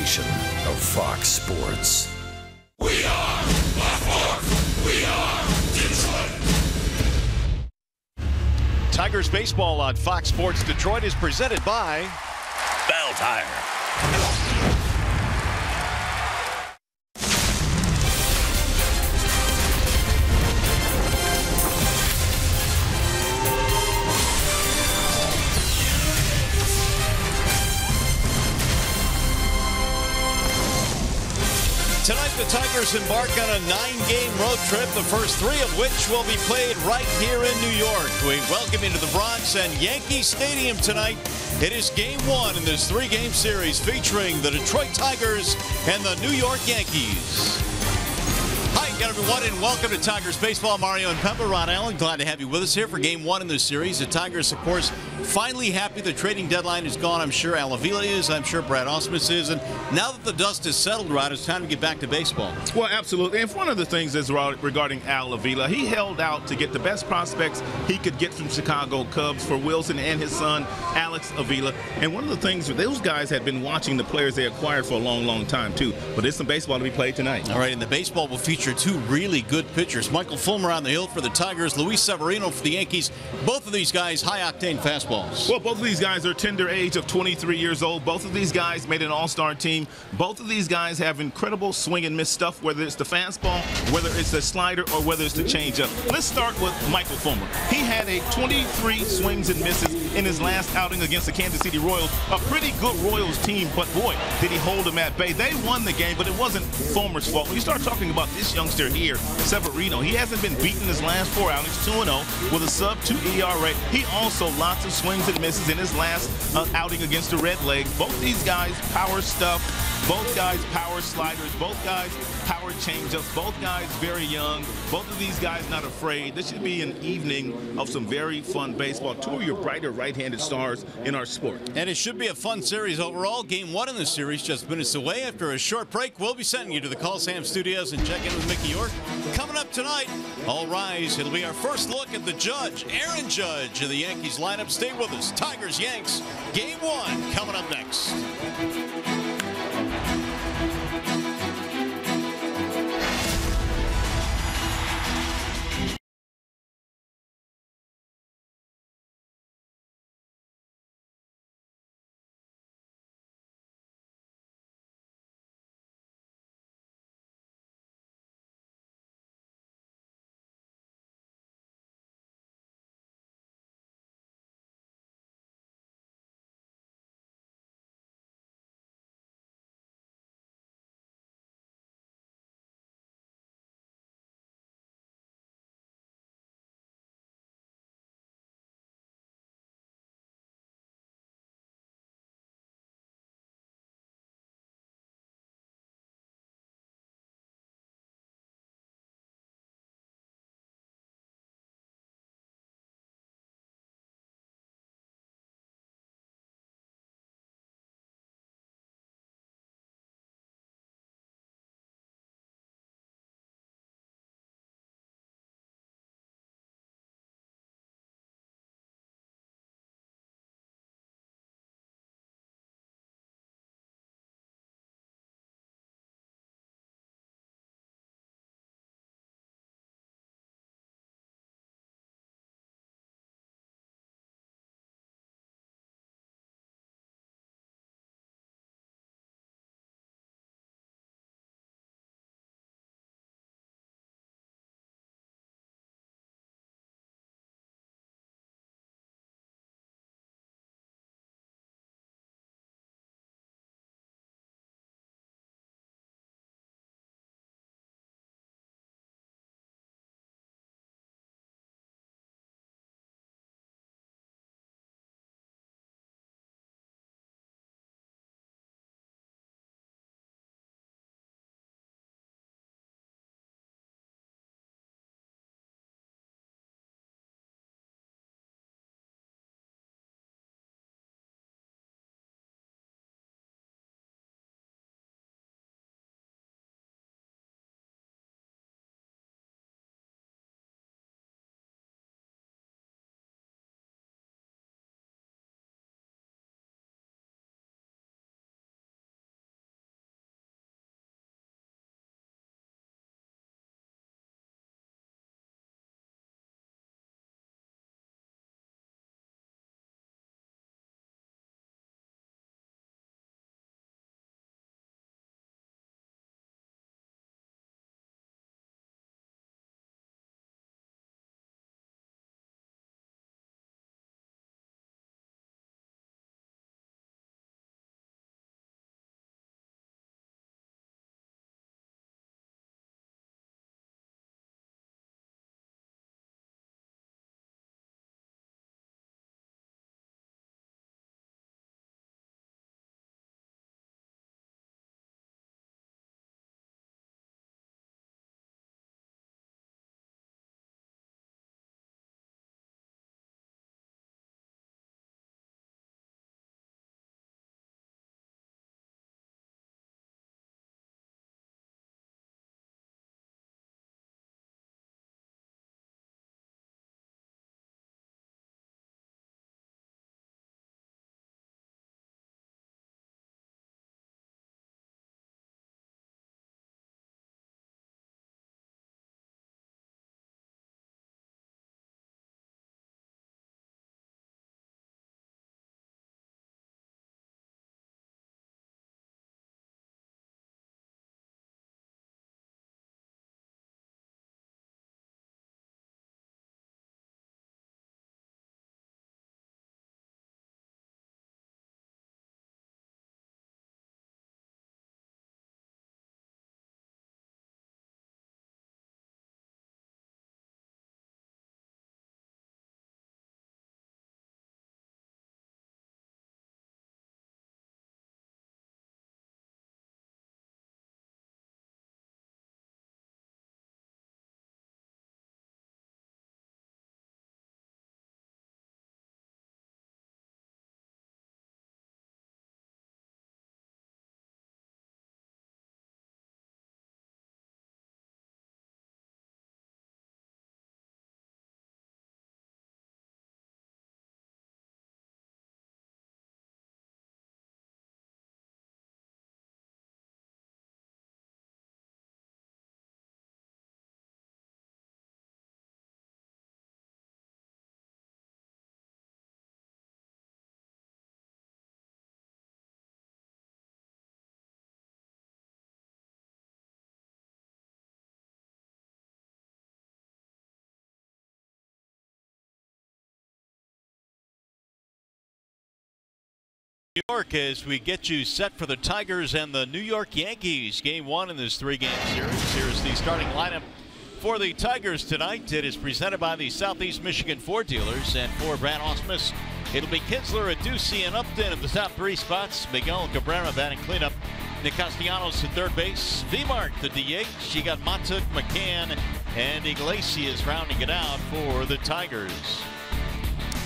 station of Fox Sports. We are Baltimore. We are Detroit. Tigers baseball on Fox Sports Detroit is presented by Bell Tire. Tonight, the Tigers embark on a 9-game road trip, the first 3 of which will be played right here in New York. We welcome you to the Bronx and Yankee Stadium tonight. It is Game 1 in this 3-game series featuring the Detroit Tigers and the New York Yankees. Hi again, everyone, and welcome to Tigers Baseball. Mario and Pemba, Ron Allen, glad to have you with us here for Game 1 in this series. The Tigers, of course, finally happy the trading deadline is gone. I'm sure Al Avila is. I'm sure Brad Ausmus is. And now that the dust is settled, Rod, it's time to get back to baseball. Well, absolutely. And one of the things is regarding Al Avila, he held out to get the best prospects he could get from Chicago Cubs for Wilson and his son, Alex Avila. And one of the things, those guys had been watching the players they acquired for a long, long time, too. But there's some baseball to be played tonight. All right, and the baseball will feature 2 really good pitchers. Michael Fulmer on the hill for the Tigers, Luis Severino for the Yankees. Both of these guys, high-octane fastballs. Well, both of these guys are tender age of 23 years old. Both of these guys made an all-star team. Both of these guys have incredible swing and miss stuff, whether it's the fastball, whether it's the slider, or whether it's the changeup. Let's start with Michael Fulmer. He had a 23 swings and misses in his last outing against the Kansas City Royals. A pretty good Royals team, but boy, did he hold them at bay. They won the game, but it wasn't Fulmer's fault. When you start talking about this youngster here, Severino, he hasn't been beaten his last 4 outings, 2-0 with a sub-2 ERA. He also lots of swings and misses in his last outing against the Redlegs. Both these guys power stuff. Both guys power sliders. Both guys power changeups. Both guys very young. Both of these guys not afraid. This should be an evening of some very fun baseball. 2 of your brighter right-handed stars in our sport. And it should be a fun series overall. Game 1 in the series just minutes away. After a short break, we'll be sending you to the Coliseum Studios and check in with Mickey York. Coming up tonight, all rise. It'll be our first look at the Judge, Aaron Judge, of the Yankees lineup. Stay with us. Tigers, Yanks, Game 1 coming up next. New York as we get you set for the Tigers and the New York Yankees. Game 1 in this 3-game series. Here's the starting lineup for the Tigers tonight. It is presented by the Southeast Michigan Ford dealers, and for Brad Ausmus, it'll be Kinsler, Adduci, and Upton at the top 3 spots. Miguel Cabrera batting cleanup. Nick Castellanos at third base. V-Mark the DH. You got Montauk, McCann, and Iglesias rounding it out for the Tigers.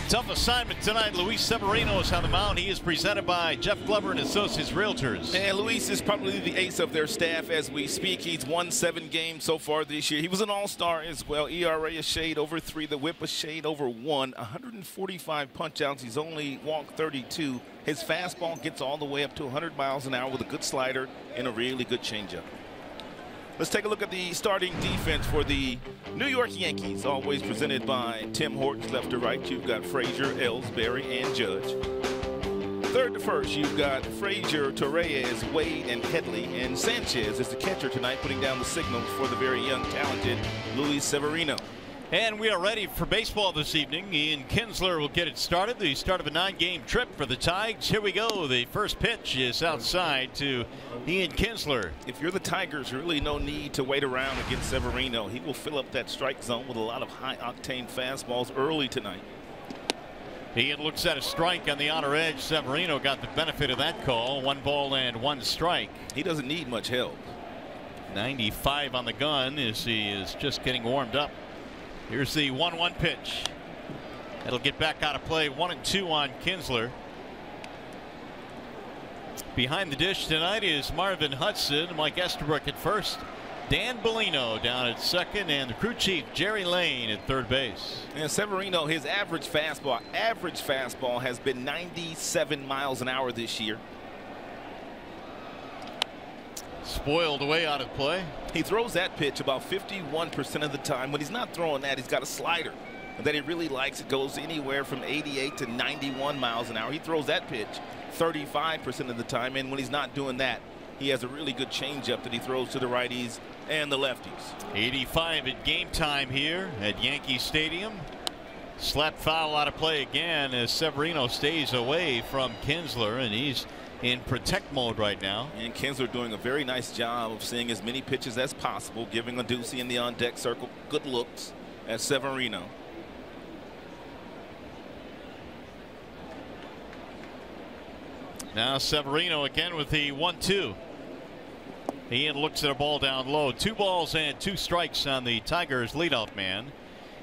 Tough assignment tonight. Luis Severino is on the mound. He is presented by Jeff Glover and Associates Realtors. And Luis is probably the ace of their staff as we speak. He's won 7 games so far this year. He was an all-star as well. ERA a shade over 3. The whip a shade over 1. 145 punch-outs. He's only walked 32. His fastball gets all the way up to 100 miles an hour with a good slider and a really good changeup. Let's take a look at the starting defense for the New York Yankees, always presented by Tim Hortons. Left to right, you've got Frazier, Ellsbury, and Judge. Third to first, you've got Frazier, Torres, Wade, and Headley. And Sanchez is the catcher tonight, putting down the signals for the very young, talented Luis Severino. And we are ready for baseball this evening. Ian Kinsler will get it started. The start of a 9-game trip for the Tigers. Here we go. The first pitch is outside to Ian Kinsler. If you're the Tigers, really no need to wait around against Severino. He will fill up that strike zone with a lot of high-octane fastballs early tonight. Ian looks at a strike on the outer edge. Severino got the benefit of that call. 1 ball and 1 strike. He doesn't need much help. 95 on the gun as he is just getting warmed up. Here's the 1-1 pitch. It'll get back out of play. 1-2 on Kinsler. Behind the dish tonight is Marvin Hudson, Mike Estabrook at first, Dan Bellino down at second, and the crew chief Jerry Lane at third base. And Severino, his average fastball has been 97 miles an hour this year. Spoiled away out of play. He throws that pitch about 51% of the time. When he's not throwing that, he's got a slider that he really likes. It goes anywhere from 88 to 91 miles an hour. He throws that pitch 35% of the time, and when he's not doing that, he has a really good changeup that he throws to the righties and the lefties. 85 at game time here at Yankee Stadium. Slap foul out of play again as Severino stays away from Kinsler, and he's in protect mode right now. And Kinsler doing a very nice job of seeing as many pitches as possible, giving Adduci in the on-deck circle good looks at Severino. Now Severino again with the 1-2. Ian looks at a ball down low. 2 balls and 2 strikes on the Tigers leadoff man.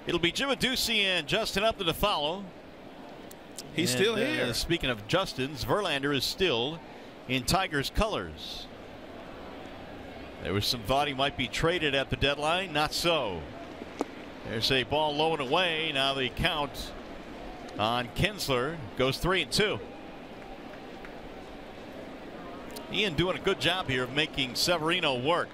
It'll be Jim Adduci and Justin Upton to follow. He's still here. Speaking of Justin's, Verlander is still in Tigers colors. There was some thought he might be traded at the deadline. Not so. There's a ball low and away. Now the count on Kinsler goes 3-2. Ian doing a good job here of making Severino work.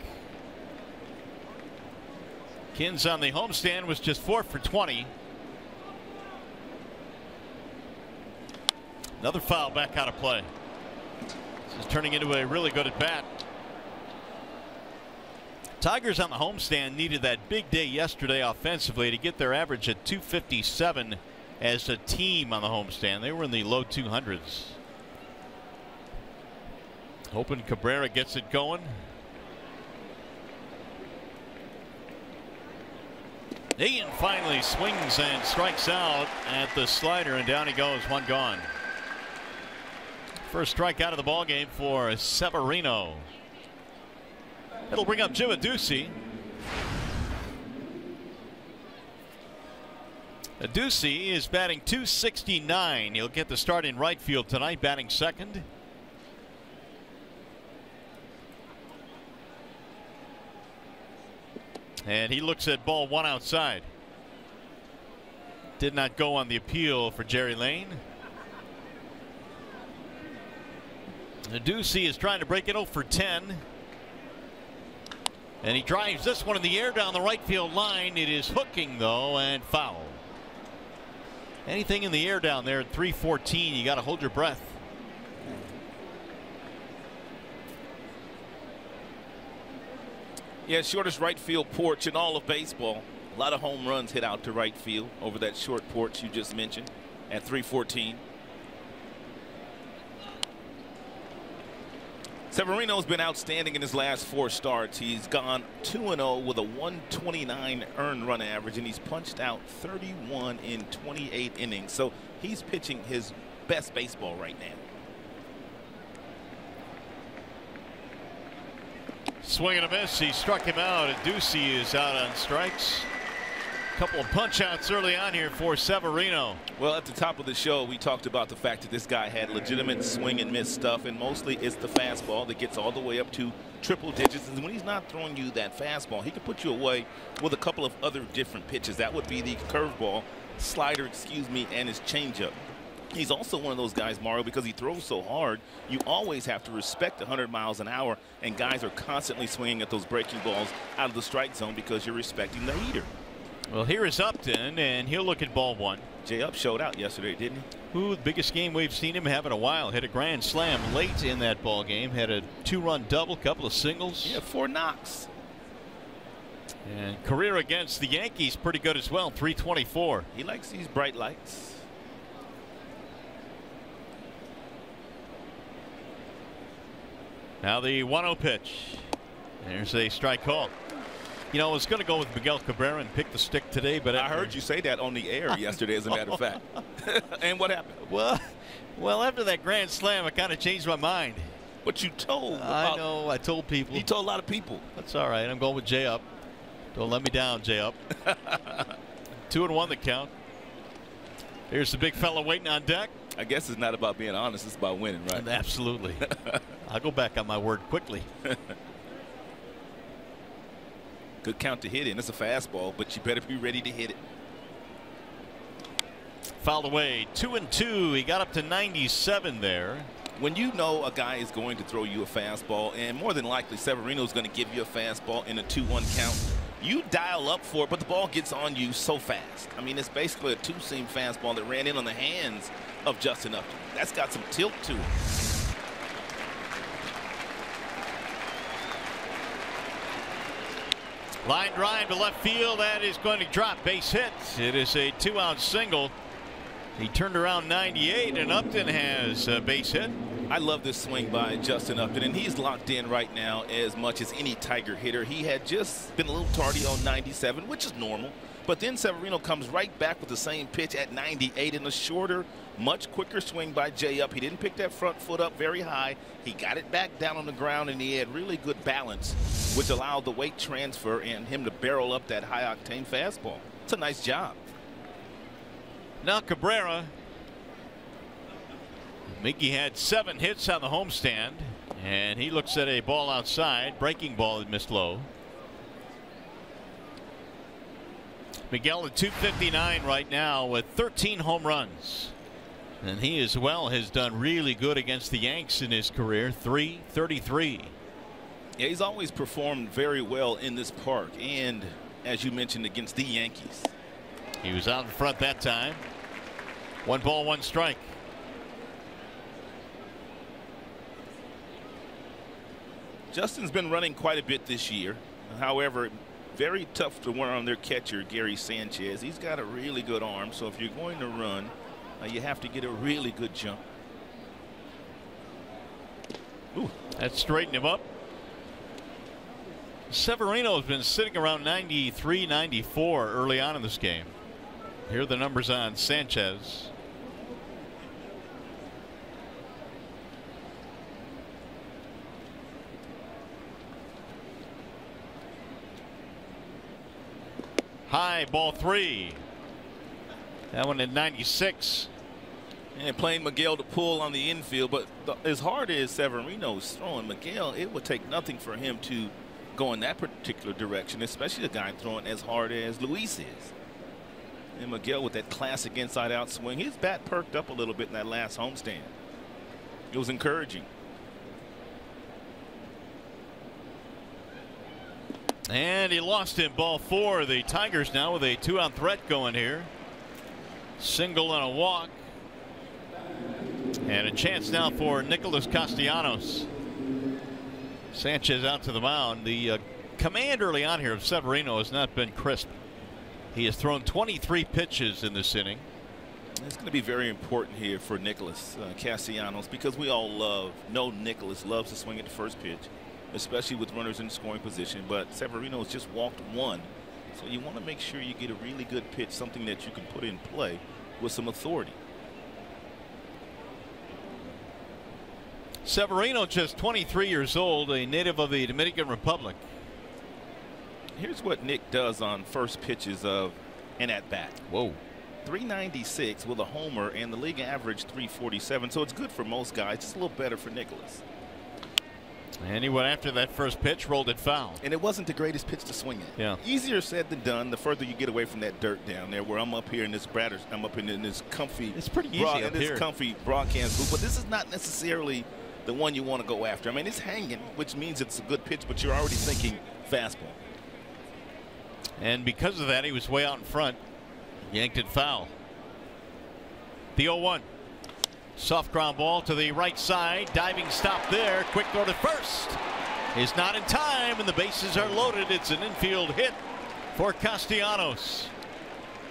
Kins on the homestand was just 4 for 20. Another foul back out of play. This is turning into a really good at bat. Tigers on the homestand needed that big day yesterday offensively to get their average at 257 as a team on the homestand. They were in the low 200s. Hoping Cabrera gets it going. Ian finally swings and strikes out at the slider, and down he goes. 1 gone. First strike out of the ball game for Severino. It'll bring up Jim Adduci. Adduci is batting .269. He'll get the start in right field tonight, batting second. And he looks at ball 1 outside. Did not go on the appeal for Jerry Lane. Adduci is trying to break it 0 for 10. And he drives this one in the air down the right field line. It is hooking though, and foul. Anything in the air down there at 314, you got to hold your breath. Yeah, shortest right field porch in all of baseball. A lot of home runs hit out to right field over that short porch you just mentioned at 314. Severino's been outstanding in his last 4 starts. He's gone 2-0 with a 129 earned run average, and he's punched out 31 in 28 innings. So he's pitching his best baseball right now. Swing and a miss. He struck him out. Ducey is out on strikes. Couple of punch outs early on here for Severino. Well, at the top of the show, we talked about the fact that this guy had legitimate swing and miss stuff, and mostly it's the fastball that gets all the way up to triple digits. And when he's not throwing you that fastball, he can put you away with a couple of other different pitches. That would be the curveball, slider, and his changeup. He's also one of those guys, Mario, because he throws so hard, you always have to respect 100 miles an hour, and guys are constantly swinging at those breaking balls out of the strike zone because you're respecting the heater. Well, here is Upton, and he'll look at ball 1. Jay Up showed out yesterday, didn't he? Ooh, the biggest game we've seen him have in a while. Hit a grand slam late in that ball game. Had a 2-run double, couple of singles. Yeah, 4 knocks. And career against the Yankees pretty good as well. 324. He likes these bright lights. Now the 1-0 pitch. There's a strike call. You know, I was going to go with Miguel Cabrera and pick the stick today, but I heard you say that on the air yesterday, as a matter of fact. And what happened? Well, after that grand slam, I kind of changed my mind. What you told? I know. I told people. You told a lot of people. That's all right. I'm going with Jay Up. Don't let me down, Jay Up. 2-1 the count. Here's the big fella waiting on deck. I guess it's not about being honest. It's about winning, right? Absolutely. I'll go back on my word quickly. Good count to hit in. It's a fastball, but you better be ready to hit it. Fouled away. 2-2. He got up to 97 there. When you know a guy is going to throw you a fastball, and more than likely Severino's going to give you a fastball in a 2-1 count, you dial up for it, but the ball gets on you so fast. I mean, it's basically a 2-seam fastball that ran in on the hands of Justin Upton. That's got some tilt to it. Line drive to left field. That is going to drop. Base hit. It is a 2-out single. He turned around 98, and Upton has a base hit. I love this swing by Justin Upton, and he's locked in right now as much as any Tiger hitter. He had just been a little tardy on 97, which is normal. But then Severino comes right back with the same pitch at 98 in a shorter, much quicker swing by Jay Up. He didn't pick that front foot up very high. He got it back down on the ground, and he had really good balance, which allowed the weight transfer and him to barrel up that high-octane fastball. It's a nice job. Now Cabrera. Mickey had 7 hits on the homestand, and he looks at a ball outside. Breaking ball that missed low. Miguel at 259 right now with 13 home runs. And he as well has done really good against the Yanks in his career. 333. Yeah, he's always performed very well in this park, and as you mentioned, against the Yankees. He was out in front that time. 1 ball, 1 strike. Justin's been running quite a bit this year. However, very tough to run on their catcher, Gary Sanchez. He's got a really good arm, so if you're going to run, you have to get a really good jump. Ooh, that straightened him up. Severino has been sitting around 93, 94 early on in this game. Here are the numbers on Sanchez. High, ball 3. That one at 96. And playing Miguel to pull on the infield, but as hard as Severino's throwing, Miguel, it would take nothing for him to go in that particular direction, especially a guy throwing as hard as Luis is. And Miguel with that classic inside-out swing, his bat perked up a little bit in that last homestand. It was encouraging. And he lost him, ball 4. The Tigers now with a 2-out threat going here. Single and a walk. And a chance now for Nicholas Castellanos. Sanchez out to the mound. The command early on here of Severino has not been crisp. He has thrown 23 pitches in this inning. It's going to be very important here for Nicholas Castellanos, because we all know Nicholas loves to swing at the first pitch, especially with runners in scoring position. But Severino's just walked one, so you want to make sure you get a really good pitch, something that you can put in play with some authority. Severino, just 23 years old, a native of the Dominican Republic. Here's what Nick does on first pitches of an at-bat. Whoa. 396 with a homer, and the league average 347, so it's good for most guys. It's a little better for Nicholas. And he went after that first pitch, rolled it foul. And it wasn't the greatest pitch to swing at. Yeah. Easier said than done. The further you get away from that dirt down there, where I'm up here in this I'm up in this comfy. It's pretty easy up here. Comfy broadcast booth, but this is not necessarily the one you want to go after. I mean, it's hanging, which means it's a good pitch, but you're already thinking fastball. And because of that, he was way out in front. Yanked it foul. The 0-1. Soft ground ball to the right side. Diving stop there. Quick throw to first. Is not in time, and the bases are loaded. It's an infield hit for Castellanos.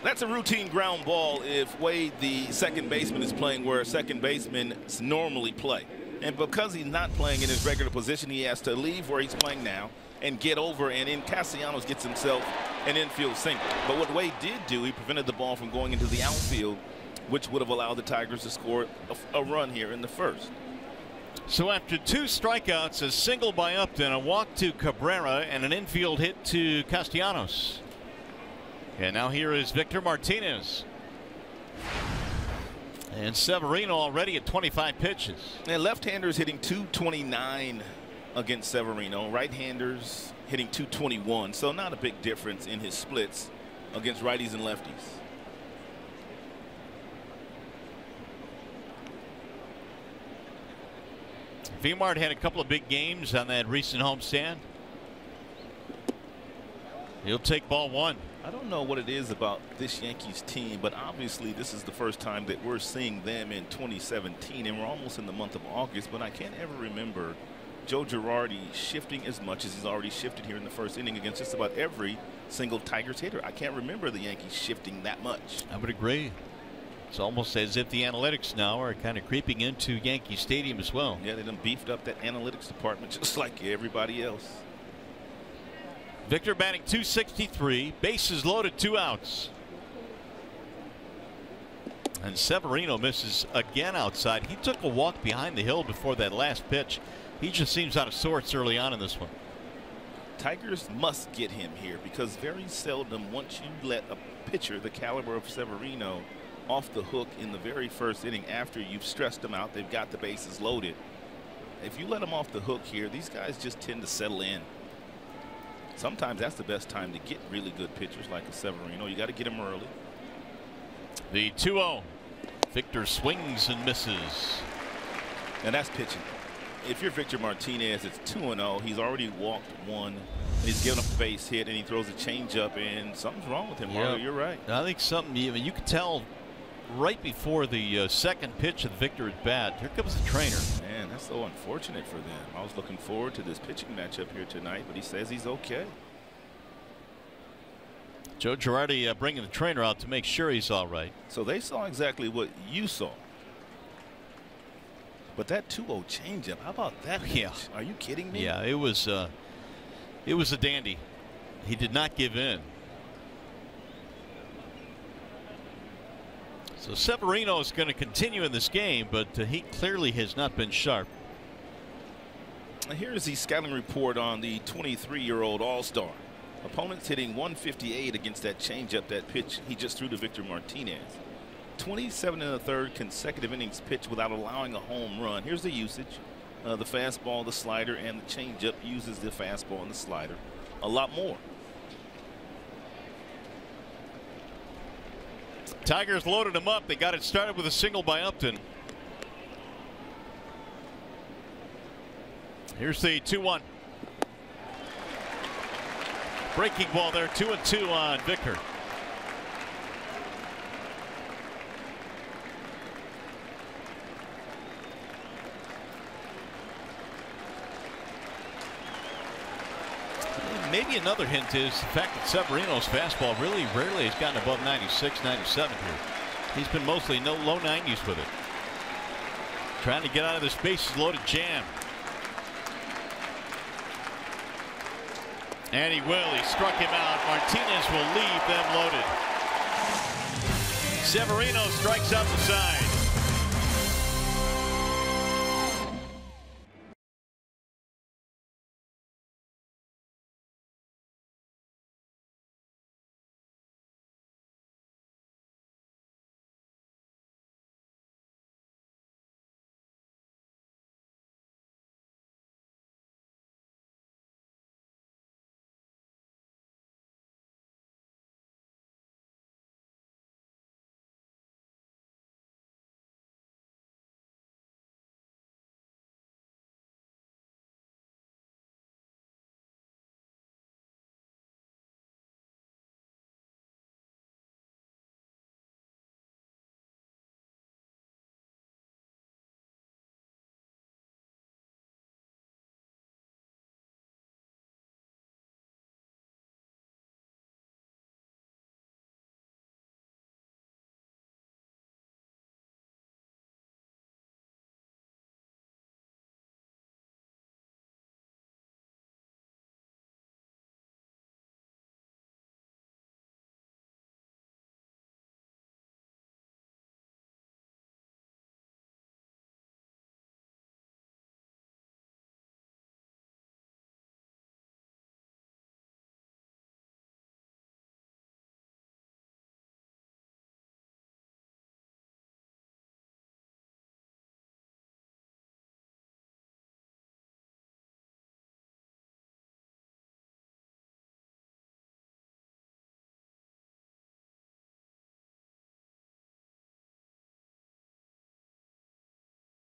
That's a routine ground ball if Wade, the second baseman, is playing where second basemen normally play. And because he's not playing in his regular position, he has to leave where he's playing now and get over, and then Castellanos gets himself an infield single. But what Wade did do, he prevented the ball from going into the outfield, which would have allowed the Tigers to score a run here in the first. So after 2 strikeouts, a single by Upton, a walk to Cabrera, and an infield hit to Castellanos. And now here is Victor Martinez. And Severino already at 25 pitches. And left-handers hitting 229 against Severino. Right-handers hitting 221. So not a big difference in his splits against righties and lefties. Vmart had a couple of big games on that recent homestand. He'll take ball 1. I don't know what it is about this Yankees team, but obviously this is the first time that we're seeing them in 2017, and we're almost in the month of August, but I can't ever remember Joe Girardi shifting as much as he's already shifted here in the first inning against just about every single Tigers hitter. I can't remember the Yankees shifting that much. I would agree. It's almost as if the analytics now are kind of creeping into Yankee Stadium as well. Yeah, they done beefed up that analytics department just like everybody else. Victor batting .263, bases loaded, 2 outs. And Severino misses again outside. He took a walk behind the hill before that last pitch. He just seems out of sorts early on in this one. Tigers must get him here, because very seldom, once you let a pitcher the caliber of Severino off the hook in the very first inning after you've stressed them out, they've got the bases loaded. If you let them off the hook here, these guys just tend to settle in. Sometimes that's the best time to get really good pitchers like a Severino. You got to get him early. The 2-0. Victor swings and misses. And that's pitching. If you're Victor Martinez, it's 2-0. He's already walked 1. And he's given up a base hit, and he throws a changeup, and something's wrong with him. Marlo, you're right. I think something, you can tell right before the second pitch of Victor's bat. Here comes the trainer. Man, that's so unfortunate for them. I was looking forward to this pitching matchup here tonight, but he says he's okay. Joe Girardi bringing the trainer out to make sure he's all right. So they saw exactly what you saw. But that 2-0 changeup, how about that pitch? Yeah. Are you kidding me? Yeah, it was a dandy. He did not give in. So Severino is going to continue in this game, but he clearly has not been sharp. Here's the scouting report on the 23-year-old All-Star. Opponents hitting 158 against that changeup, that pitch he just threw to Victor Martinez. 27 1/3 consecutive innings pitched without allowing a home run. Here's the usage. The fastball, the slider, and the changeup. Uses the fastball and the slider a lot more. Tigers loaded him up. They got it started with a single by Upton. Here's the 2-1. Breaking ball there, 2-2 on Victor. Maybe another hint is the fact that Severino's fastball really rarely has gotten above 96, 97 here. He's been mostly low 90s with it. Trying to get out of this bases loaded jam. And he will. He struck him out. Martinez will leave them loaded. Severino strikes out the side.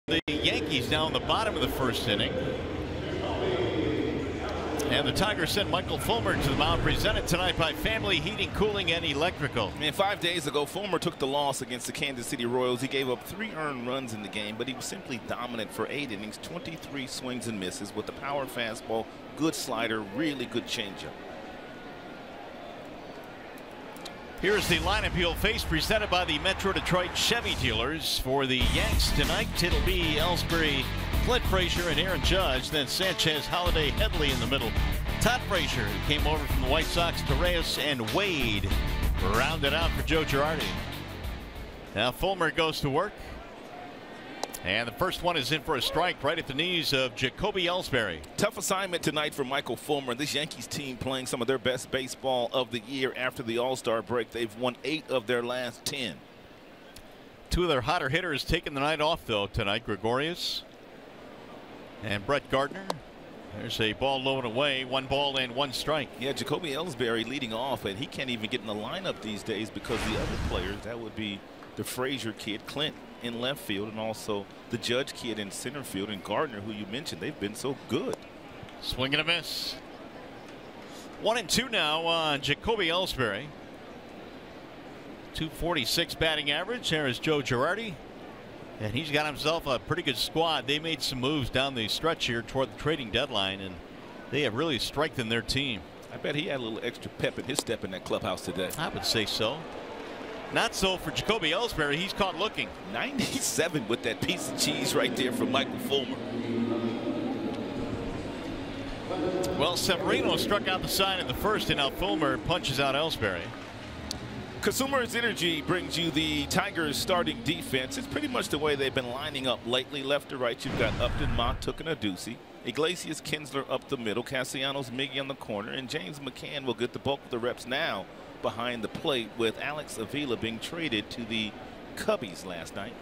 The Yankees down the bottom of the first inning. And the Tigers sent Michael Fulmer to the mound, presented tonight by Family Heating, Cooling, and Electrical. And 5 days ago, Fulmer took the loss against the Kansas City Royals. He gave up 3 earned runs in the game, but he was simply dominant for 8 innings, 23 swings and misses with the power fastball, good slider, really good changeup. Here's the lineup he'll face, presented by the Metro Detroit Chevy dealers. For the Yanks tonight, it'll be Ellsbury, Clint Frazier, and Aaron Judge. Then Sanchez, Holiday, Headley in the middle. Todd Frazier, who came over from the White Sox, to Reyes, and Wade rounded out for Joe Girardi. Now Fulmer goes to work. And the first one is in for a strike right at the knees of Jacoby Ellsbury. Tough assignment tonight for Michael Fulmer. This Yankees team playing some of their best baseball of the year after the All-Star break. They've won 8 of their last 10. 2 of their hotter hitters taking the night off, though, tonight. Gregorius and Brett Gardner. There's a ball low and away. 1 ball and 1 strike. Yeah, Jacoby Ellsbury leading off, and he can't even get in the lineup these days because the other players, that would be the Frazier kid, Clint, in left field, and also the Judge kid in center field, and Gardner, who you mentioned. They've been so good. Swing and a miss. 1-2 now on Jacoby Ellsbury. .246 batting average. There is Joe Girardi, and he's got himself a pretty good squad. They made some moves down the stretch here toward the trading deadline, and they have really strengthened their team. I bet he had a little extra pep in his step in that clubhouse today. I would say so. Not so for Jacoby Ellsbury. He's caught looking. 97 with that piece of cheese right there from Michael Fulmer. Well, Severino struck out the side in the first, and now Fulmer punches out Ellsbury. Consumers Energy brings you the Tigers starting defense. It's pretty much the way they've been lining up lately. Left to right, you've got Upton, Montook, and Adducey. Iglesias, Kinsler up the middle. Castellanos, Miggy on the corner. And James McCann will get the bulk of the reps now behind the plate, with Alex Avila being traded to the Cubbies last night.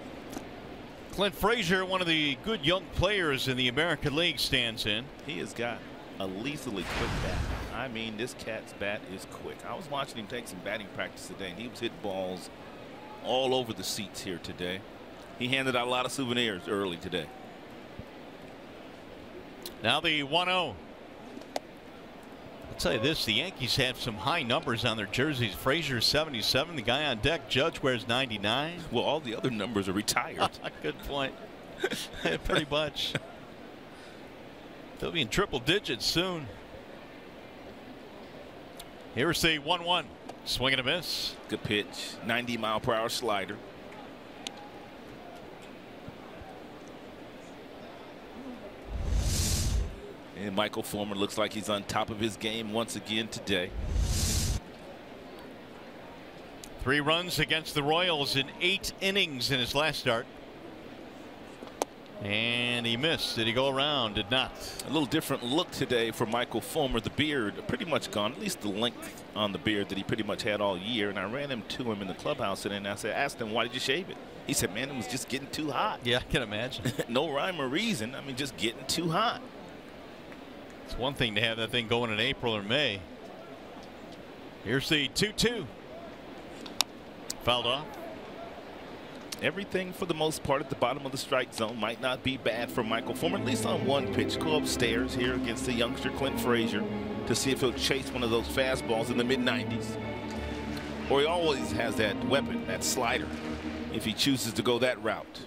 Clint Frazier, one of the good young players in the American League, stands in. He has got a lethally quick bat. I mean, this cat's bat is quick. I was watching him take some batting practice today, and he was hitting balls all over the seats here today. He handed out a lot of souvenirs early today. Now the 1-0. I'll tell you this, the Yankees have some high numbers on their jerseys. Frazier 77, the guy on deck, Judge, wears 99. Well, all the other numbers are retired. Good point. Pretty much. They'll be in triple digits soon. Here's the 1-1. Swing and a miss. Good pitch. 90-mile-per-hour slider. And Michael Fulmer looks like he's on top of his game once again today. 3 runs against the Royals in 8 innings in his last start. And he missed. Did he go around? Did not. A little different look today for Michael Fulmer. The beard pretty much gone, at least the length on the beard that he pretty much had all year. And I ran into him in the clubhouse and I asked him, why did you shave it? He said, man, it was just getting too hot. Yeah, I can imagine. No rhyme or reason. I mean, just getting too hot. It's one thing to have that thing going in April or May. Here's the 2-2. Fouled off. Everything for the most part at the bottom of the strike zone might not be bad for Michael Fulmer, at least on one pitch. Go upstairs here against the youngster Clint Frazier to see if he'll chase one of those fastballs in the mid-90s. Or he always has that weapon, that slider, if he chooses to go that route.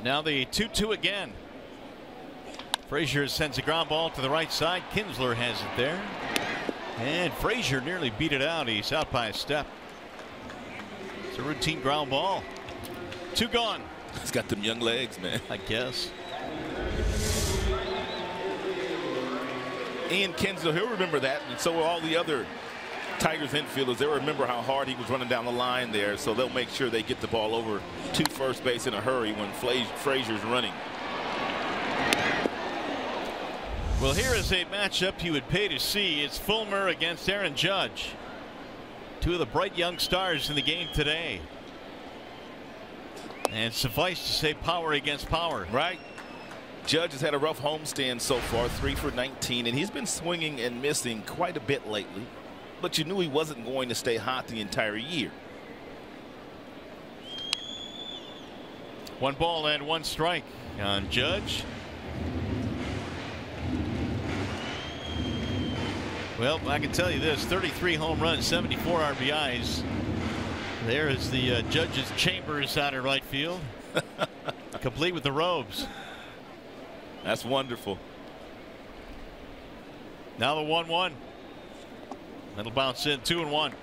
Now the 2-2 again. Frazier sends a ground ball to the right side. Kinsler has it there. And Frazier nearly beat it out. He's out by a step. It's a routine ground ball. 2 gone. He's got them young legs, man. I guess. Ian Kinsler, he'll remember that, and so will all the other Tigers infielders. They'll remember how hard he was running down the line there, so they'll make sure they get the ball over to first base in a hurry when Frazier's running. Well, here is a matchup you would pay to see. It's Fulmer against Aaron Judge. 2 of the bright young stars in the game today. And suffice to say, power against power. Right. Judge has had a rough homestand so far, 3 for 19, and he's been swinging and missing quite a bit lately. But you knew he wasn't going to stay hot the entire year. 1 ball and 1 strike on Judge. Well, I can tell you this: 33 home runs, 74 RBIs. There is the Judge's chambers out in right field, complete with the robes. That's wonderful. Now the 1-1. That'll bounce in. 2-1.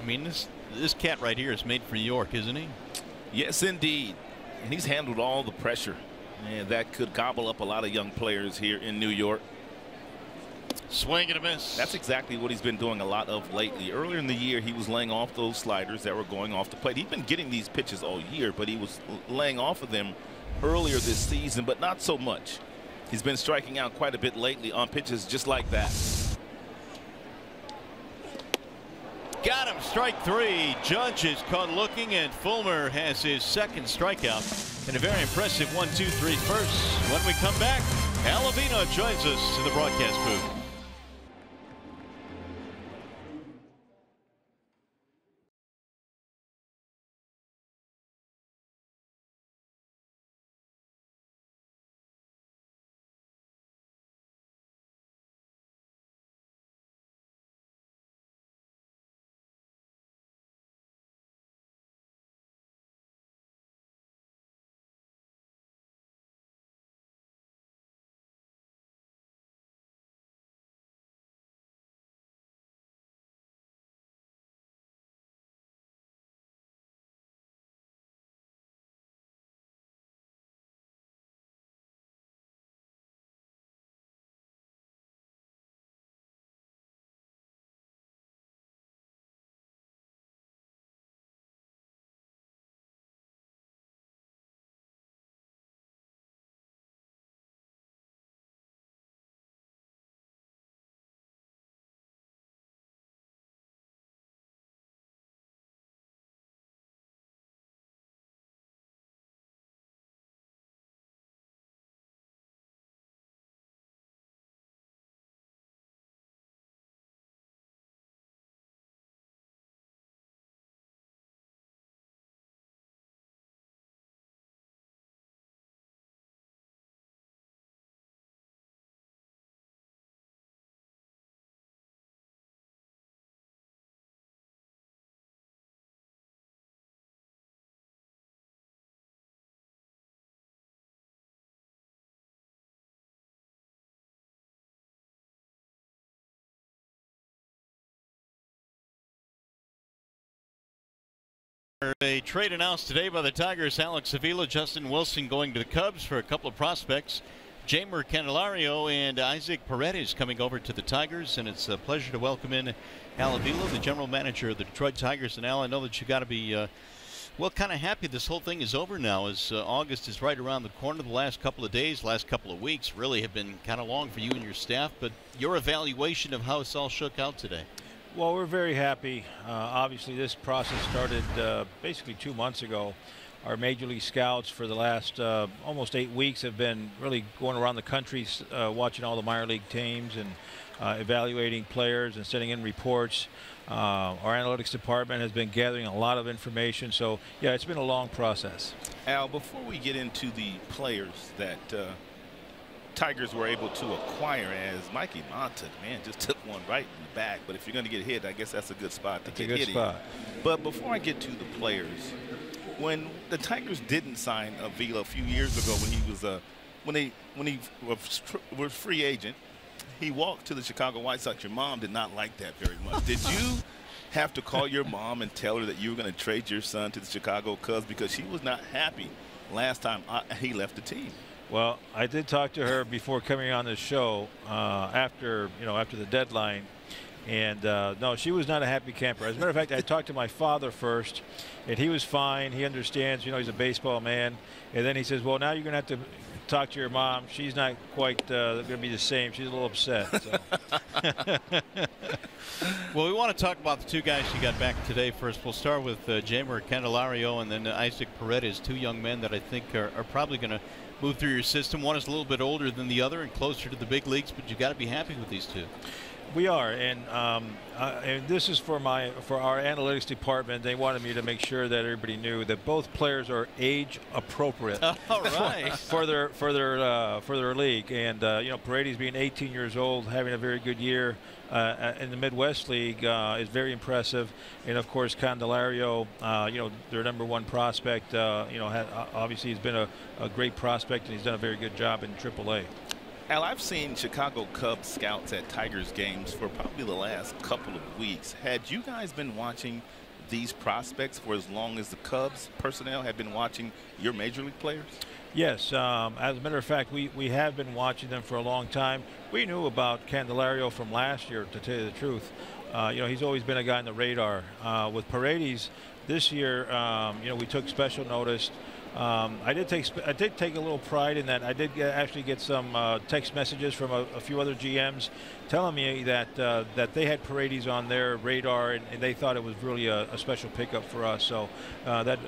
I mean, this cat right here is made for New York, isn't he? Yes, indeed. And he's handled all the pressure, and that could gobble up a lot of young players here in New York. Swing and a miss. That's exactly what he's been doing a lot of lately. Earlier in the year, he was laying off those sliders that were going off the plate. He'd been getting these pitches all year, but he was laying off of them earlier this season, but not so much. He's been striking out quite a bit lately on pitches just like that. Got him. Strike 3. Judge is caught looking, and Fulmer has his 2nd strikeout and a very impressive 1-2-3 first. When we come back, Alavino joins us in the broadcast booth. A trade announced today by the Tigers. Alex Avila, Justin Wilson going to the Cubs for a couple of prospects. Jeimer Candelario and Isaac Paredes coming over to the Tigers, and it's a pleasure to welcome in Al Avila, the general manager of the Detroit Tigers. And Al, I know that you got to be well, kind of happy this whole thing is over now, as August is right around the corner. The last couple of days, last couple of weeks really have been kind of long for you and your staff, but your evaluation of how it's all shook out today. Well, we're very happy. Obviously, this process started basically 2 months ago. Our Major League scouts for the last almost 8 weeks have been really going around the country watching all the minor league teams and evaluating players and sending in reports. Our analytics department has been gathering a lot of information. So, yeah, it's been a long process. Al, before we get into the players that Tigers were able to acquire, as Mikey Monta, man, just took one right in the back. But if you're going to get hit, I guess that's a good spot to get hit in. But before I get to the players, when the Tigers didn't sign Avila a few years ago, when he was when he was free agent, he walked to the Chicago White Sox. Your mom did not like that very much. Did you have to call your mom and tell her that you were going to trade your son to the Chicago Cubs, because she was not happy last time he left the team? Well, I did talk to her before coming on this show after the deadline, and no, she was not a happy camper. As a matter of fact, I talked to my father first, and he was fine. He understands, he's a baseball man. And then he says, well, now you're going to have to talk to your mom. She's not quite going to be the same. She's a little upset. So. Well, we want to talk about the two guys you got back today. First, we'll start with Jeimer Candelario and then Isaac Paredes, two young men that I think are probably going to move through your system. One is a little bit older than the other and closer to the big leagues, but you got to be happy with these two. We are, and this is for our analytics department. They wanted me to make sure that everybody knew that both players are age appropriate. All right. for their league. And Paredes being 18 years old, having a very good year in the Midwest League is very impressive. And of course, Candelario, their #1 prospect. Obviously he's been a great prospect, and he's done a very good job in AAA. Al, I've seen Chicago Cubs scouts at Tigers games for probably the last couple of weeks. Had you guys been watching these prospects for as long as the Cubs personnel have been watching your major league players? Yes. As a matter of fact, we have been watching them for a long time. We knew about Candelario from last year, to tell you the truth. He's always been a guy on the radar. With Paredes this year, we took special notice. I did take a little pride in that. I did actually get some text messages from a few other GMs telling me that they had Paredes on their radar, and they thought it was really a special pickup for us. So that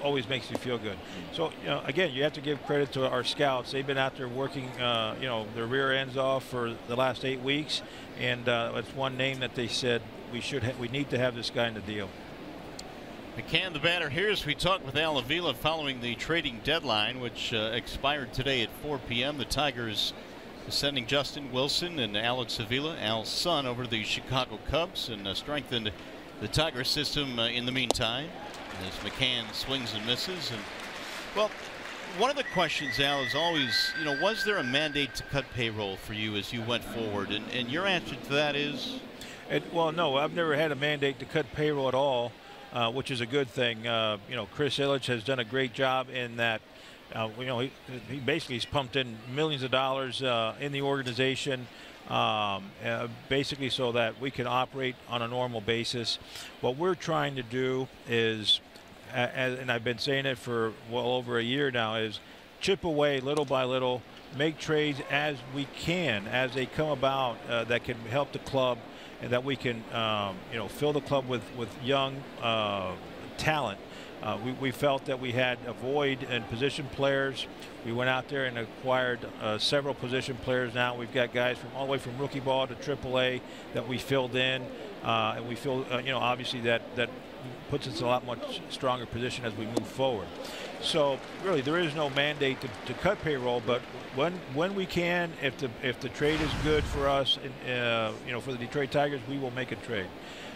always makes you feel good. So again, you have to give credit to our scouts. They've been out there working their rear ends off for the last 8 weeks, and it's one name that they said we need to have this guy in the deal. McCann, the batter here, as we talk with Al Avila following the trading deadline, which expired today at 4 p.m. The Tigers sending Justin Wilson and Alex Avila, Al's son, over to the Chicago Cubs, and strengthened the Tiger system in the meantime, as McCann swings and misses. And well, one of the questions, Al, is always, was there a mandate to cut payroll for you as you went forward? And your answer to that is? Well, no, I've never had a mandate to cut payroll at all. Which is a good thing. Chris Ilitch has done a great job in that. He basically has pumped in millions of dollars in the organization, basically so that we can operate on a normal basis. What we're trying to do is, and I've been saying it for well over a year now, is chip away little by little, make trades as we can, as they come about, that can help the club, and that we can, fill the club with young talent. We felt that we had a void in position players. We went out there and acquired several position players. Now we've got guys from all the way from rookie ball to AAA that we filled in, and we feel, obviously that puts us in a lot much stronger position as we move forward. So really, there is no mandate to cut payroll, but when we can, if the trade is good for us, for the Detroit Tigers, we will make a trade.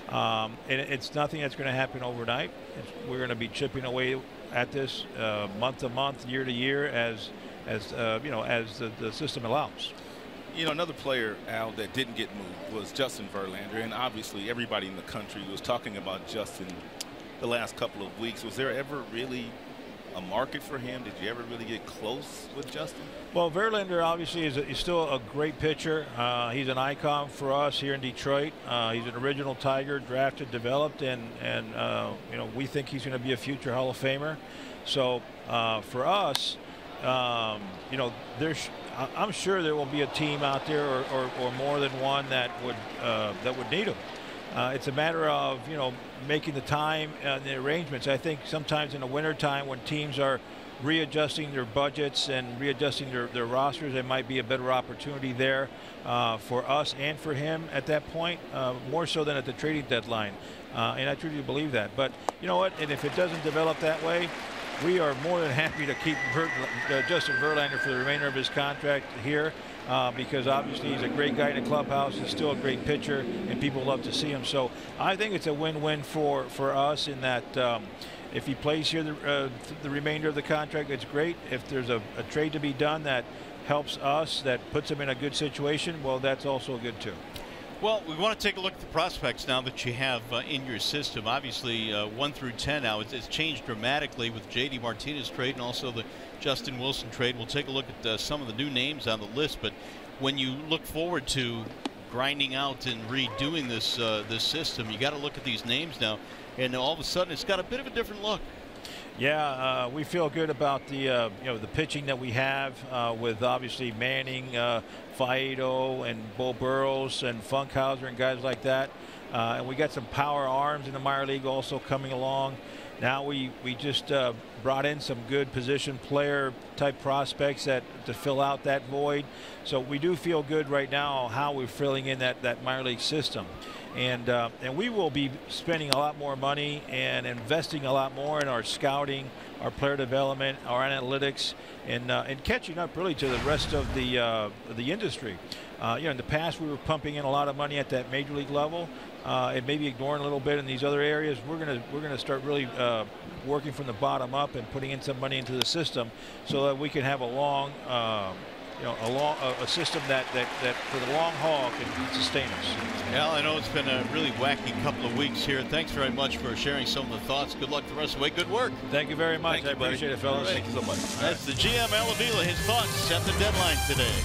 And it's nothing that's going to happen overnight. We're going to be chipping away at this month to month, year to year, as the system allows. Another player, Al, that didn't get moved was Justin Verlander, and obviously everybody in the country was talking about Justin the last couple of weeks. Was there ever really a market for him? Did you ever really get close with Justin? Well, Verlander obviously is still a great pitcher. He's an icon for us here in Detroit. He's an original Tiger, drafted, developed, and you know, we think he's going to be a future Hall of Famer. So for us, you know, I'm sure there will be a team out there or more than one that would need him. It's a matter of, you know, making the time and the arrangements. I think sometimes in the winter time when teams are readjusting their budgets and readjusting their rosters, there might be a better opportunity there for us and for him at that point, more so than at the trading deadline. And I truly believe that. But you know what? And if it doesn't develop that way, we are more than happy to keep Justin Verlander for the remainder of his contract here. Because obviously he's a great guy in the clubhouse. He's still a great pitcher, and people love to see him. So I think it's a win-win for us in that if he plays here the remainder of the contract, it's great. If there's a trade to be done that helps us, that puts him in a good situation, well, that's also good too. Well, we want to take a look at the prospects now that you have in your system. Obviously, 1 through 10 now, it's changed dramatically with J.D. Martinez trade and also the Justin Wilson trade. We'll take a look at some of the new names on the list. But when you look forward to grinding out and redoing this system, you got to look at these names now, and all of a sudden it's got a bit of a different look. Yeah, we feel good about the you know, the pitching that we have with obviously Manning, Faedo, and Bo Burrows and Funkhauser and guys like that. And we got some power arms in the minor league also coming along. Now we just brought in some good position player type prospects to fill out that void. So we do feel good right now how we're filling in that minor league system. And we will be spending a lot more money and investing a lot more in our scouting, our player development, our analytics, and catching up really to the rest of the industry. You know, in the past we were pumping in a lot of money at that major league level, and maybe ignoring a little bit in these other areas. We're gonna start really working from the bottom up and putting in some money into the system so that we can have a long. You know, a system that for the long haul can sustain us. Al, I know it's been a really wacky couple of weeks here. Thanks very much for sharing some of the thoughts. Good luck the rest of the way. Good work. Thank you very much. I appreciate it, fellas. Thank you so much. That's the GM Al Avila, his thoughts at the deadline today.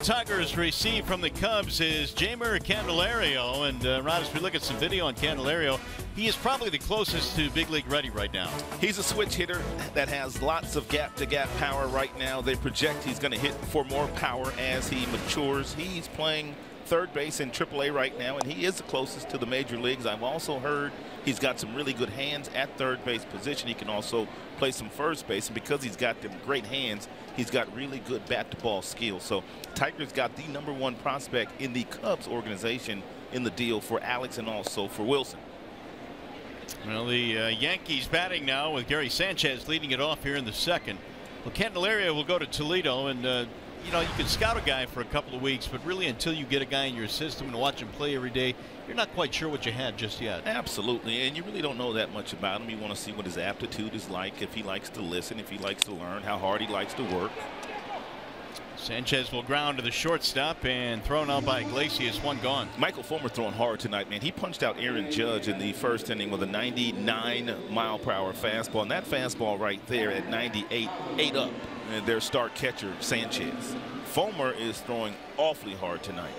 Tigers receive from the Cubs is Jeimer Candelario, and Rod, as we look at some video on Candelario, he is probably the closest to big league ready right now. He's a switch hitter that has lots of gap-to-gap power right now. They project he's going to hit for more power as he matures. He's playing third base in AAA right now, and he is the closest to the major leagues. I've also heard he's got some really good hands at third base position. He can also play some first base, and because he's got them great hands, he's got really good bat-to-ball skills. So Tigers got the #1 prospect in the Cubs organization in the deal for Alex and also for Wilson. Well, the Yankees batting now with Gary Sanchez leading it off here in the second. Well, Candelaria will go to Toledo, and you know, you can scout a guy for a couple of weeks, but really until you get a guy in your system and watch him play every day, you're not quite sure what you have just yet. Absolutely, and you really don't know that much about him. You want to see what his aptitude is like, if he likes to listen, if he likes to learn, how hard he likes to work. Sanchez will ground to the shortstop and thrown out by Iglesias. One gone. Michael Fulmer throwing hard tonight, man. He punched out Aaron Judge in the first inning with a 99-mile-per-hour fastball, and that fastball right there at 98 ate up and their start catcher Sanchez. Fulmer is throwing awfully hard tonight.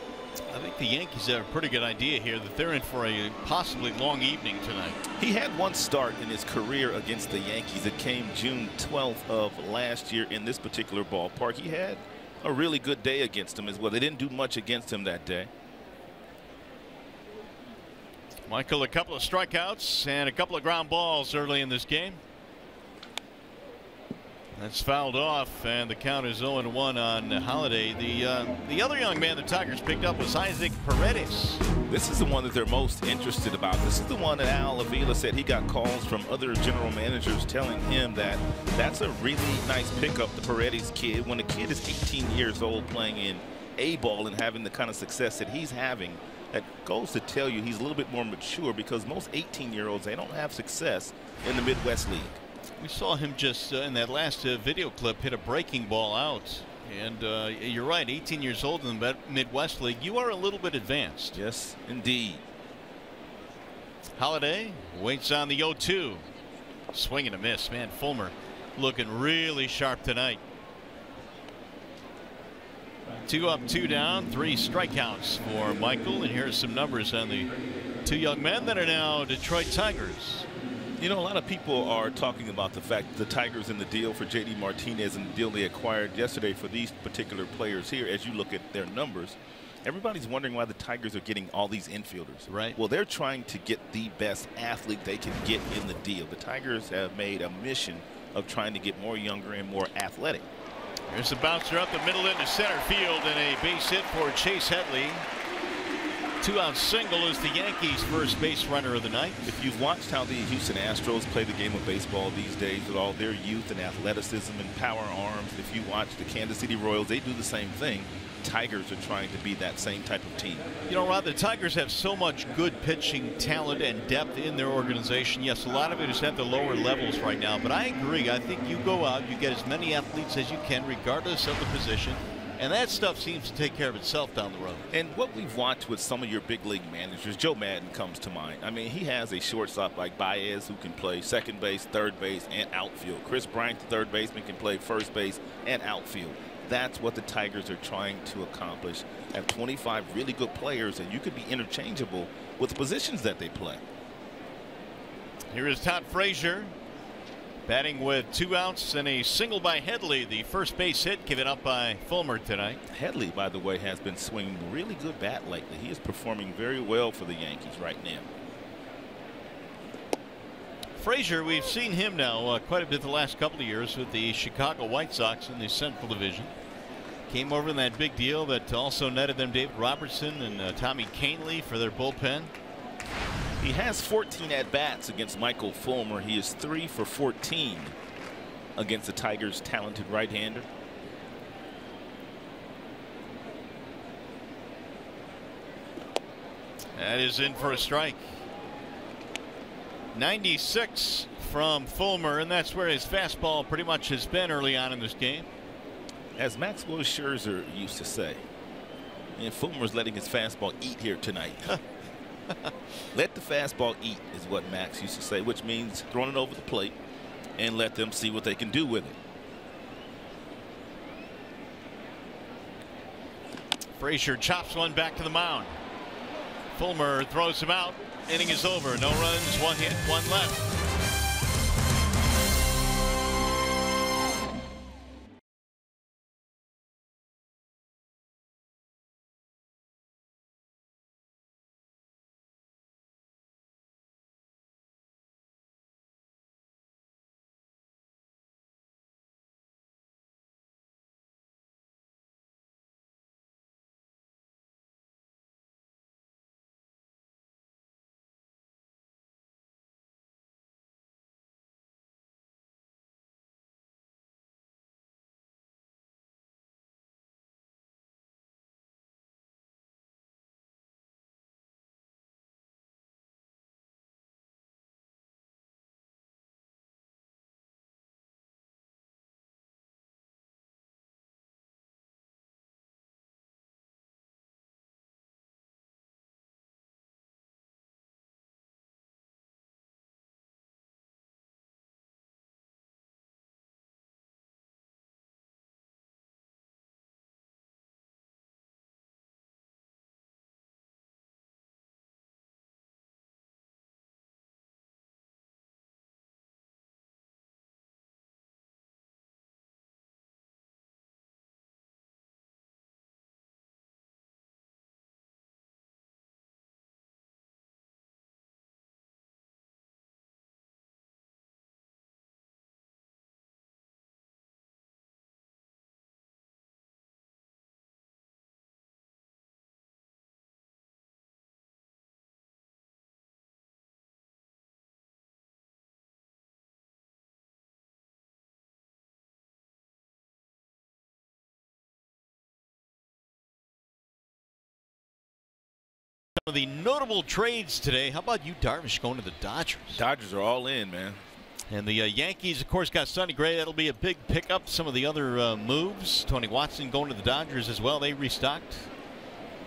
I think the Yankees have a pretty good idea here that they're in for a possibly long evening tonight. He had one start in his career against the Yankees. It came June 12th of last year in this particular ballpark. He had a really good day against him as well. They didn't do much against him that day. Michael, a couple of strikeouts and a couple of ground balls early in this game. That's fouled off, and the count is 0-1 on Holiday. The other young man the Tigers picked up was Isaac Paredes. This is the one that they're most interested about. This is the one that Al Avila said he got calls from other general managers telling him that that's a really nice pickup, the Paredes kid. When a kid is 18 years old playing in A-ball and having the kind of success that he's having, that goes to tell you he's a little bit more mature, because most 18-year-olds, they don't have success in the Midwest League. We saw him just in that last video clip hit a breaking ball out. And you're right, 18 years old in the Midwest League, you are a little bit advanced. Yes, indeed. Holiday waits on the 0-2. Swing and a miss. Man, Fulmer looking really sharp tonight. 2 up, 2 down, 3 strikeouts for Michael. And here's some numbers on the 2 young men that are now Detroit Tigers. You know, a lot of people are talking about the fact that the Tigers in the deal for J.D. Martinez and the deal they acquired yesterday for these particular players here, as you look at their numbers, everybody's wondering why the Tigers are getting all these infielders. Right. Well, they're trying to get the best athlete they can get in the deal. The Tigers have made a mission of trying to get more younger and more athletic. There's a bouncer up the middle into center field, and a base hit for Chase Headley. 2-out single is the Yankees' first base runner of the night. If you've watched how the Houston Astros play the game of baseball these days with all their youth and athleticism and power arms, if you watch the Kansas City Royals, they do the same thing. Tigers are trying to be that same type of team. You know, Rod, the Tigers have so much good pitching talent and depth in their organization. Yes, a lot of it is at the lower levels right now, but I agree. I think you go out, you get as many athletes as you can, regardless of the position. And that stuff seems to take care of itself down the road. And what we've watched with some of your big league managers, Joe Madden comes to mind. I mean, he has a shortstop like Baez who can play second base, third base, and outfield. Chris Bryant, the third baseman, can play first base and outfield. That's what the Tigers are trying to accomplish. Have 25 really good players, and you could be interchangeable with the positions that they play. Here is Todd Frazier, batting with 2 outs and a single by Headley, the first base hit given up by Fulmer tonight. Headley, by the way, has been swinging really good bat lately. He is performing very well for the Yankees right now. Frazier, we've seen him now quite a bit the last couple of years with the Chicago White Sox in the Central Division. Came over in that big deal that also netted them David Robertson and Tommy Kahnle for their bullpen. He has 14 at-bats against Michael Fulmer. He is 3 for 14 against the Tigers' talented right-hander. That is in for a strike. 96 from Fulmer, and that's where his fastball pretty much has been early on in this game. As Maxwell Scherzer used to say, and Fulmer's letting his fastball eat here tonight. Let the fastball eat is what Max used to say, which means throwing it over the plate and let them see what they can do with it. Frazier chops one back to the mound. Fulmer throws him out. Inning is over. No runs, 1 hit, 1 left. The notable trades today. How about you, Darvish, going to the Dodgers? Dodgers are all in, man. And the Yankees, of course, got Sonny Gray. That'll be a big pickup. Some of the other moves. Tony Watson going to the Dodgers as well. They restocked.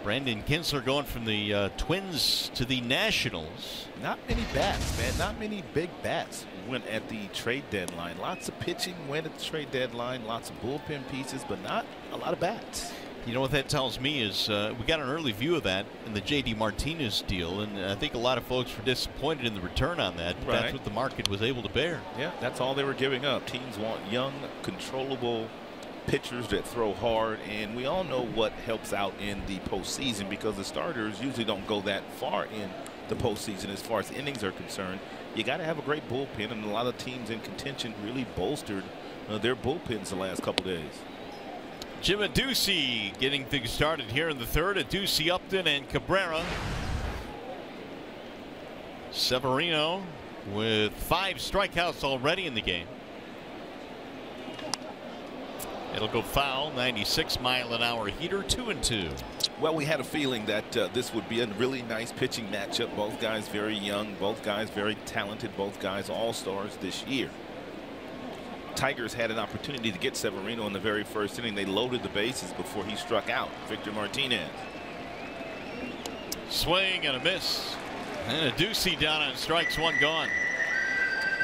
Brandon Kinsler going from the Twins to the Nationals. Not many bats, man. Not many big bats went at the trade deadline. Lots of pitching went at the trade deadline. Lots of bullpen pieces, but not a lot of bats. You know what that tells me is we got an early view of that in the J.D. Martinez deal, and I think a lot of folks were disappointed in the return on that. But that's what the market was able to bear. Yeah, that's all they were giving up. Teams want young, controllable pitchers that throw hard, and we all know what helps out in the postseason because the starters usually don't go that far in the postseason as far as innings are concerned. You got to have a great bullpen, and a lot of teams in contention really bolstered their bullpens the last couple days. Jim Adduci getting things started here in the third. Adduci, Upton, and Cabrera. Severino with 5 strikeouts already in the game. It'll go foul. 96-mile-an-hour heater. 2-2. Well, we had a feeling that this would be a really nice pitching matchup. Both guys very young, both guys very talented, both guys all-stars this year. Tigers had an opportunity to get Severino in the very first inning. They loaded the bases before he struck out Victor Martinez. Swing and a miss. And Adduci down on strikes, 1 gone.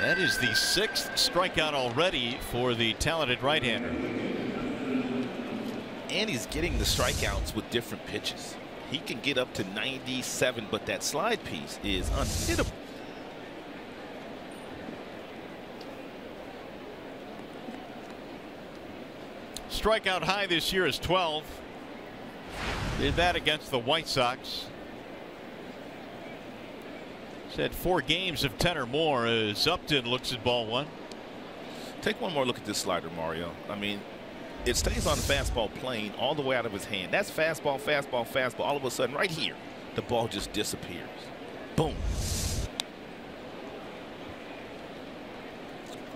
That is the 6th strikeout already for the talented right-hander. And he's getting the strikeouts with different pitches. He can get up to 97, but that slide piece is unhittable. Strikeout high this year is 12. Did that against the White Sox. He's had 4 games of 10 or more as Upton looks at ball 1. Take one more look at this slider, Mario. I mean, it stays on the fastball plane all the way out of his hand. That's fastball, fastball, fastball. All of a sudden, right here, the ball just disappears. Boom.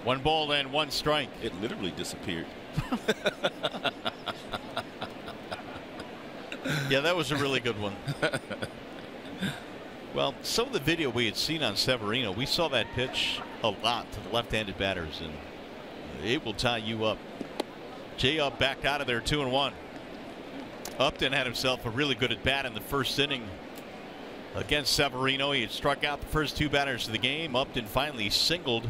1 ball and 1 strike. It literally disappeared. Yeah, that was a really good one. Well, some of the video we had seen on Severino, we saw that pitch a lot to the left-handed batters, and it will tie you up. J-Up back out of there, 2-1. Upton had himself a really good at bat in the first inning against Severino. He had struck out the first 2 batters of the game. Upton finally singled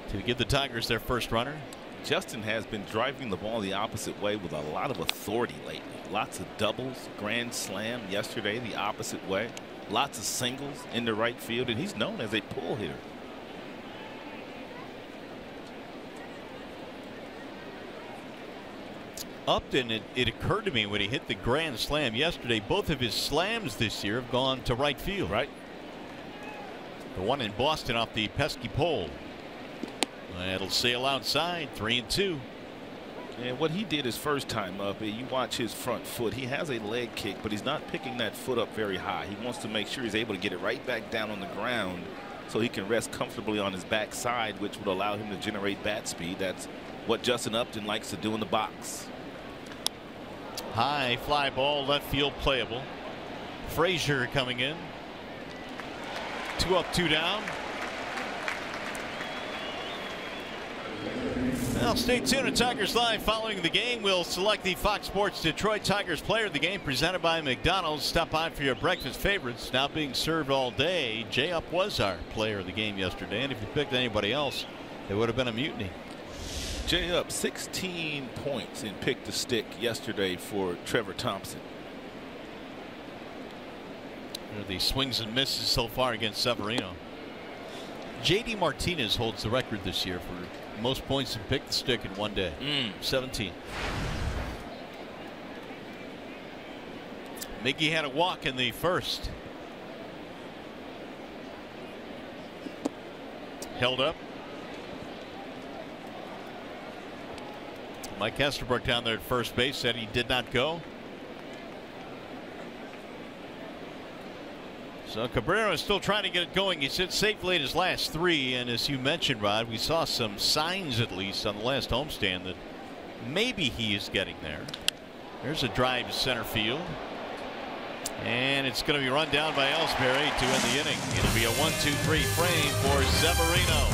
to give the Tigers their first runner. Justin has been driving the ball the opposite way with a lot of authority lately. Lots of doubles, grand slam yesterday the opposite way. Lots of singles in the right field, and he's known as a pull hitter. Upton, it occurred to me when he hit the grand slam yesterday, both of his slams this year have gone to right field. Right. The one in Boston off the pesky pole. It'll sail outside, 3-2. And what he did his first time up, you watch his front foot. He has a leg kick, but he's not picking that foot up very high. He wants to make sure he's able to get it right back down on the ground so he can rest comfortably on his backside, which would allow him to generate bat speed. That's what Justin Upton likes to do in the box. High fly ball, left field playable. Frazier coming in. 2 up, 2 down. Well, stay tuned to Tigers Live. Following the game, we'll select the Fox Sports Detroit Tigers player of the game, presented by McDonald's. Stop by for your breakfast favorites, now being served all day. J-Up was our player of the game yesterday, and if you picked anybody else, it would have been a mutiny. J-Up 16 points in pick the stick yesterday for Trevor Thompson. There are the swings and misses so far against Severino. J.D. Martinez holds the record this year for most points in pick the stick in one day. 17. Miggy had a walk in the first. Held up. Mike Estabrook down there at first base said he did not go. So Cabrera is still trying to get it going. He sits safely at his last 3, and as you mentioned, Rod, we saw some signs at least on the last homestand that maybe he is getting there. There's a drive to center field. And it's going to be run down by Ellsbury to end the inning. It'll be a 1-2-3 frame for Severino.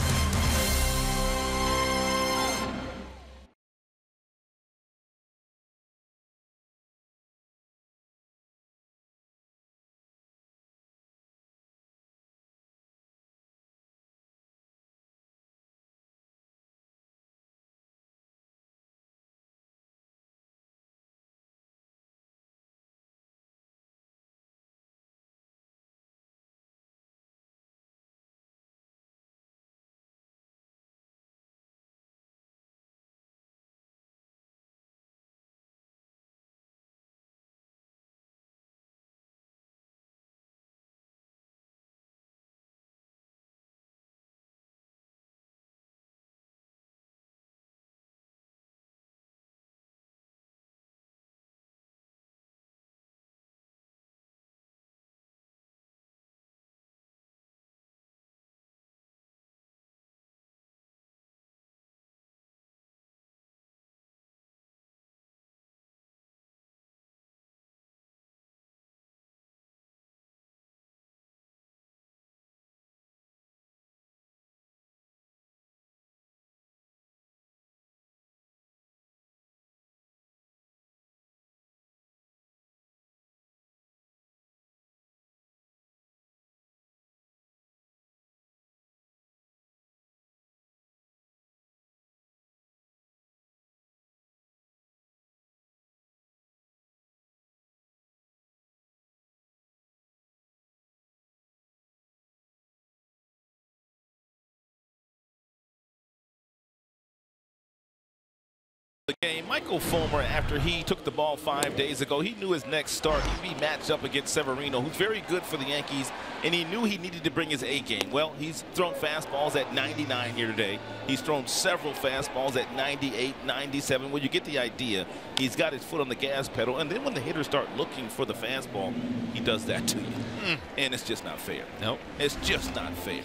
The game, Michael Fulmer, after he took the ball 5 days ago, he knew his next start he'd be matched up against Severino, who's very good for the Yankees, and he knew he needed to bring his A game. Well, he's thrown fastballs at 99 here today. He's thrown several fastballs at 98, 97. Well, you get the idea. He's got his foot on the gas pedal, and then when the hitters start looking for the fastball, he does that to you. And it's just not fair. Nope. It's just not fair.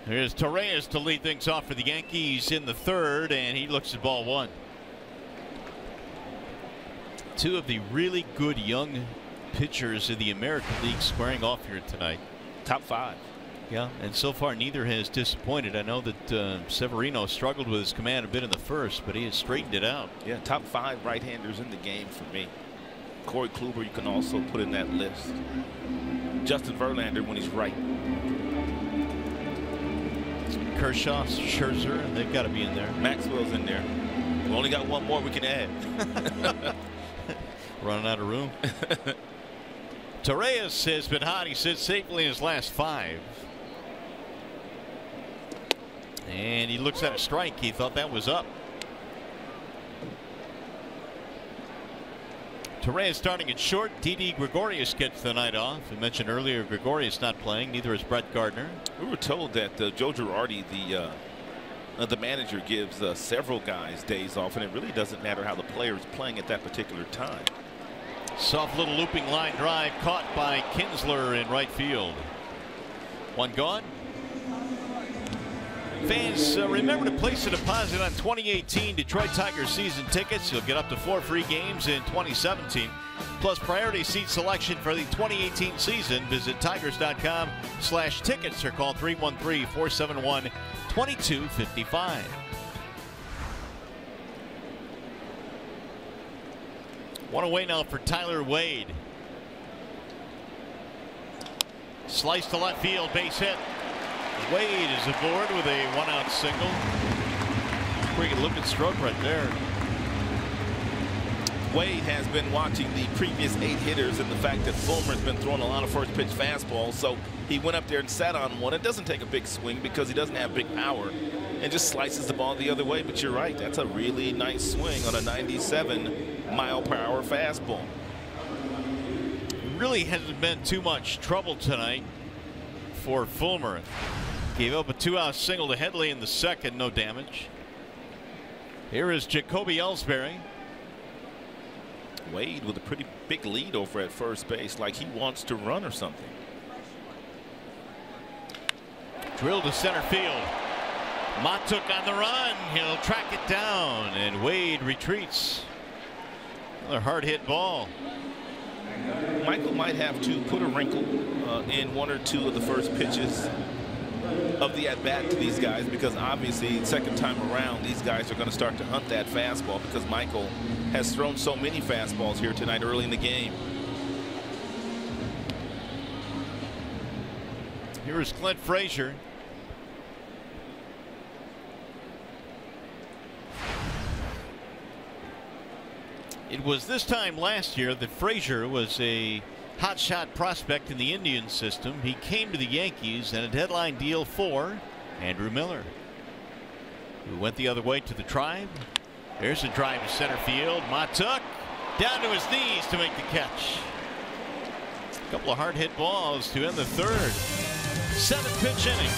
Here's Torres to lead things off for the Yankees in the third, and he looks at ball one. Two of the really good young pitchers in the American League squaring off here tonight. Top five. Yeah, and so far neither has disappointed. I know that Severino struggled with his command a bit in the first, but he has straightened it out. Yeah, top five right-handers in the game for me. Corey Kluber you can also put in that list. Justin Verlander when he's right. Kershaw, Scherzer, they've got to be in there. Maxwell's in there. We only got one more we can add. Running out of room. Torres has been hot. He sits safely in his last five. And he looks at a strike. He thought that was up. Torres starting at short. Didi Gregorius gets the night off. I mentioned earlier Gregorius not playing. Neither is Brett Gardner. We were told that Joe Girardi, the manager, gives several guys days off, and it really doesn't matter how the player is playing at that particular time. Soft little looping line drive caught by Kinsler in right field. One gone. Fans, remember to place a deposit on 2018 Detroit Tigers season tickets. You'll get up to 4 free games in 2017. Plus priority seat selection for the 2018 season. Visit tigers.com/tickets or call 313-471-2255. One away now for Tyler Wade. Slice to left field, base hit. Wade is aboard with a 1-out single. Pretty good looking stroke right there. Wade has been watching the previous 8 hitters and the fact that Fulmer's been throwing a lot of first pitch fastballs, so he went up there and sat on one. It doesn't take a big swing because he doesn't have big power and just slices the ball the other way. But you're right, that's a really nice swing on a 97-mile-per-hour fastball. Really hasn't been too much trouble tonight for Fulmer. Gave up a 2-out single to Headley in the second, no damage. Here is Jacoby Ellsbury. Wade with a pretty big lead over at first base, like he wants to run or something. Drilled to center field. Matuk on the run. He'll track it down, and Wade retreats. Another hard hit ball. Michael might have to put a wrinkle in one or two of the first pitches of the at-bat to these guys, because obviously second time around these guys are going to start to hunt that fastball, because Michael has thrown so many fastballs here tonight early in the game. Here is Clint Frazier. It was this time last year that Frazier was a hotshot prospect in the Indian system. He came to the Yankees and a deadline deal for Andrew Miller, who went the other way to the Tribe. There's a drive to center field. Matuk down to his knees to make the catch. A couple of hard hit balls to end the third. 7-pitch inning.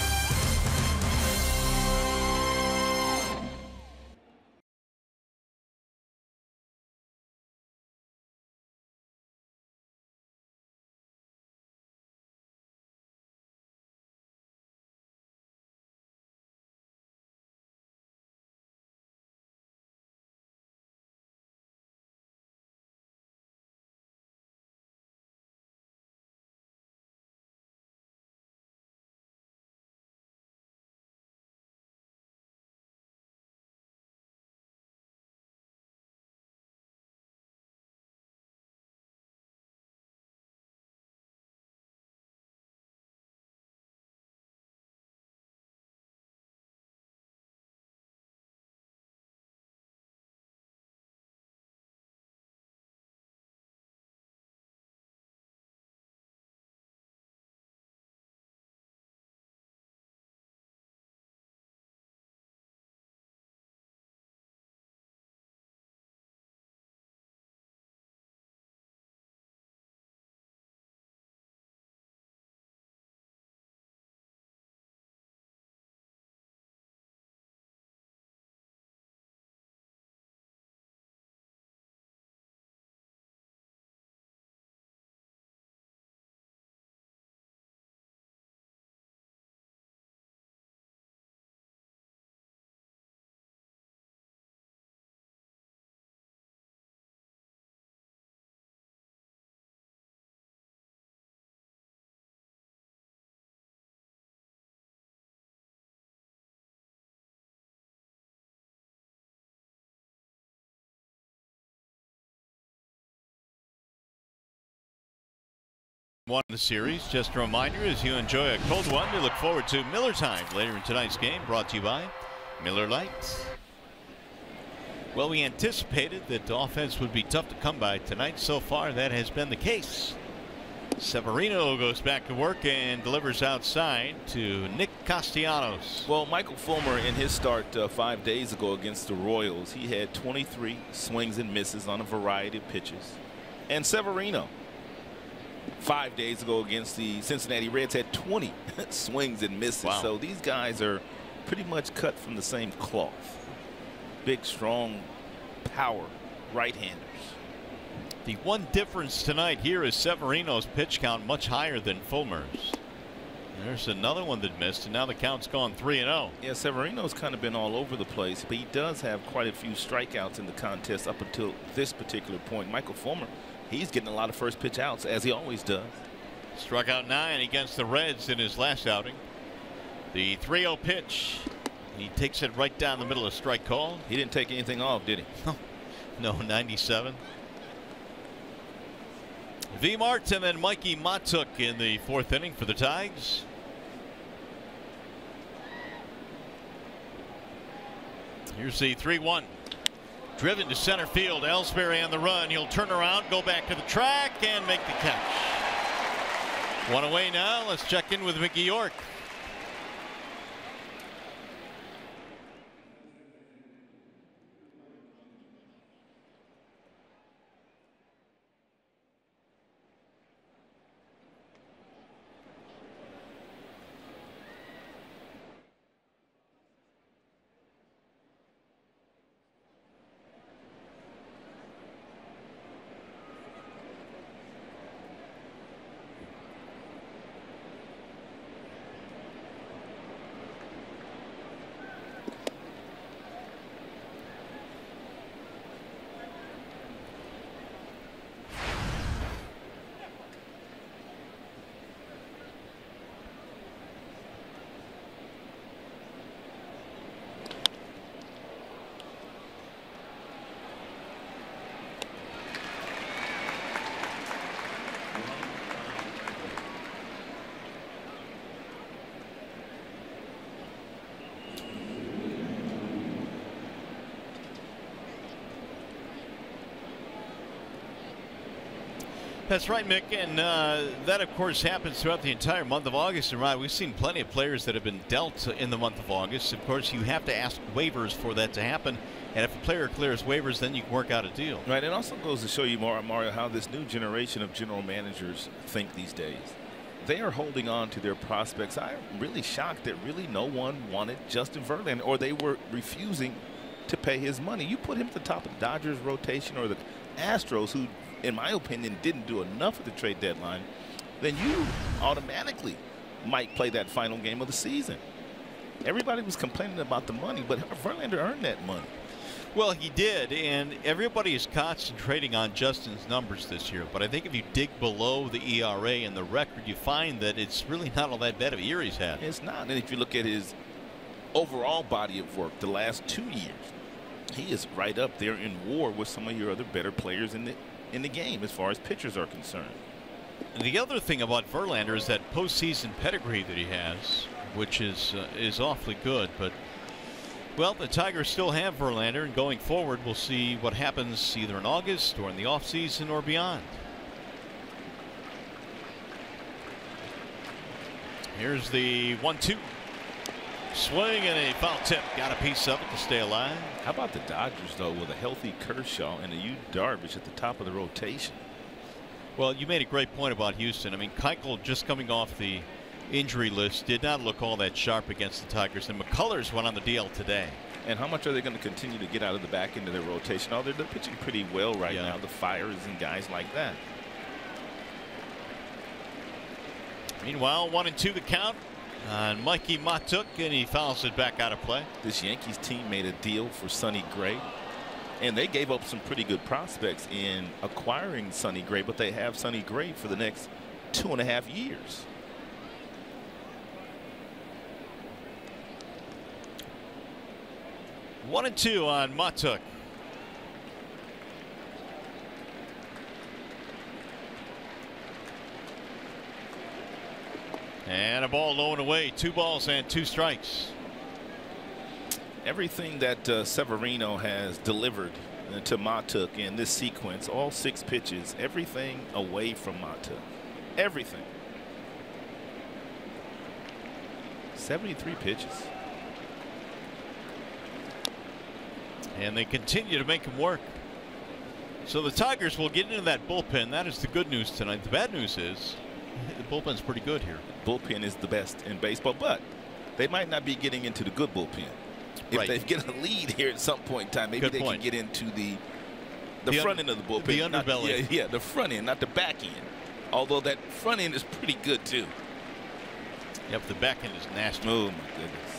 Won the series. Just a reminder, as you enjoy a cold one, to look forward to Miller Time later in tonight's game, brought to you by Miller Lite. Well, we anticipated that the offense would be tough to come by tonight. So far, that has been the case. Severino goes back to work and delivers outside to Nick Castellanos. Well, Michael Fulmer in his start 5 days ago against the Royals, he had 23 swings and misses on a variety of pitches. And Severino 5 days ago against the Cincinnati Reds had 20 swings and misses. Wow. So these guys are pretty much cut from the same cloth. Big, strong, power right-handers. The one difference tonight here is Severino's pitch count much higher than Fulmer's. There's another one that missed, and now the count's gone 3-0. Yeah, Severino's kind of been all over the place, but he does have quite a few strikeouts in the contest up until this particular point. Michael Fulmer, he's getting a lot of first pitch outs, as he always does. Struck out 9 against the Reds in his last outing. The 3-0 pitch. He takes it right down the middle of strike call. He didn't take anything off, did he? No, 97. V. Martin and Mikey Matuk in the fourth inning for the Tigers. Here's the 3-1. Driven to center field. Ellsbury on the run. He'll turn around, go back to the track, and make the catch. One away now. Let's check in with Mickey York. That's right, Mick, and that of course happens throughout the entire month of August. And right, we've seen plenty of players that have been dealt in the month of August. Of course, you have to ask waivers for that to happen, and if a player clears waivers, then you can work out a deal. Right. It also goes to show you, Mario, how this new generation of general managers think these days. They are holding on to their prospects. I'm really shocked that really no one wanted Justin Verlander, or they were refusing to pay his money. You put him at the top of the Dodgers rotation or the Astros, who in my opinion didn't do enough at the trade deadline, then you automatically might play that final game of the season. Everybody was complaining about the money, but Verlander earned that money. Well, he did, and everybody is concentrating on Justin's numbers this year. But I think if you dig below the ERA and the record, you find that it's really not all that bad of a year he's had. It's not. And if you look at his overall body of work the last 2 years, he is right up there in war with some of your other better players in the game as far as pitchers are concerned. And the other thing about Verlander is that postseason pedigree that he has, which is awfully good. But well, the Tigers still have Verlander, and going forward, we'll see what happens either in August or in the offseason or beyond. Here's the 1-2. Swing and a foul tip. Got a piece of it to stay alive. How about the Dodgers, though, with a healthy Kershaw and a Yu Darvish at the top of the rotation? Well, you made a great point about Houston. I mean, Keuchel just coming off the injury list did not look all that sharp against the Tigers, and McCullers went on the DL today. And how much are they going to continue to get out of the back end of their rotation? Oh, they're pitching pretty well right now. The Fires and guys like that. Meanwhile, 1-2 the count on Mikey Matuk, and he fouls it back out of play. This Yankees team made a deal for Sonny Gray, and they gave up some pretty good prospects in acquiring Sonny Gray, but they have Sonny Gray for the next 2.5 years. One and two on Matuk. And a ball low and away. 2 balls and 2 strikes. Everything that Severino has delivered to Matuk in this sequence, all 6 pitches, everything away from Matuk. Everything. 73 pitches. And they continue to make him work. So the Tigers will get into that bullpen. That is the good news tonight. The bad news is the bullpen's pretty good here. Bullpen is the best in baseball, but they might not be getting into the good bullpen. If they get a lead here at some point in time, maybe they can get into the front end of the bullpen. The underbelly. Yeah, the front end, not the back end. Although that front end is pretty good too. Yep, the back end is nasty. Oh my goodness.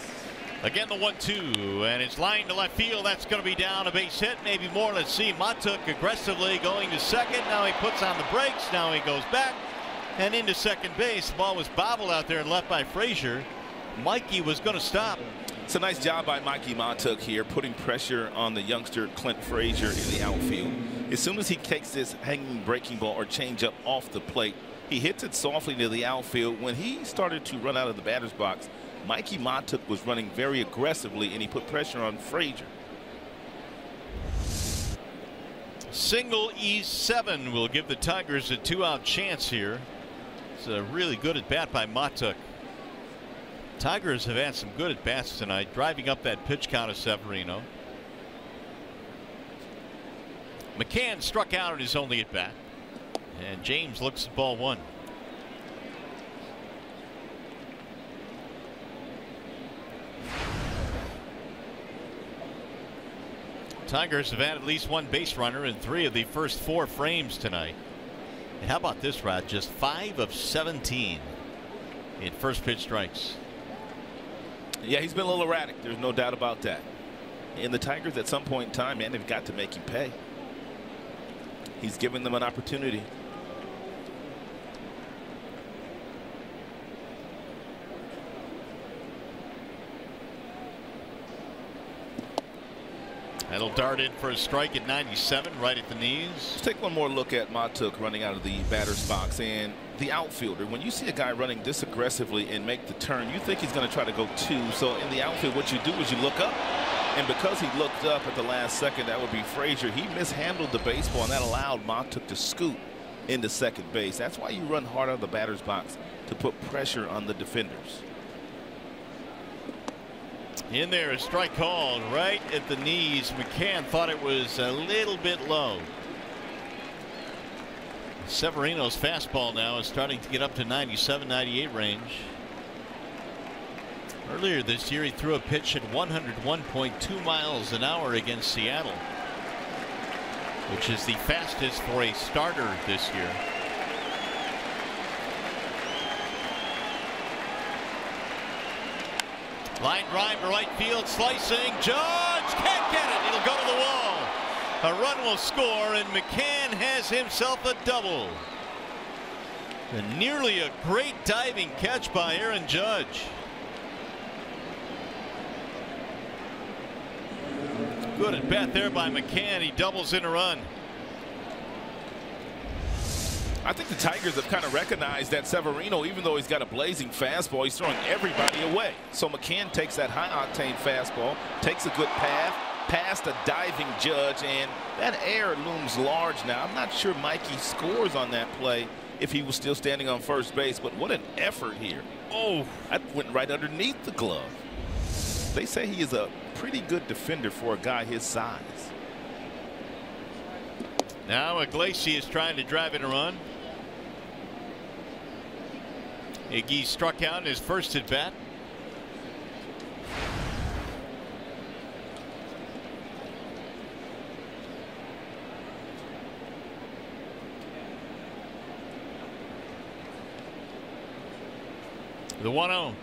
Again, the 1-2, and it's lined to left field. That's going to be down, a base hit, maybe more. Let's see. Matuk aggressively going to second. Now he puts on the brakes. Now he goes back and into second base. The ball was bobbled out there and left by Frazier. Mikey was going to stop. It's a nice job by Mikey Matuk here, putting pressure on the youngster Clint Frazier in the outfield. As soon as he takes this hanging breaking ball or changeup off the plate, he hits it softly to the outfield. When he started to run out of the batter's box, Mikey Matuk was running very aggressively, and he put pressure on Frazier. Single E7 will give the Tigers a 2-out chance here. It's a really good at bat by Matuk. Tigers have had some good at bats tonight, driving up that pitch count of Severino. McCann struck out at his only at bat, and James looks at ball 1. Tigers have had at least 1 base runner in 3 of the first 4 frames tonight. And how about this, Rod? Just 5 of 17 in first pitch strikes. Yeah, he's been a little erratic. There's no doubt about that. And the Tigers at some point in time, man, they've got to make him pay. He's given them an opportunity. That'll dart in for a strike at 97, right at the knees. Let's take one more look at Matuk running out of the batter's box. And the outfielder, when you see a guy running this aggressively and make the turn, you think he's going to try to go 2. So in the outfield, what you do is you look up. And because he looked up at the last second, that would be Frazier. He mishandled the baseball, and that allowed Matuk to scoot into second base. That's why you run hard out of the batter's box, to put pressure on the defenders. In there, a strike called right at the knees. McCann thought it was a little bit low. Severino's fastball now is starting to get up to 97, 98 range. Earlier this year, he threw a pitch at 101.2 miles an hour against Seattle, which is the fastest for a starter this year. Line drive to right field, slicing. Judge can't get it. It'll go to the wall. A run will score, and McCann has himself a double. And nearly a great diving catch by Aaron Judge. Good at bat there by McCann. He doubles in a run. I think the Tigers have kind of recognized that Severino, even though he's got a blazing fastball, he's throwing everybody away. So McCann takes that high-octane fastball, takes a good path past a diving Judge, and that air looms large now. I'm not sure Mikey scores on that play if he was still standing on first base, but what an effort here. Oh, that went right underneath the glove. They say he is a pretty good defender for a guy his size. Now Iglesias trying to drive in a run. Iggy struck out in his first at bat. The 1-0.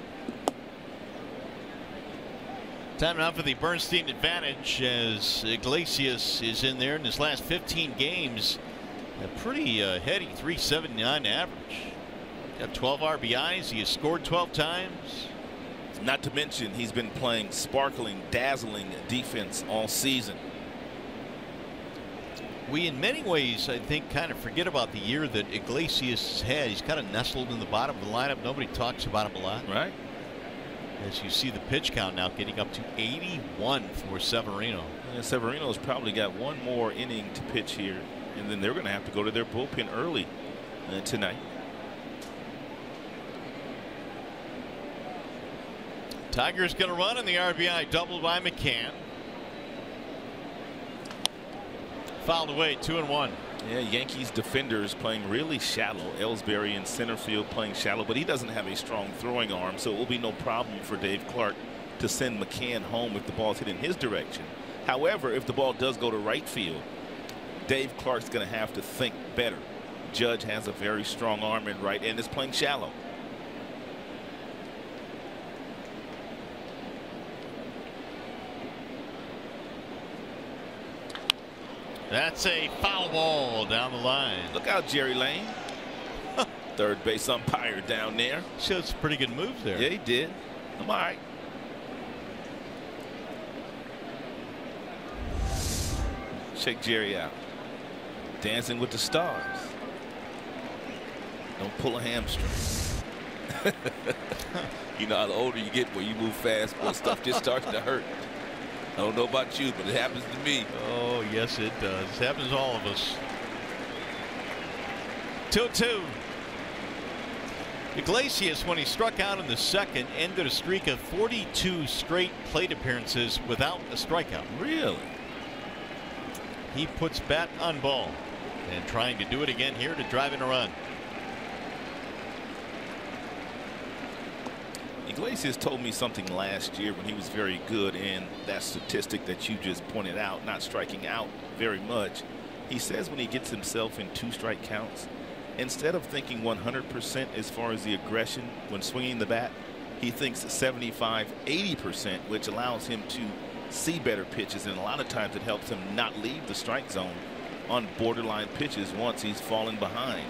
Time now for the Bernstein advantage as Iglesias is in there in his last 15 games. A pretty heady 379 average. Got 12 RBIs. He has scored 12 times. Not to mention he's been playing sparkling, dazzling defense all season. We in many ways, I think, kind of forget about the year that Iglesias has had. He's kind of nestled in the bottom of the lineup. Nobody talks about him a lot. Right. As you see the pitch count now getting up to 81 for Severino. Yeah, Severino's probably got one more inning to pitch here, and then they're going to have to go to their bullpen early tonight. Tigers going to run, and the RBI doubled by McCann. Fouled away, 2-1. Yeah, Yankees defenders playing really shallow. Ellsbury in center field playing shallow, but he doesn't have a strong throwing arm, so it will be no problem for Dave Clark to send McCann home if the ball's hit in his direction. However, if the ball does go to right field, Dave Clark's going to have to think better. Judge has a very strong arm in right and is playing shallow. That's a foul ball down the line. Look out, Jerry Lane. Third base umpire down there. Showed some pretty good moves there. Yeah, he did. I'm all right. Shake Jerry out. Dancing with the Stars. Don't pull a hamstring. You know how the older you get, when you move fast, stuff just starts to hurt. I don't know about you, but it happens to me. Oh, yes, it does. It happens to all of us. 2-2. Iglesias, when he struck out in the second, ended a streak of 42 straight plate appearances without a strikeout. Really? He puts bat on ball and trying to do it again here to drive in a run. Iglesias told me something last year when he was very good in that statistic that you just pointed out, not striking out very much. He says when he gets himself in 2 strike counts, instead of thinking 100% as far as the aggression when swinging the bat, he thinks 75, 80%, which allows him to see better pitches, and a lot of times it helps him not leave the strike zone on borderline pitches once he's fallen behind.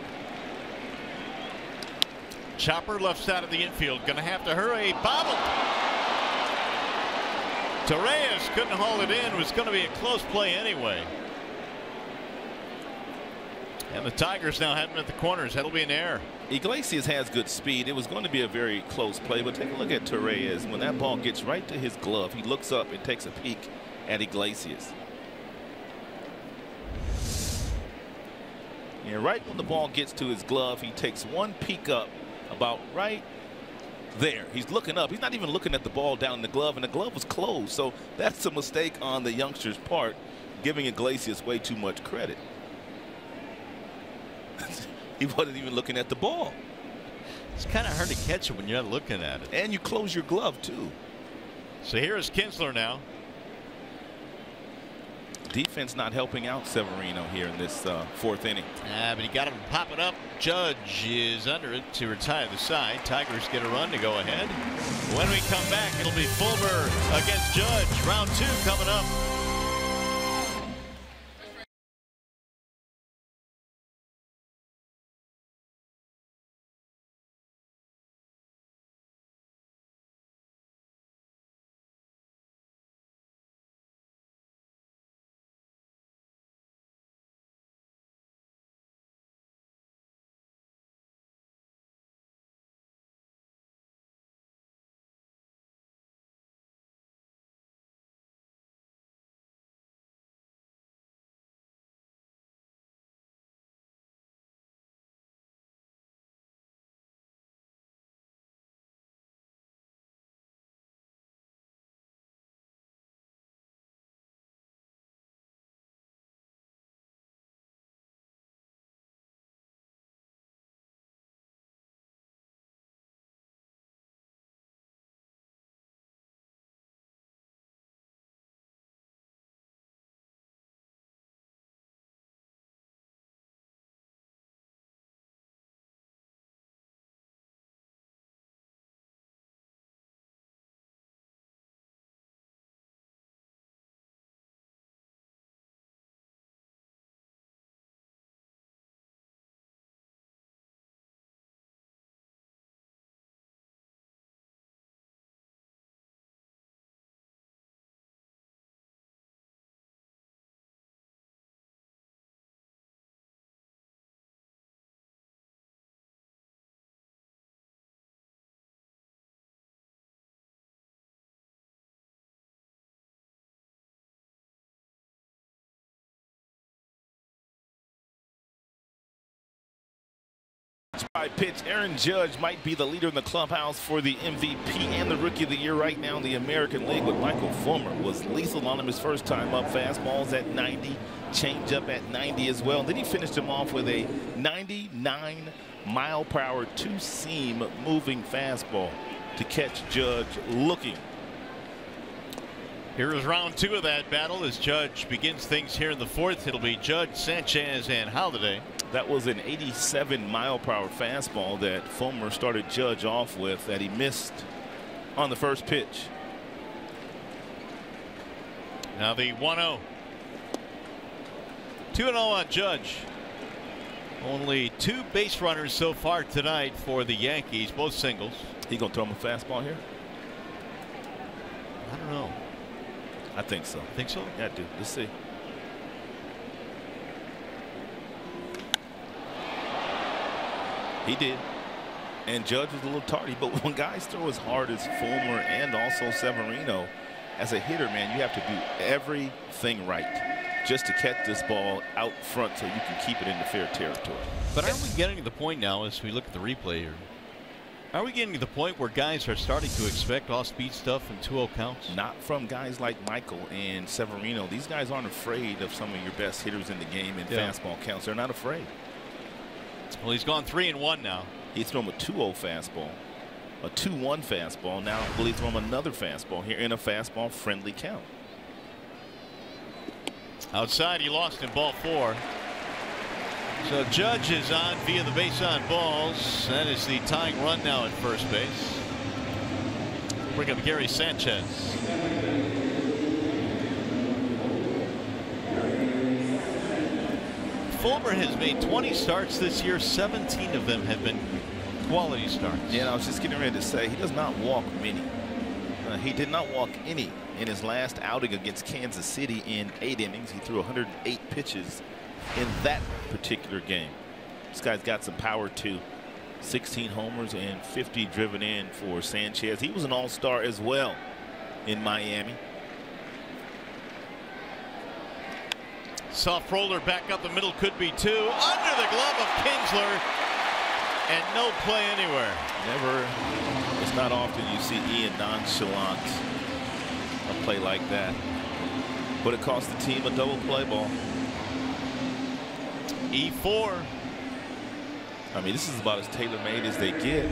Chopper left side of the infield, going to have to hurry. Bobble. Torres couldn't haul it in. It was going to be a close play anyway. And the Tigers now have him at the corners. That'll be an error. Iglesias has good speed. It was going to be a very close play, but take a look at Torres. When that ball gets right to his glove, he looks up and takes a peek at Iglesias. And right when the ball gets to his glove, he takes one peek up about right there. He's looking up. He's not even looking at the ball down in the glove, and the glove was closed. So that's a mistake on the youngster's part, giving Iglesias way too much credit. He wasn't even looking at the ball. It's kind of hard to catch it when you're not looking at it. And you close your glove, too. So here is Kinsler now. Defense not helping out Severino here in this fourth inning. But he got him to pop it up. Judge is under it to retire the side. Tigers get a run to go ahead. When we come back, it'll be Fulmer against Judge. Round 2 coming up. By pitch, Aaron Judge might be the leader in the clubhouse for the MVP and the Rookie of the Year right now in the American League. But Michael Fulmer was lethal on him his first time up. Fastballs at 90, changeup at 90 as well. And then he finished him off with a 99-mile-per-hour two-seam moving fastball to catch Judge looking. Here is round 2 of that battle as Judge begins things here in the 4th. It'll be Judge, Sanchez, and Holiday. That was an 87-mile-per-hour fastball that Fulmer started Judge off with that he missed on the first pitch. Now the 1-0. 2-0 on Judge. Only 2 base runners so far tonight for the Yankees, both singles. He gonna throw him a fastball here? I don't know. I think so. Think so? Yeah, dude. Let's see. He did. And Judge was a little tardy, but when guys throw as hard as Fulmer and also Severino, as a hitter, man, you have to do everything right just to catch this ball out front so you can keep it in the fair territory. But aren't we getting to the point now as we look at the replay here? Are we getting to the point where guys are starting to expect off-speed stuff in 2-0 counts? Not from guys like Michael and Severino. These guys aren't afraid of some of your best hitters in the game in fastball counts. They're not afraid. Well, he's gone 3-1 now. He threw him a 2-0 fastball, a 2-1 fastball. Now will he throw him another fastball here in a fastball friendly count? Outside, he lost in ball 4. So Judge is on via the base on balls. That is the tying run now at first base. Bring up Gary Sanchez. Fulmer has made 20 starts this year. 17 of them have been quality starts. Yeah, and I was just getting ready to say he does not walk many. He did not walk any in his last outing against Kansas City in 8 innings. He threw 108 pitches in that particular game. This guy's got some power too. 16 homers and 50 driven in for Sanchez. He was an all-star as well in Miami. Soft roller back up the middle, could be two. Under the glove of Kinsler, and no play anywhere. It's not often you see Ian nonchalant a play like that. But it cost the team a double play ball. E4. I mean, this is about as tailor-made as they get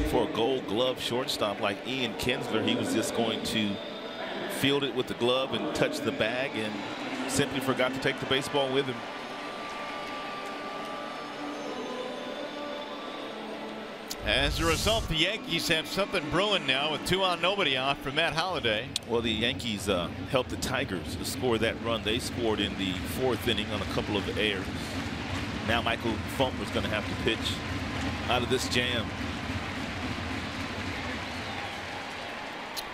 for a Gold Glove shortstop like Ian Kinsler. He was just going to field it with the glove and touch the bag and simply forgot to take the baseball with him. As a result, the Yankees have something brewing now with 2 on, nobody out for Matt Holliday. Well, the Yankees helped the Tigers to score that run. They scored in the 4th inning on a couple of errors. Now Michael Fulmer's going to have to pitch out of this jam.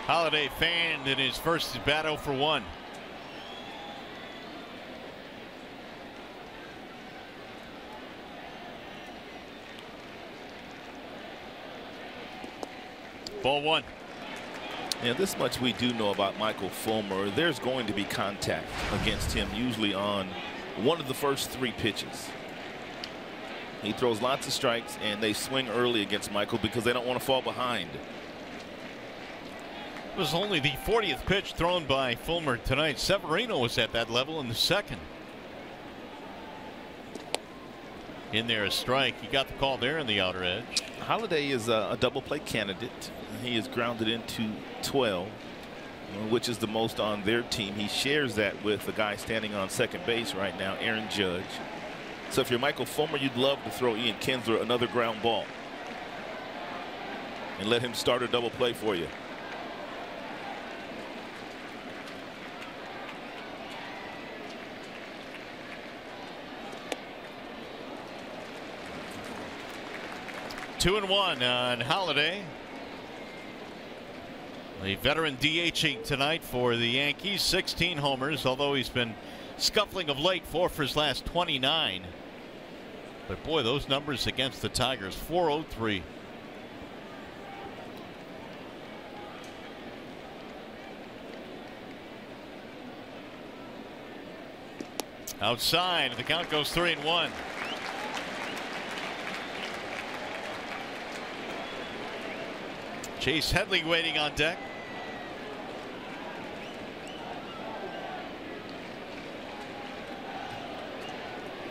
Holliday fanned in his first bat 0 for 1. Ball 1. Yeah, this much we do know about Michael Fulmer. There's going to be contact against him, usually on one of the first 3 pitches. He throws lots of strikes, and they swing early against Michael because they don't want to fall behind. It was only the 40th pitch thrown by Fulmer tonight. Severino was at that level in the 2nd. In there, a strike. He got the call there in the outer edge. Holliday is a double play candidate. He is grounded into 12, which is the most on their team. He shares that with the guy standing on second base right now, Aaron Judge. So if you're Michael Fulmer, you'd love to throw Ian Kinsler another ground ball and let him start a double play for you. Two and 1 on Holliday. The veteran DHing tonight for the Yankees. 16 homers, although he's been scuffling of late. 4 for his last 29. But boy, those numbers against the Tigers. 403. Outside, the count goes 3-1. Chase Headley waiting on deck.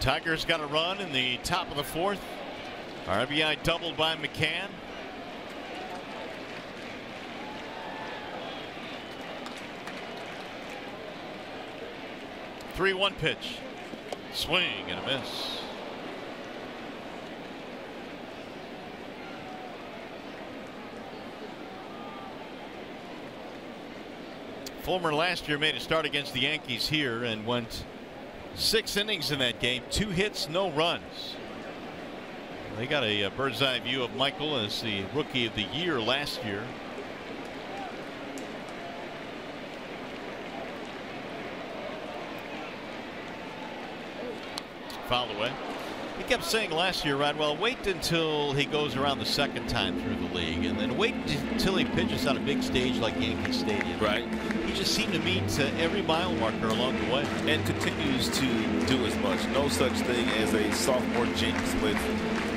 Tigers got a run in the top of the 4th. RBI doubled by McCann. The 3-1 pitch. Swing and a miss. Fulmer last year made a start against the Yankees here and went 6 innings in that game. 2 hits, no runs. They got a bird's eye view of Michael as the rookie of the year last year. Foul away. He kept saying last year, Rodwell, wait until he goes around the 2nd time through the league, and then wait until he pitches on a big stage like Yankee Stadium. Right. He just seemed to meet every mile marker along the way. And continues to do as much. No such thing as a sophomore jinx with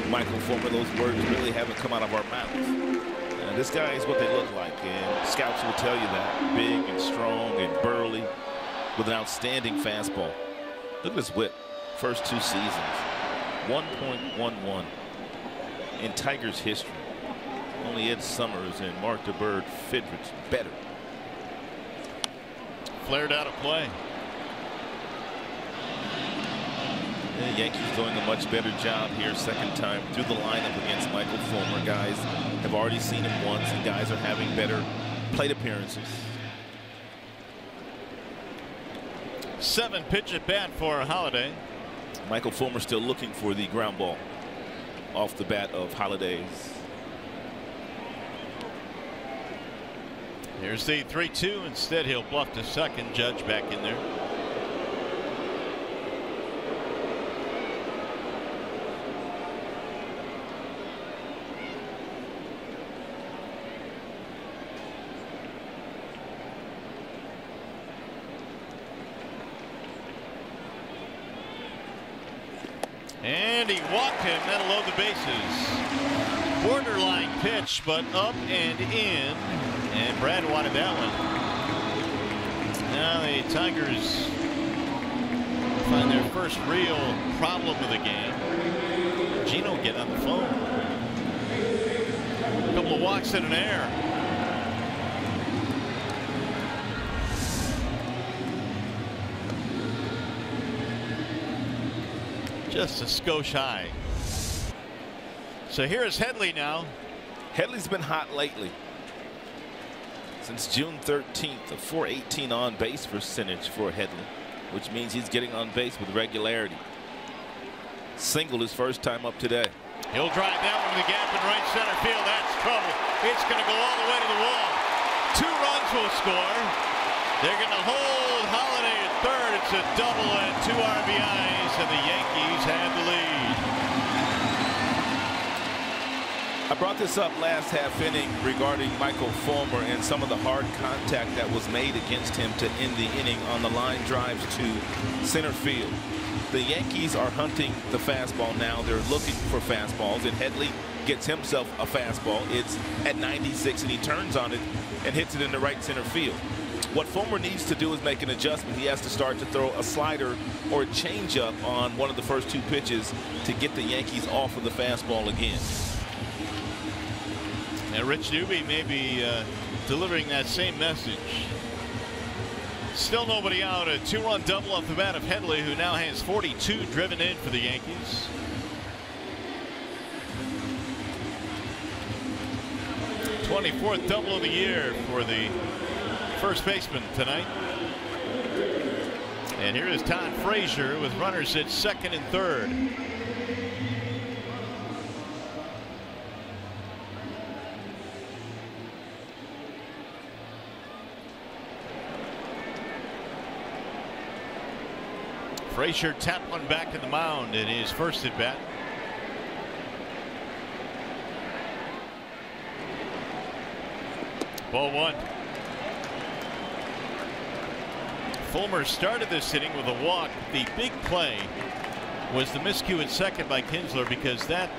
Michael Fulmer. Those words really haven't come out of our mouths. This guy is what they look like, and scouts will tell you that. Big and strong and burly with an outstanding fastball. Look at his whip. First 2 seasons. 1.11 in Tigers history. Only Ed Summers and Mark DeBird Fidrich better. Flared out of play. The Yankees doing a much better job here, 2nd time through the lineup against Michael Fulmer. Guys have already seen him once, and guys are having better plate appearances. 7 pitch at bat for Holliday. Michael Fulmer still looking for the ground ball off the bat of Holliday's. Here's the 3-2. Instead, he'll bluff to second. Judge back in there. and he walked him. That'll load the bases. Borderline pitch, but up and in. And Brad wanted that one. Now the Tigers find their first real problem of the game. Gino get on the phone. A couple of walks and an error. Just a skosh high. So here's Headley now. Headley's been hot lately. Since June 13th, a .418 on base percentage for Headley, which means he's getting on base with regularity. Single his first time up today. He'll drive that one to the gap in right center field. That's trouble. It's going to go all the way to the wall. 2 runs will score. They're going to hold Holiday at third. It's a double and 2 RBIs, and the Yankees have the lead. I brought this up last half inning regarding Michael Fulmer and some of the hard contact that was made against him to end the inning on the line drives to center field. The Yankees are hunting the fastball now. They're looking for fastballs, and Headley gets himself a fastball. It's at 96, and he turns on it and hits it in the right center field. What Fulmer needs to do is make an adjustment. He has to start to throw a slider or a changeup on one of the first 2 pitches to get the Yankees off of the fastball again. And Rich Newby may be delivering that same message. Still nobody out. A 2-run double off the bat of Headley, who now has 42 driven in for the Yankees. '24th double of the year for the first baseman tonight. And here is Todd Frazier with runners at second and third. Frazier tapped one back to the mound in his first at bat. Ball 1. Fulmer started this inning with a walk. The big play was the miscue at second by Kinsler, because that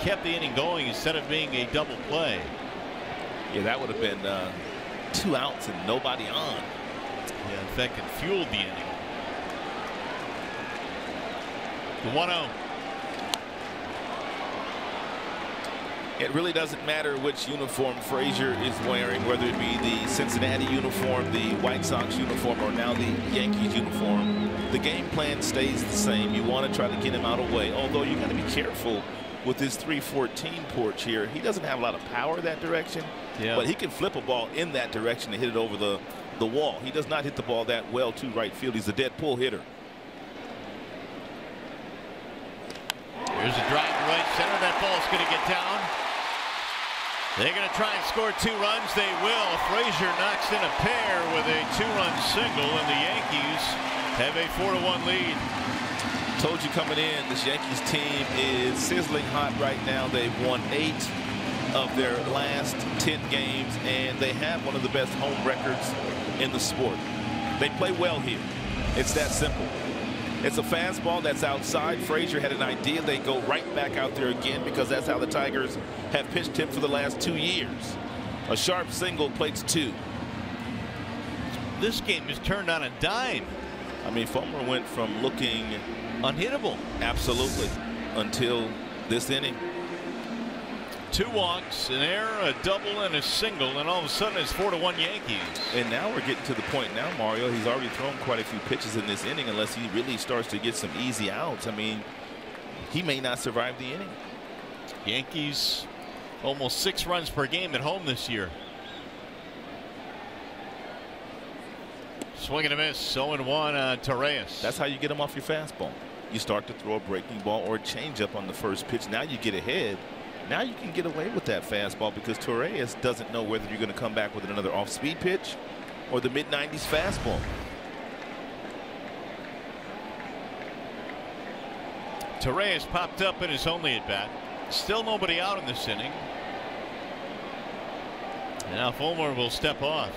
kept the inning going instead of being a double play. Yeah, that would have been 2 outs and nobody on. Yeah, in fact, it fueled the inning. The 1-0. It really doesn't matter which uniform Frazier is wearing, whether it be the Cincinnati uniform, the White Sox uniform, or now the Yankees uniform. The game plan stays the same. You want to try to get him out of the way, although you got to be careful with his 314 porch here. He doesn't have a lot of power that direction, but he can flip a ball in that direction and hit it over the wall. He does not hit the ball that well to right field. He's a dead pull hitter. Here's a drive to right center. That ball's going to get down. They're going to try and score 2 runs. They will. Frazier knocks in a pair with a 2-run single, and the Yankees have a 4-1 lead. Told you coming in, this Yankees team is sizzling hot right now. They've won 8 of their last 10 games, and they have one of the best home records in the sport. They play well here. It's that simple. It's a fastball that's outside. Frazier had an idea. They go right back out there again, because that's how the Tigers have pitched him for the last 2 years. A sharp single, plates 2. This game is turned on a dime. I mean, Fulmer went from looking unhittable, absolutely, until this inning. 2 walks, an error, a double, and a single, and all of a sudden it's 4-1 Yankees. And now we're getting to the point now, Mario, he's already thrown quite a few pitches in this inning, unless he really starts to get some easy outs. I mean, he may not survive the inning. Yankees almost 6 runs per game at home this year. Swing and a miss. 0-1 on Torreyes. That's how you get him off your fastball. You start to throw a breaking ball or a changeup on the first pitch. Now you get ahead. Now you can get away with that fastball, because Torreyes doesn't know whether you're going to come back with another off-speed pitch or the mid-90s fastball. Torreyes popped up in his only at bat. Still nobody out in this inning. And now Fulmer will step off.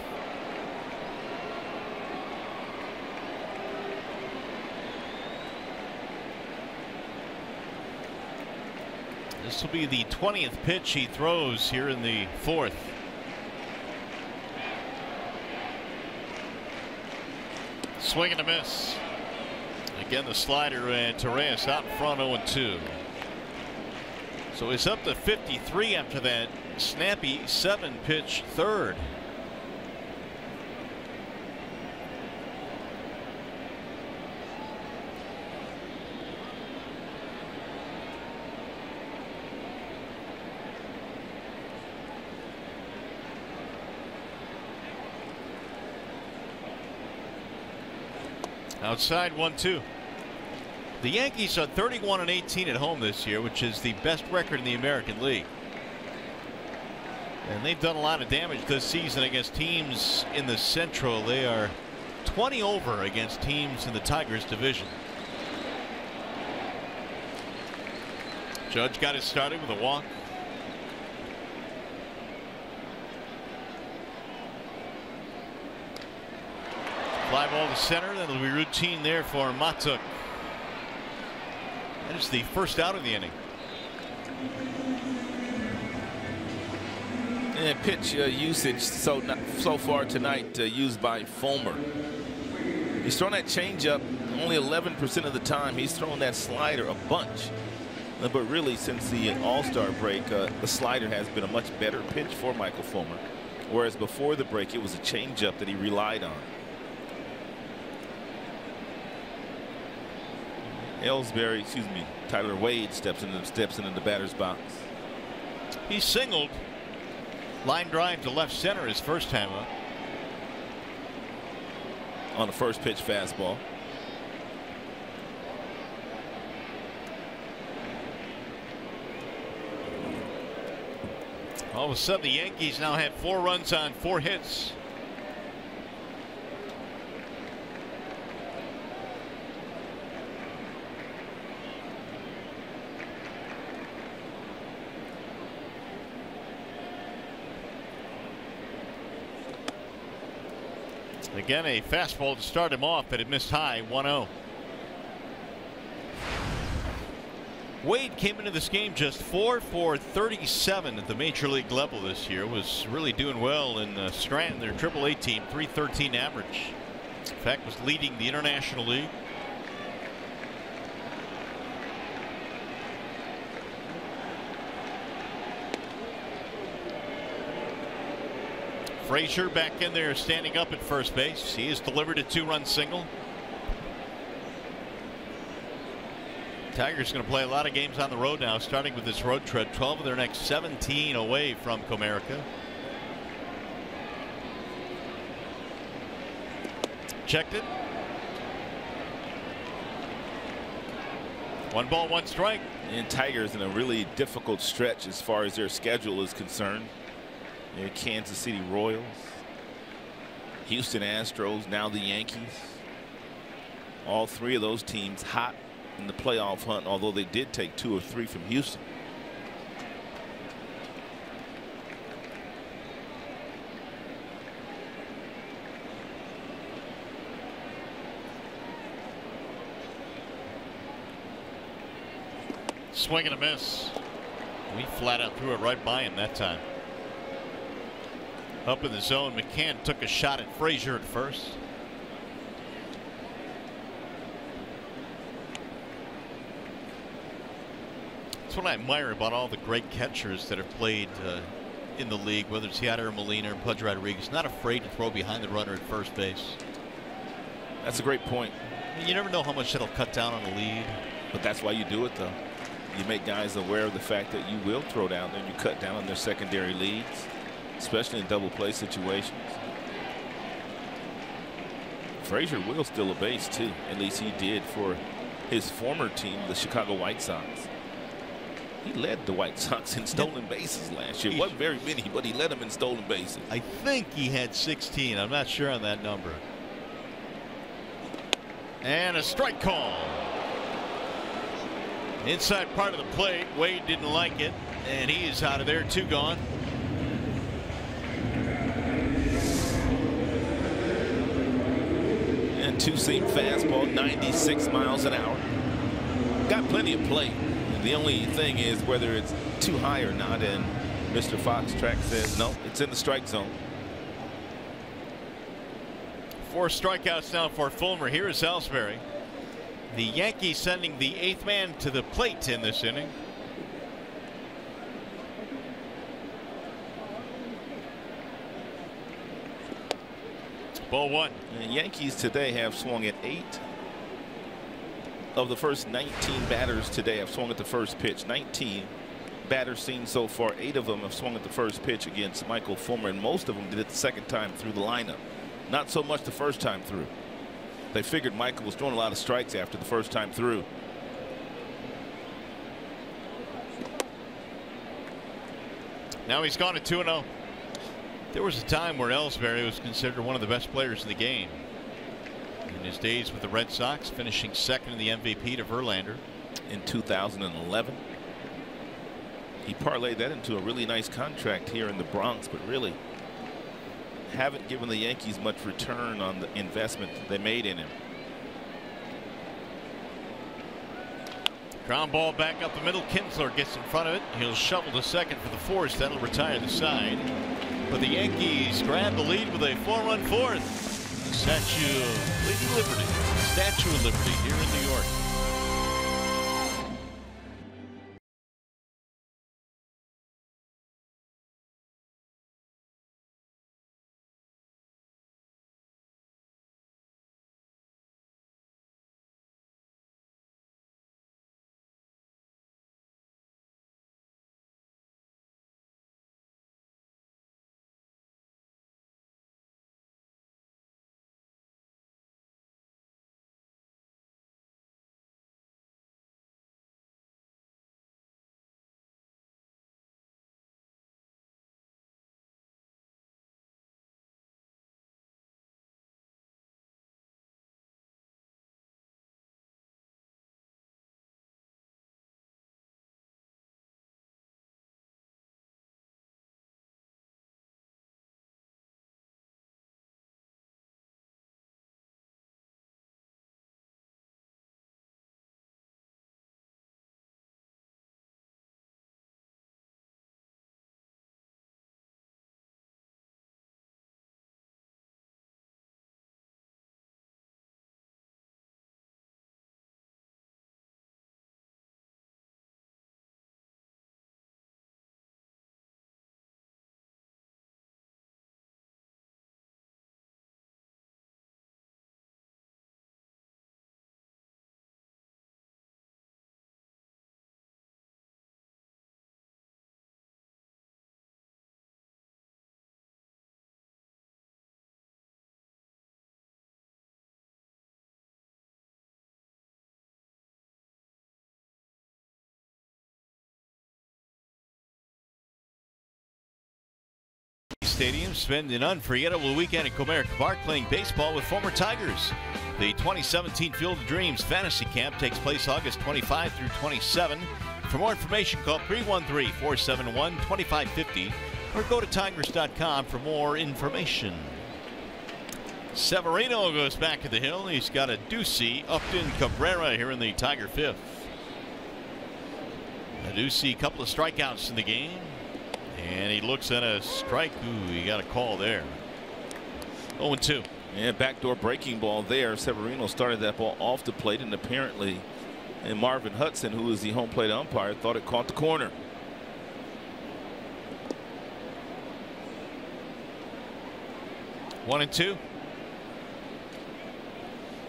This will be the 20th pitch he throws here in the 4th. Swing and a miss. Again, the slider, and Torres out in front, 0-2. So he's up to 53 after that snappy 7-pitch third. Outside 1-2. The Yankees are 31-18 at home this year, which is the best record in the American League. And they've done a lot of damage this season against teams in the Central. They are 20 over against teams in the Tigers division. Judge got it started with a walk. Fly ball to center. That'll be routine there for Matuk. That is the first out of the inning. And pitch usage so far tonight used by Fulmer. He's thrown that changeup only 11% of the time. He's thrown that slider a bunch. But really, since the All-Star break, the slider has been a much better pitch for Michael Fulmer. Whereas before the break, it was a changeup that he relied on. Tyler Wade steps into the batter's box. He singled. Line drive to left center his first time up. On the first pitch fastball. All of a sudden, the Yankees now have 4 runs on 4 hits. Again, a fastball to start him off, but it missed high. 1-0. Wade came into this game just 4 for 37 at the major league level this year. Was really doing well in Scranton, their AAA team, .313 average. In fact, was leading the International League. Frazier back in there, standing up at first base. He has delivered a 2-run single. Tigers going to play a lot of games on the road now, starting with this road trip. 12 of their next 17 away from Comerica. Checked it. 1 ball, 1 strike. And Tigers in a really difficult stretch as far as their schedule is concerned. Kansas City Royals, Houston Astros, now the Yankees. All 3 of those teams hot in the playoff hunt, although they did take 2 or 3 from Houston. Swing and a miss. We flat out threw it right by him that time. Up in the zone, McCann took a shot at Frazier at first. That's what I admire about all the great catchers that have played in the league, whether it's Yadier Molina or Pudge Rodriguez. Not afraid to throw behind the runner at first base. That's a great point. You never know how much that'll cut down on the lead. But that's why you do it, though. You make guys aware of the fact that you will throw down there and you cut down on their secondary leads, especially in double play situations. Frazier will steal a base too. At least he did for his former team, the Chicago White Sox. He led the White Sox in stolen bases last year. It wasn't very many, but he led them in stolen bases. I think he had 16. I'm not sure on that number. And a strike call. Inside part of the plate. Wade didn't like it, and he is out of there. 2 gone. And 2-seam fastball, 96 miles an hour. Got plenty of play. The only thing is whether it's too high or not, and Mr. Fox Track says no, it's in the strike zone. 4 strikeouts now for Fulmer. Here is Ellsbury. The Yankees sending the 8th man to the plate in this inning. Ball 1. The Yankees today have swung at 8 of the first 19 batters today have swung at the first pitch. 19 batters seen so far. 8 of them have swung at the first pitch against Michael Fulmer, and most of them did it the second time through the lineup. Not so much the first time through. They figured Michael was throwing a lot of strikes after the first time through. Now he's gone at 2-0. There was a time where Ellsbury was considered one of the best players in the game. In his days with the Red Sox, finishing second in the MVP to Verlander. In 2011. He parlayed that into a really nice contract here in the Bronx, but really haven't given the Yankees much return on the investment they made in him. Ground ball back up the middle. Kinsler gets in front of it. He'll shovel to second for the force. That'll retire the side. But the Yankees grab the lead with a 4-run fourth. Statue of Lady Liberty. Statue of Liberty here in New York. Stadium spend an unforgettable weekend at Comerica Park playing baseball with former Tigers. The 2017 Field of Dreams Fantasy Camp takes place August 25 through 27. For more information, call 313-471-2550 or go to Tigers.com for more information. Severino goes back at the hill. He's got a doozy. Upton Cabrera here in the Tiger 5th. A doozy, couple of strikeouts in the game. And he looks at a strike. Ooh, he got a call there. 0-2. Yeah, backdoor breaking ball there. Severino started that ball off the plate, and apparently Marvin Hudson, who is the home plate umpire, thought it caught the corner. One and two.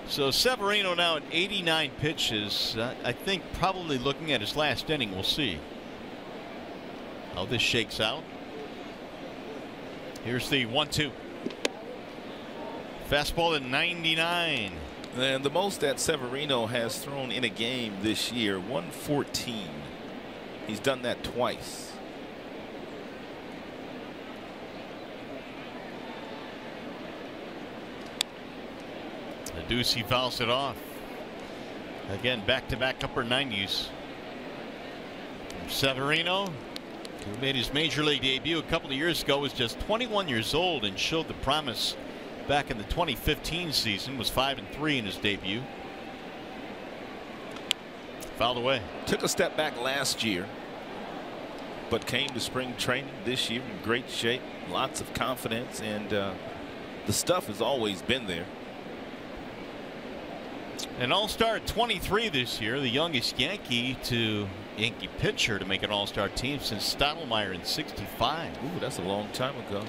So Severino now at 89 pitches. I think probably looking at his last inning. We'll see how this shakes out. Here's the 1-2. Fastball at 99. And the most that Severino has thrown in a game this year, 114. He's done that twice. Ducey fouls it off. Again, back-to-back upper 90s. Severino, who made his major league debut a couple of years ago, was just 21 years old and showed the promise back in the 2015 season. Was 5-3 in his debut. Fouled away. Took a step back last year, but came to spring training this year in great shape, lots of confidence, and the stuff has always been there. An all-star at 23 this year, the youngest Yankee pitcher to make an all-star team since Stottlemyre in '65. Ooh, that's a long time ago.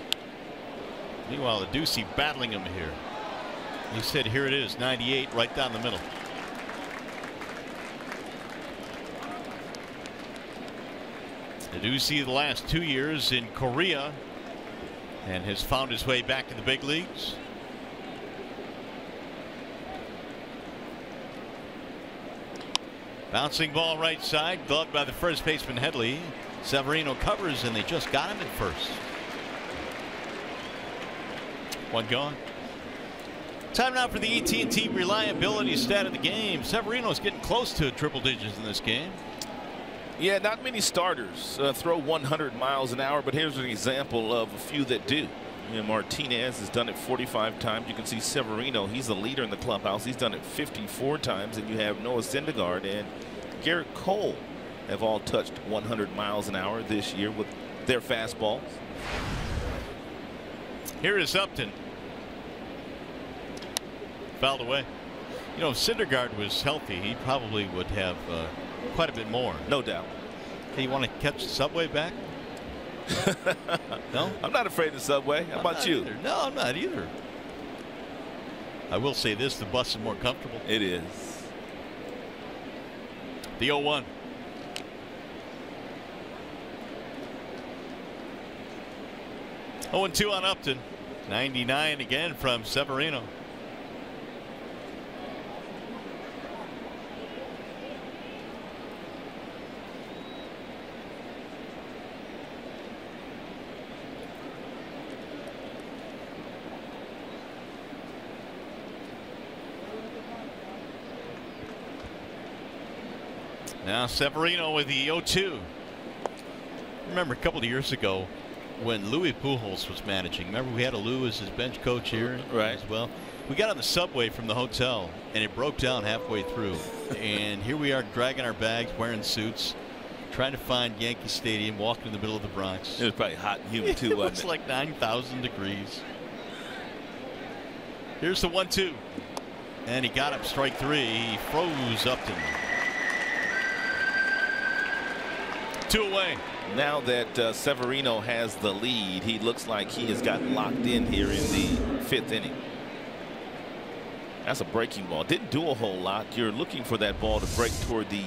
Meanwhile, the Ducey battling him here. He said, here it is, 98, right down the middle. The Ducey the last 2 years in Korea and has found his way back in the big leagues. Bouncing ball right side, gloved by the first baseman Headley. Severino covers, and they just got him at first. One gone. Time now for the AT&T reliability stat of the game. Severino's getting close to triple digits in this game. Yeah, not many starters throw 100 miles an hour, but here's an example of a few that do. You know, Martinez has done it 45 times. You can see Severino, he's the leader in the clubhouse. He's done it 54 times, and you have Noah Syndergaard and Garrett Cole have all touched 100 miles an hour this year with their fastballs. Here is Upton. Fouled away. You know, if Syndergaard was healthy, he probably would have quite a bit more. No doubt. Hey, you want to catch the subway back? No? I'm not afraid of the subway. How about you? Either. No, I'm not either. I will say this, the bus is more comfortable. It is. The 0-1. Oh, 2 on Upton. 99 again from Severino. Now Severino with the 0-2. Remember a couple of years ago when Louis Pujols was managing. Remember we had a Lou as his bench coach here, right? As well. We got on the subway from the hotel and it broke down halfway through. And here we are dragging our bags, wearing suits, trying to find Yankee Stadium, walking in the middle of the Bronx. It was probably hot and humid too, wasn't it? It's like 9,000 degrees. Here's the 1-2. And he got him, strike 3. He froze Upton. 2 away. Now that Severino has the lead, he looks like he has gotten locked in here in the 5th inning. That's a breaking ball. Didn't do a whole lot. You're looking for that ball to break toward the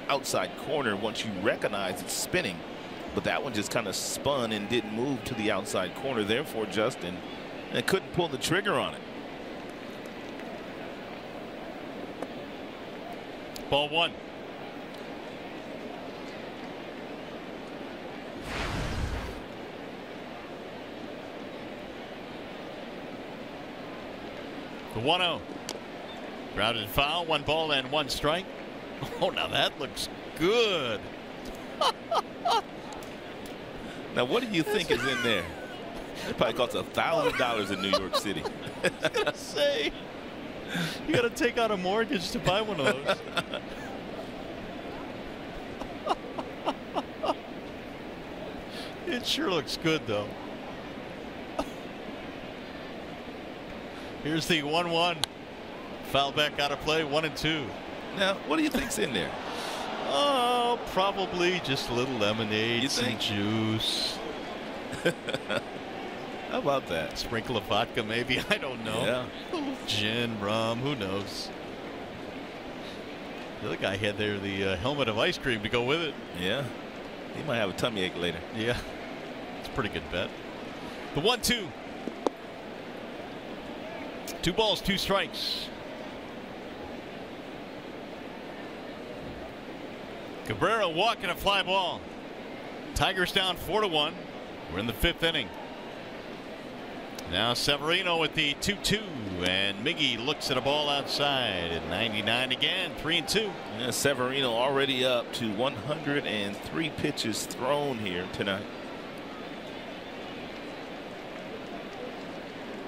outside corner once you recognize it's spinning. But that one just kind of spun and didn't move to the outside corner. Therefore, Justin couldn't pull the trigger on it. Ball 1. The 1-0. Grounded foul, 1 ball and 1 strike. Oh, now that looks good. Now, what do you think is in there? It probably costs $1,000 in New York City. I was gonna say, you got to take out a mortgage to buy one of those. It sure looks good, though. Here's the 1-1. Foul back out of play, 1-2. Now, what do you think's in there? Oh, probably just a little lemonade, some juice. How about that? Sprinkle of vodka, maybe. I don't know. Yeah. A little gin, rum, who knows? The other guy had there the helmet of ice cream to go with it. Yeah. He might have a tummy ache later. Yeah. It's a pretty good bet. The 1-2. 2 balls, 2 strikes. Cabrera walking a fly ball. Tigers down 4-1. We're in the 5th inning. Now Severino with the 2-2, and Miggy looks at a ball outside at 99 again, 3-2. Yeah, Severino already up to 103 pitches thrown here tonight.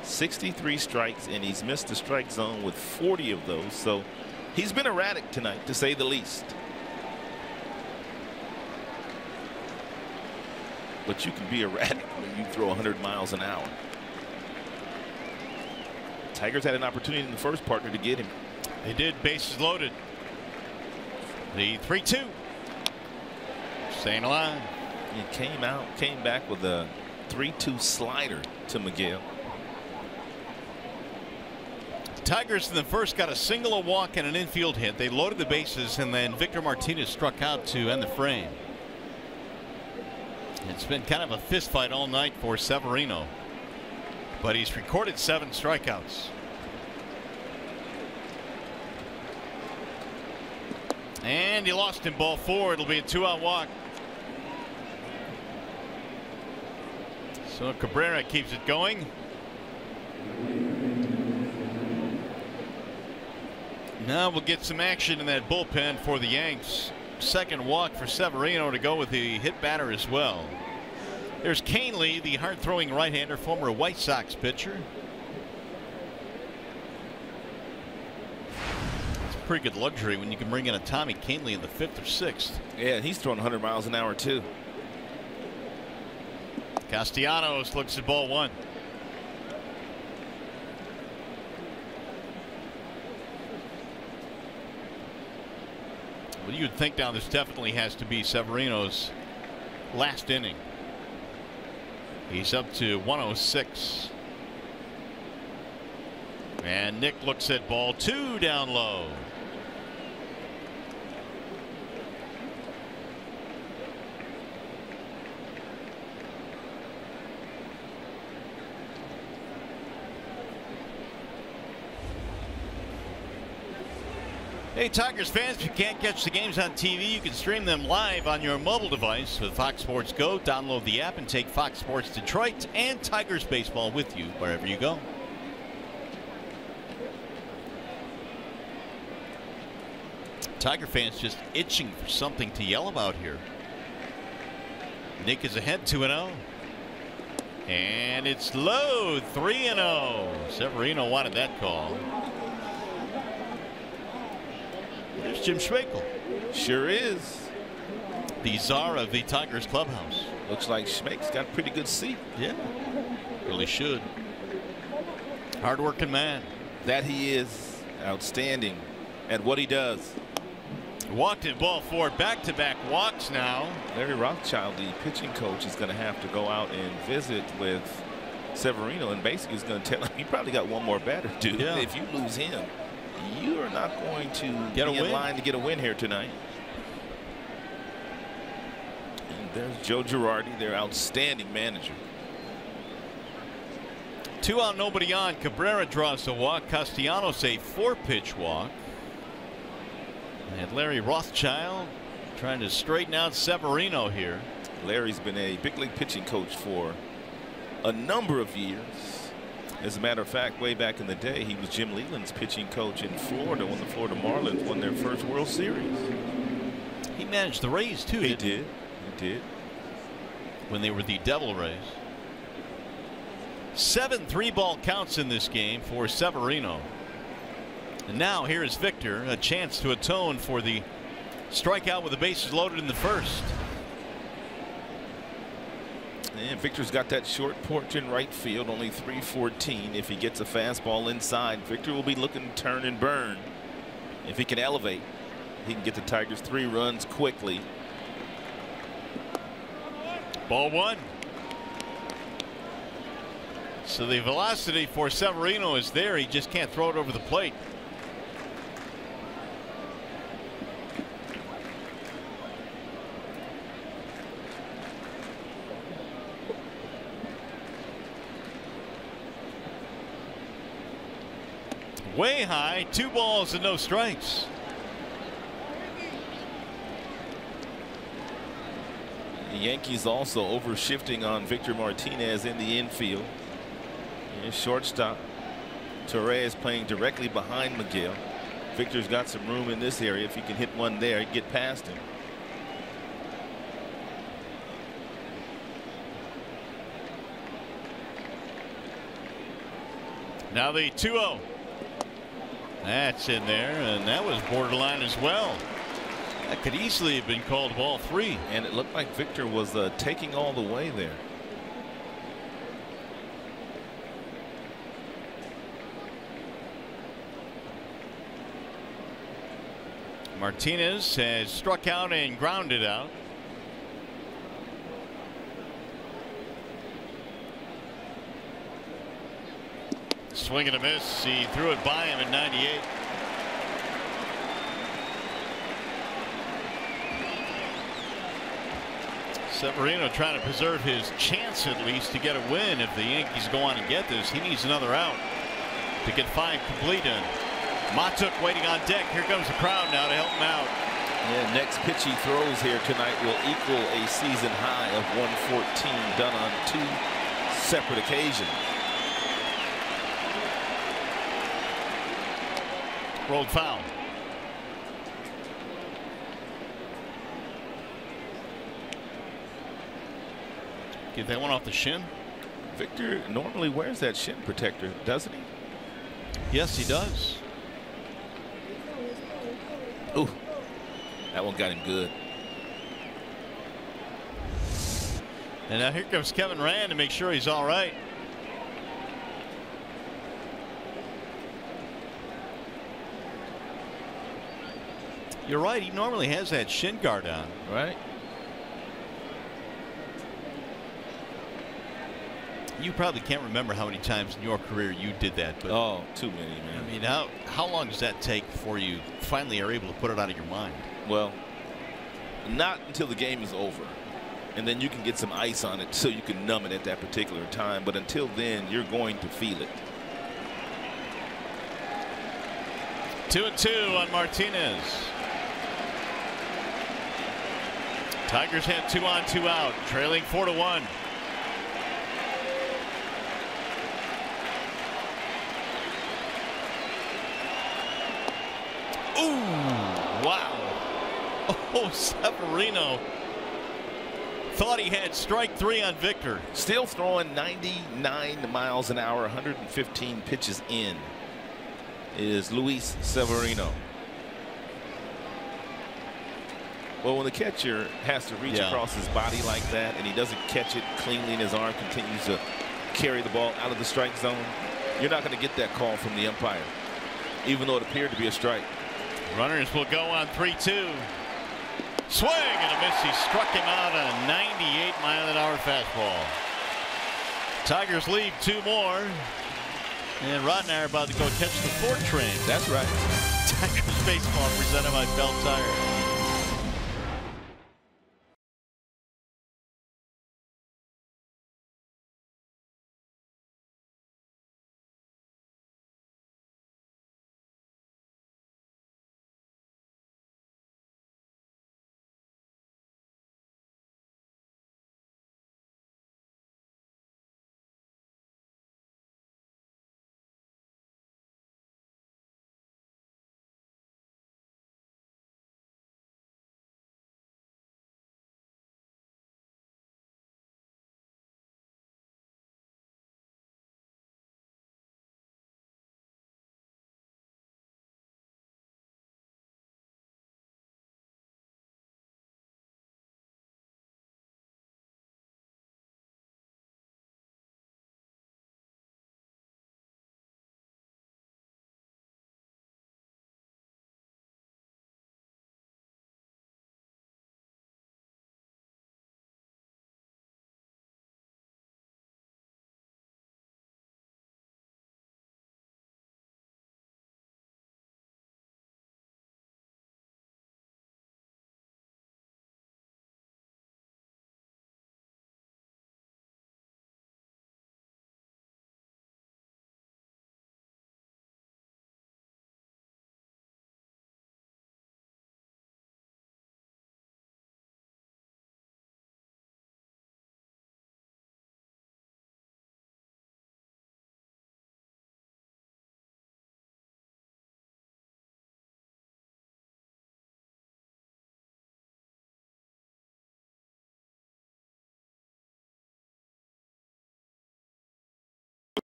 63 strikes, and he's missed the strike zone with 40 of those. So he's been erratic tonight, to say the least. but you can be erratic when you throw 100 miles an hour. Tigers had an opportunity in the first partner to get him. They did. Bases loaded. The 3-2. Staying alive. He came back with a 3-2 slider to Miguel. Tigers in the first got a single, a walk, and an infield hit. They loaded the bases, and then Victor Martinez struck out to end the frame. It's been kind of a fist fight all night for Severino, but he's recorded 7 strikeouts. And he lost him, ball 4. It'll be a 2-out walk. So Cabrera keeps it going. Now we'll get some action in that bullpen for the Yanks. Second walk for Severino to go with the hit batter as well. There's Canely, the hard-throwing right-hander, former White Sox pitcher. It's a pretty good luxury when you can bring in a Tommy Canely in the 5th or 6th. Yeah, he's throwing 100 miles an hour too. Castellanos looks at ball 1. Well, you would think now this definitely has to be Severino's last inning. He's up to 106. And Nick looks at ball 2 down low. Hey, Tigers fans, if you can't catch the games on TV, you can stream them live on your mobile device with Fox Sports Go. Download the app and take Fox Sports Detroit and Tigers baseball with you wherever you go. Tiger fans just itching for something to yell about here. Nick is ahead 2-0. And it's low 3-0. Severino wanted that call. There's Jim Schmeichel. Sure is. The czar of the Tigers clubhouse. Looks like Schmeichel's got a pretty good seat. Yeah, really should. Hard-working man. That he is. Outstanding at what he does. Walked in ball 4, back-to-back walks now. Larry Rothschild, the pitching coach, is going to have to go out and visit with Severino, and basically is going to tell him, you probably got one more batter, dude. Yeah. If you lose him, you are not going to get be in line to get a win here tonight. And there's Joe Girardi, their outstanding manager. 2 out, nobody on. Cabrera draws a walk. Castellanos a 4-pitch walk. And Larry Rothschild trying to straighten out Severino here. Larry's been a big league pitching coach for a number of years. As a matter of fact, way back in the day, he was Jim Leyland's pitching coach in Florida when the Florida Marlins won their first World Series. He managed the Rays too. He did. He did. When they were the Devil Rays. 7 3-ball counts in this game for Severino. And now here is Victor, a chance to atone for the strikeout with the bases loaded in the first. And Victor's got that short porch in right field, only 314. If he gets a fastball inside, Victor will be looking to turn and burn. If he can elevate, he can get the Tigers 3 runs quickly. Ball 1. So the velocity for Severino is there. He just can't throw it over the plate. Way high, 2 balls and no strikes. The Yankees also overshifting on Victor Martinez in the infield. And shortstop Torres playing directly behind Miguel. Victor's got some room in this area. If he can hit one there, he'd get past him. Now the 2-0. That's in there, and that was borderline as well. That could easily have been called ball 3. And it looked like Victor was taking all the way there. Martinez has struck out and grounded out. Swing and a miss. He threw it by him in 98. Severino trying to preserve his chance at least to get a win. If the Yankees go on and get this, he needs another out to get 5 complete in. Matuk waiting on deck. Here comes the crowd now to help him out. Yeah, next pitch he throws here tonight will equal a season high of 114 done on 2 separate occasions. Rolled foul. Get that one off the shin. Victor normally wears that shin protector, doesn't he? Yes, he does. Ooh, that one got him good. And now here comes Kevin Rand to make sure he's all right. You're right. He normally has that shin guard on. Right. You probably can't remember how many times in your career you did that, but oh, too many, man. I mean, how long does that take before you finally are able to put it out of your mind? Well, not until the game is over, and then you can get some ice on it so you can numb it at that particular time. But until then, you're going to feel it. 2-2 on Martinez. Tigers had 2 on 2 out, trailing 4-1. Ooh, wow. Oh, Severino thought he had strike 3 on Victor. Still throwing 99 miles an hour, 115 pitches in is Luis Severino. Well, when the catcher has to reach across his body like that and he doesn't catch it cleanly and his arm continues to carry the ball out of the strike zone, you're not going to get that call from the umpire, even though it appeared to be a strike. Runners will go on 3-2. Swing and a miss. He struck him out on a 98-mile-an-hour fastball. Tigers lead 2 more. And Rod and I are about to go catch the 4 train. That's right. Tigers baseball presented by Bell Tire.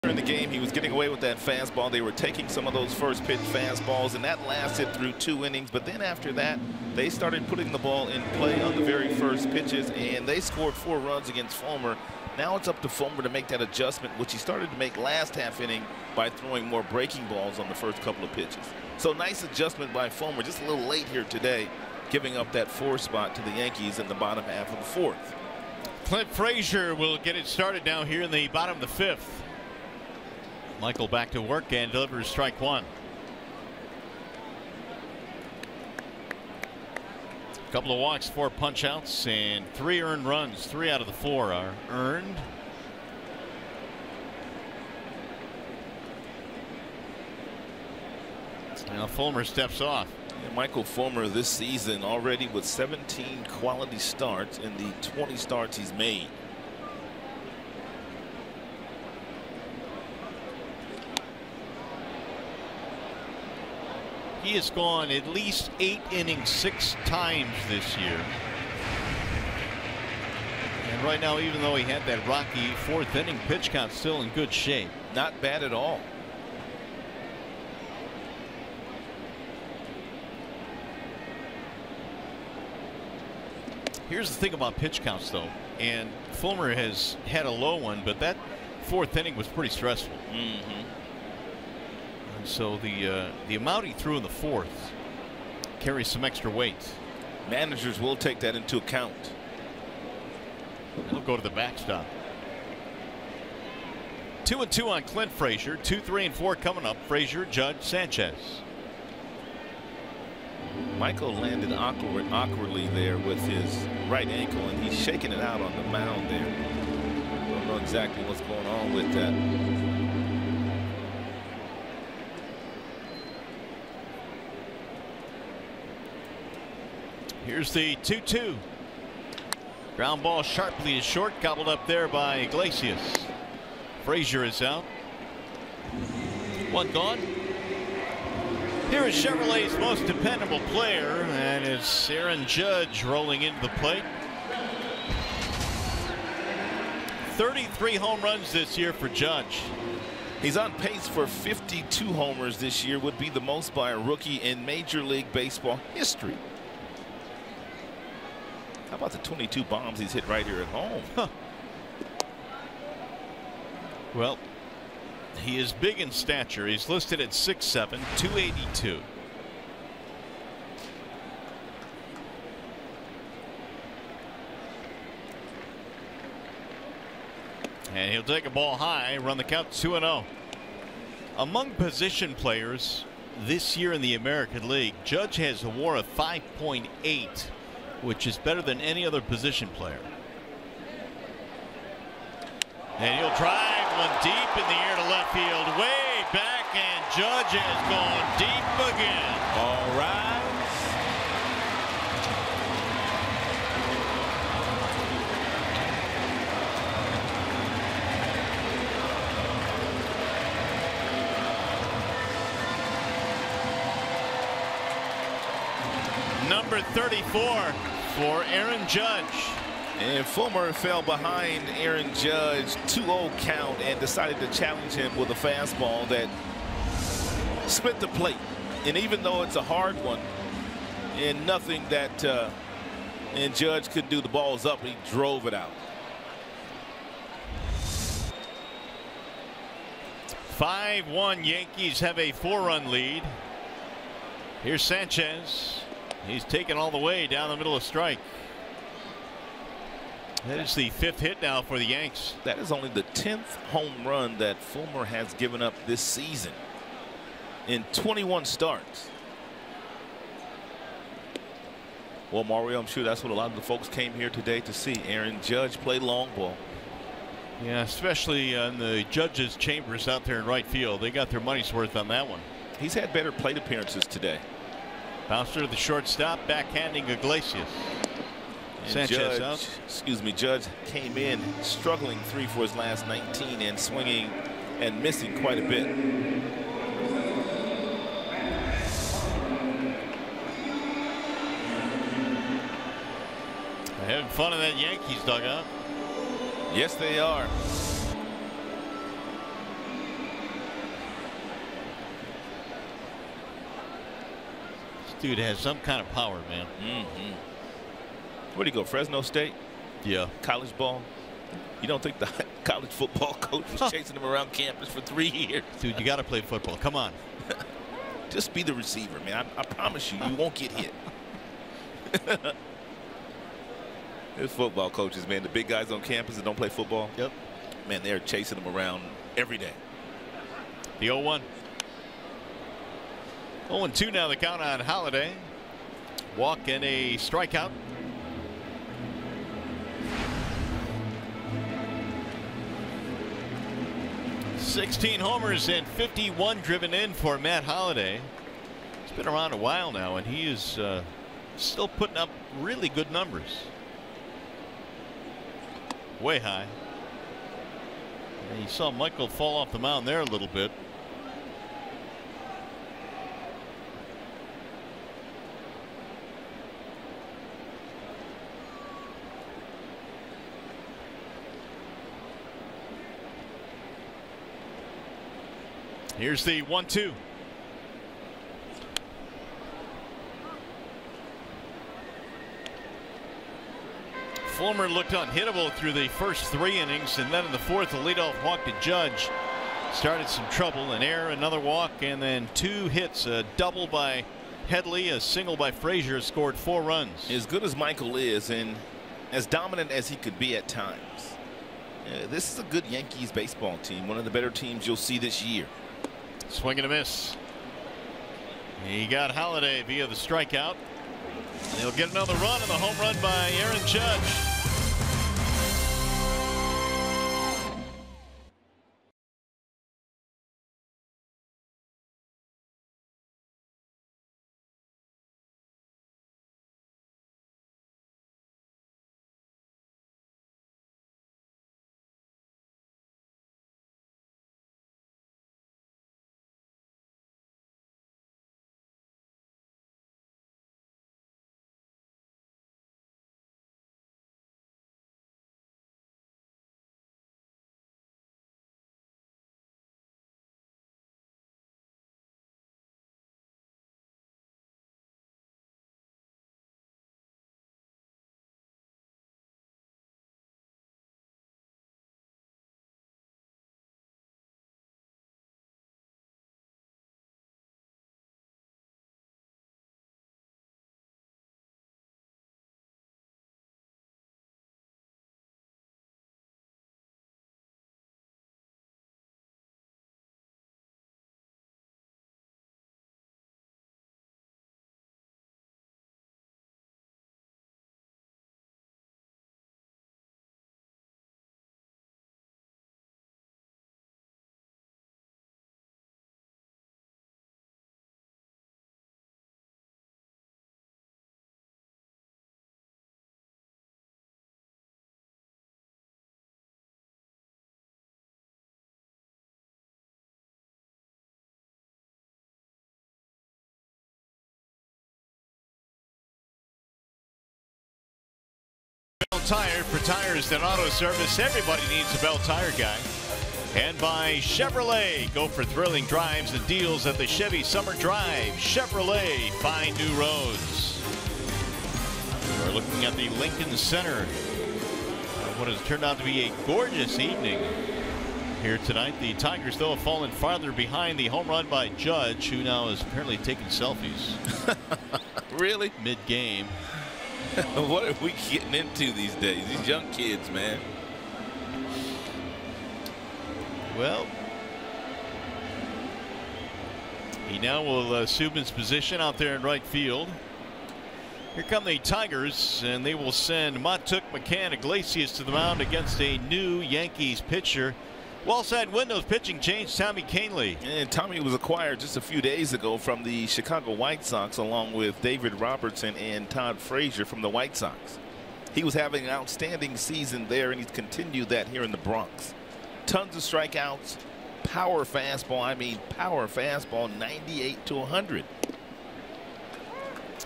In the game, he was getting away with that fastball. They were taking some of those first pitch fastballs, and that lasted through 2 innings. But then after that, they started putting the ball in play on the very first pitches, and they scored 4 runs against Fulmer. Now it's up to Fulmer to make that adjustment, which he started to make last half inning by throwing more breaking balls on the first couple of pitches. So nice adjustment by Fulmer, just a little late here today, giving up that 4 spot to the Yankees in the bottom half of the 4th. Clint Frazier will get it started now here in the bottom of the 5th. Michael back to work and delivers strike 1. Couple of walks, 4 punch outs, and 3 earned runs. 3 out of the 4 are earned. Now Fulmer steps off. And Michael Fulmer this season already with 17 quality starts in the 20 starts he's made. He has gone at least 8 innings 6 times this year. And right now, even though he had that rocky 4th inning pitch count, still in good shape. Not bad at all. Here's the thing about pitch counts, though, and Fulmer has had a low one, but that 4th inning was pretty stressful. So the amount he threw in the 4th carries some extra weight. Managers will take that into account. He'll go to the backstop. 2-2 on Clint Frazier. 2, 3, and 4 coming up. Frazier, Judge, Sanchez. Michael landed awkwardly there with his right ankle, and he's shaking it out on the mound there. Don't know exactly what's going on with that. Here's the 2-2. Ground ball sharply to short, gobbled up there by Iglesias. Frazier is out. 1 gone. Here is Chevrolet's most dependable player, and it's Aaron Judge rolling into the plate. 33 home runs this year for Judge. He's on pace for 52 homers this year, would be the most by a rookie in Major League Baseball history. How about the 22 bombs he's hit right here at home? Huh. Well, he is big in stature. He's listed at 6'7", 282. And he'll take a ball high, run the count 2-0. Among position players this year in the American League, Judge has a WAR of 5.8, which is better than any other position player. And he'll drive one deep in the air to left field, way back, and Judge has gone deep again. All right. Number 34 for Aaron Judge. And Fulmer fell behind Aaron Judge, 2-0 count, and decided to challenge him with a fastball that split the plate. And even though it's a hard one and nothing that and Judge could do, the ball's up, he drove it out. 5-1 Yankees have a 4-run lead. Here's Sanchez. He's taken all the way down the middle of strike. That is the 5th hit now for the Yanks. That is only the 10th home run that Fulmer has given up this season in 21 starts. Well, Mario, I'm sure that's what a lot of the folks came here today to see. Aaron Judge play long ball. Yeah, especially in the Judge's chambers out there in right field. They got their money's worth on that one. He's had better plate appearances today. Bouncer to the shortstop, backhanding Iglesias. Sanchez out. Judge came in struggling 3 for his last 19 and swinging and missing quite a bit. They're having fun in that Yankees dugout. Yes, they are. dude has some kind of power, man. Where do you go? Fresno State? Yeah. College ball? You don't think the college football coach was chasing him around campus for 3 years? Dude, you got to play football. Come on. Just be the receiver, man. I promise you, you won't get hit. There's football coaches, man. The big guys on campus that don't play football. Yep. Man, they're chasing them around every day. The 0-1. 0-2 now, the count on Holiday. Walk and a strikeout. .16 homers and 51 driven in for Matt Holliday. He's been around a while now, and he is still putting up really good numbers. Way high. And you saw Michael fall off the mound there a little bit. Here's the 1-2. Fulmer looked unhittable through the first 3 innings, and then in the 4th, the leadoff walk to Judge started some trouble. An error, another walk, and then 2 hits. A double by Headley, a single by Frazier, scored 4 runs. As good as Michael is, and as dominant as he could be at times, this is a good Yankees baseball team. One of the better teams you'll see this year. Swing and a miss. He got Holiday via the strikeout. And he'll get another run, and the home run by Aaron Judge. Tire for tires and auto service. Everybody needs a Bell Tire guy. And by Chevrolet, go for thrilling drives and deals at the Chevy Summer Drive. Chevrolet, find new roads. We're looking at the Lincoln Center. What has turned out to be a gorgeous evening here tonight. The Tigers, though, have fallen farther behind. The home run by Judge, who now is apparently taking selfies. Really? Mid-game. What are we getting into these days? These young kids, man. Well, he now will assume his position out there in right field. Here come the Tigers, and they will send Matuk, McCann, Iglesias to the mound against a new Yankees pitcher. Wallside windows pitching change, Tommy Kahnle. And Tommy was acquired just a few days ago from the Chicago White Sox, along with David Robertson and Todd Frazier from the White Sox. He was having an outstanding season there, and he's continued that here in the Bronx. Tons of strikeouts, power fastball. I mean, power fastball, 98 to 100.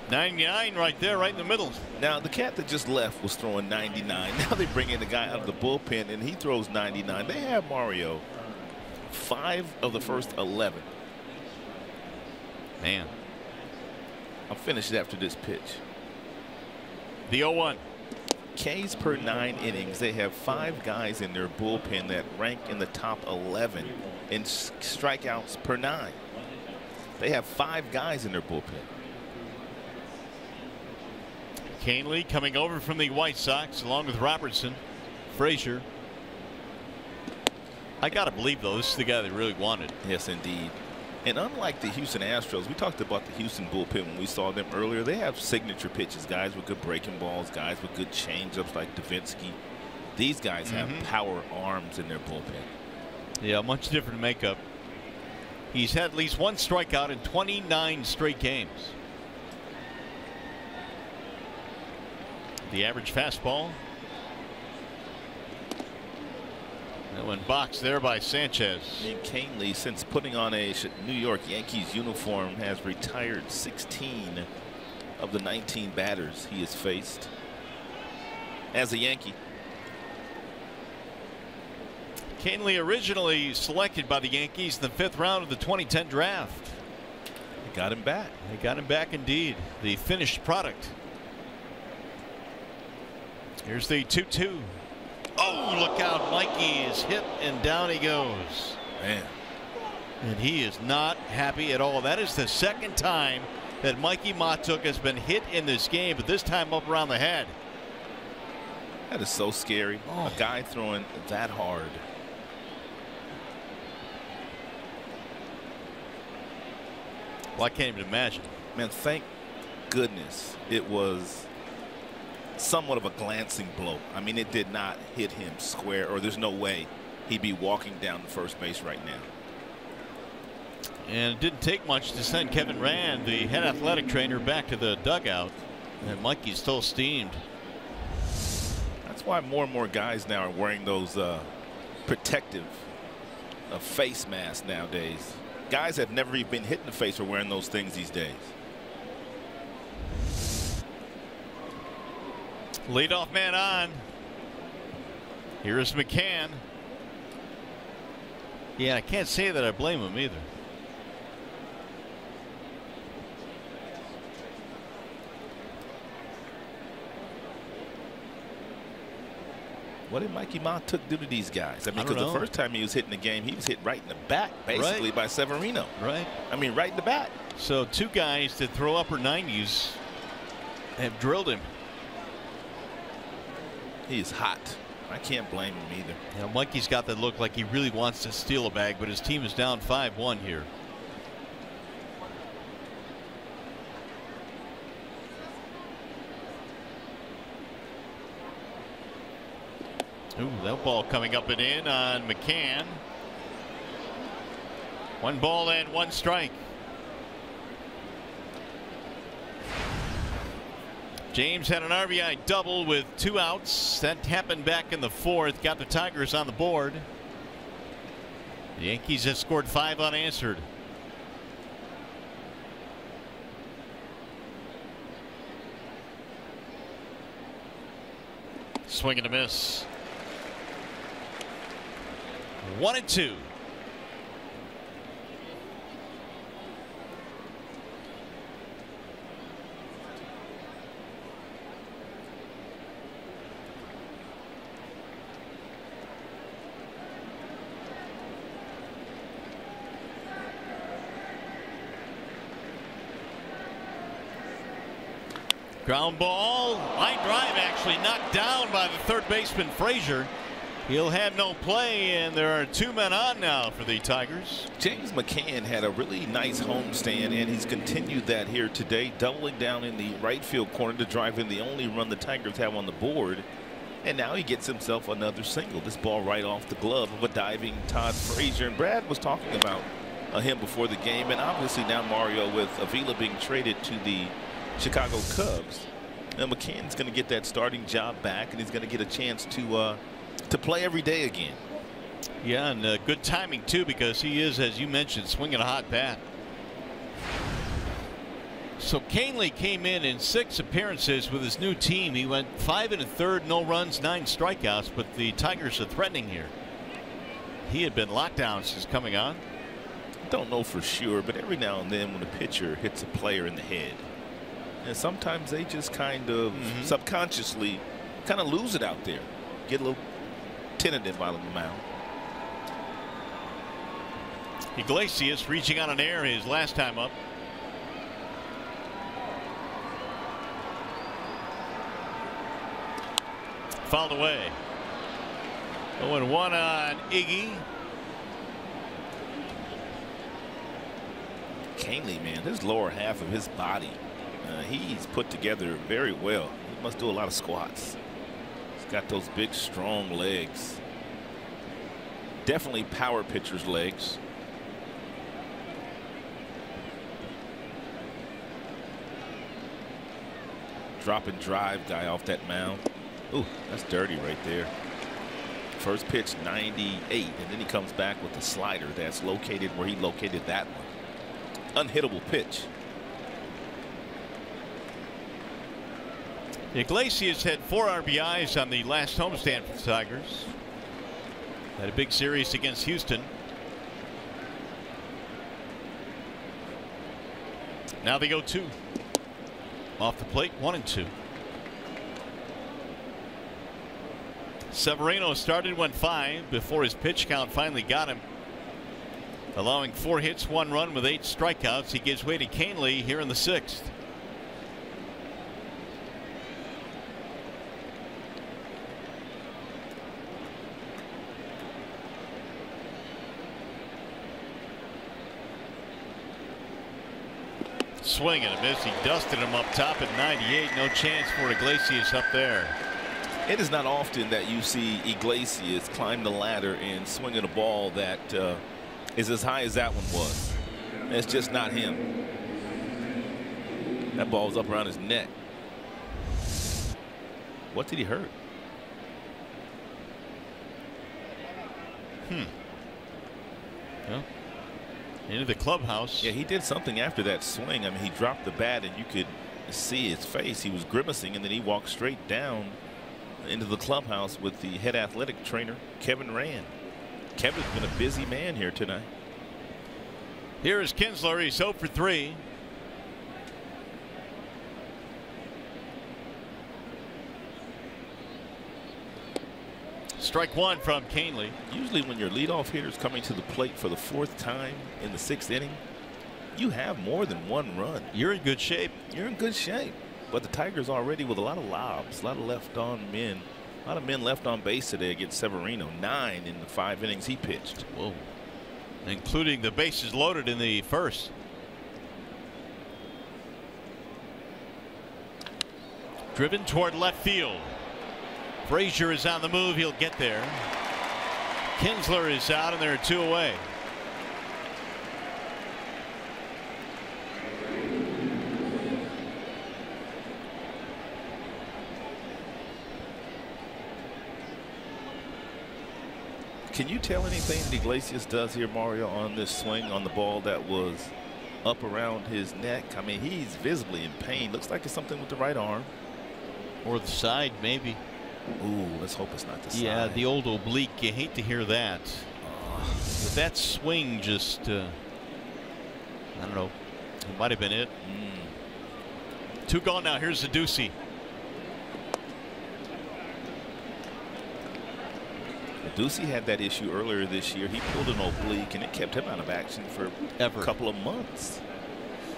99 right there, right in the middle. Now, the cat that just left was throwing 99. Now they bring in the guy out of the bullpen, and he throws 99. They have Mario 5 of the first 11. Man. I'll finish it after this pitch. The 0-1. Ks per 9 innings. They have 5 guys in their bullpen that rank in the top 11 in strikeouts per 9. They have 5 guys in their bullpen. Canely coming over from the White Sox along with Robertson, Frazier. I gotta believe though, this is the guy they really wanted. Yes, indeed. And unlike the Houston Astros, we talked about the Houston bullpen when we saw them earlier. They have signature pitches, guys with good breaking balls, guys with good changeups like Davinsky. These guys have power arms in their bullpen. Yeah, much different makeup. He's had at least 1 strikeout in 29 straight games. The average fastball. That went boxed there by Sanchez. And Canely, since putting on a New York Yankees uniform, has retired 16 of the 19 batters he has faced as a Yankee. Canely originally selected by the Yankees in the 5th round of the 2010 draft. They got him back. They got him back indeed. The finished product. Here's the 2-2. Oh, look out. Mikey is hit and down he goes. Man. And he is not happy at all. That is the 2nd time that Mikey Matuk has been hit in this game, but this time up around the head. That is so scary. Oh. A guy throwing that hard. Well, I can't even imagine. Man, thank goodness it was somewhat of a glancing blow. I mean, it did not hit him square, or there's no way he'd be walking down to first base right now. And it didn't take much to send Kevin Rand, the head athletic trainer, back to the dugout. And Mikey's still steamed. That's why more and more guys now are wearing those protective face masks nowadays. Guys that have never even been hit in the face are wearing those things these days. Leadoff man on. Here's McCann. Yeah, I can't say that I blame him either. What did Mikey Matuk do to these guys? I mean, because the first time he was hitting the game, he was hit right in the back, basically, by Severino. Right. I mean, right in the back. So 2 guys that throw upper 90s have drilled him. He's hot. I can't blame him either. You know, Mikey's got that look like he really wants to steal a bag, but his team is down 5-1 here. Ooh, that ball coming up and in on McCann. 1 ball and 1 strike. James had an RBI double with 2 outs. That happened back in the 4th. Got the Tigers on the board. The Yankees have scored 5 unanswered. Swing and a miss. 1-2. Ground ball, line drive, actually knocked down by the 3rd baseman Frazier. He'll have no play, and there are 2 men on now for the Tigers. James McCann had a really nice homestand, and he's continued that here today, doubling down in the right field corner to drive in the only run the Tigers have on the board. And now he gets himself another single. This ball right off the glove of a diving Todd Frazier. And Brad was talking about him before the game, and obviously now Mario, with Avila being traded to the Chicago Cubs, and McCann's going to get that starting job back, and he's going to get a chance to play every day again. Yeah, and good timing too, because he is, as you mentioned, swinging a hot bat. So Canely came in 6 appearances with his new team. He went 5 1/3, no runs, 9 strikeouts, but the Tigers are threatening here. He had been locked down since coming on. Don't know for sure, but every now and then when a pitcher hits a player in the head, And sometimes they just kind of subconsciously kind of lose it out there. Get a little tentative out of the mound. Iglesias reaching on an air his last time up. Fouled away. 0-1 on Iggy. Canely, man, his lower half of his body, he's put together very well. He must do a lot of squats. He's got those big, strong legs. Definitely power pitcher's legs. Drop and drive guy off that mound. Ooh, that's dirty right there. First pitch 98, and then he comes back with the slider that's located where he located that one. Unhittable pitch. Iglesias had 4 RBIs on the last homestand for the Tigers. Had a big series against Houston. Now they go 2. Off the plate, 1-2. Severino started, went 5 before his pitch count finally got him. Allowing 4 hits, 1 run with 8 strikeouts. He gives way to Canely here in the 6th. Swing and a miss. He dusted him up top at 98. No chance for Iglesias up there. It is not often that you see Iglesias climb the ladder and swing at a ball that is as high as that one was. It's just not him. That ball was up around his neck. What did he hurt? Well, into the clubhouse. Yeah, he did something after that swing. I mean, he dropped the bat and you could see his face. He was grimacing, and then he walked straight down into the clubhouse with the head athletic trainer, Kevin Rand. Kevin's been a busy man here tonight. Here is Kinsler. He's 0 for 3. Strike 1 from Canely. Usually when your leadoff hitter's coming to the plate for the 4th time in the 6th inning, you have more than 1 run. You're in good shape. You're in good shape. But the Tigers already with a lot of lobs, a lot of left on men. A lot of men left on base today against Severino. 9 in the 5 innings he pitched. Whoa. Including the bases loaded in the 1st. Driven toward left field. Frazier is on the move. He'll get there. Kinsler is out, and there are 2 away. Can you tell anything that Iglesias does here, Mario, on this swing on the ball that was up around his neck? I mean, he's visibly in pain. Looks like it's something with the right arm. Or the side, maybe. Ooh, let's hope it's not the side. Yeah, the old oblique. You hate to hear that. But that swing just, I don't know. It might have been it. 2 gone now. Here's the Ducey. Ducey had that issue earlier this year. He pulled an oblique, and it kept him out of action for a couple of months.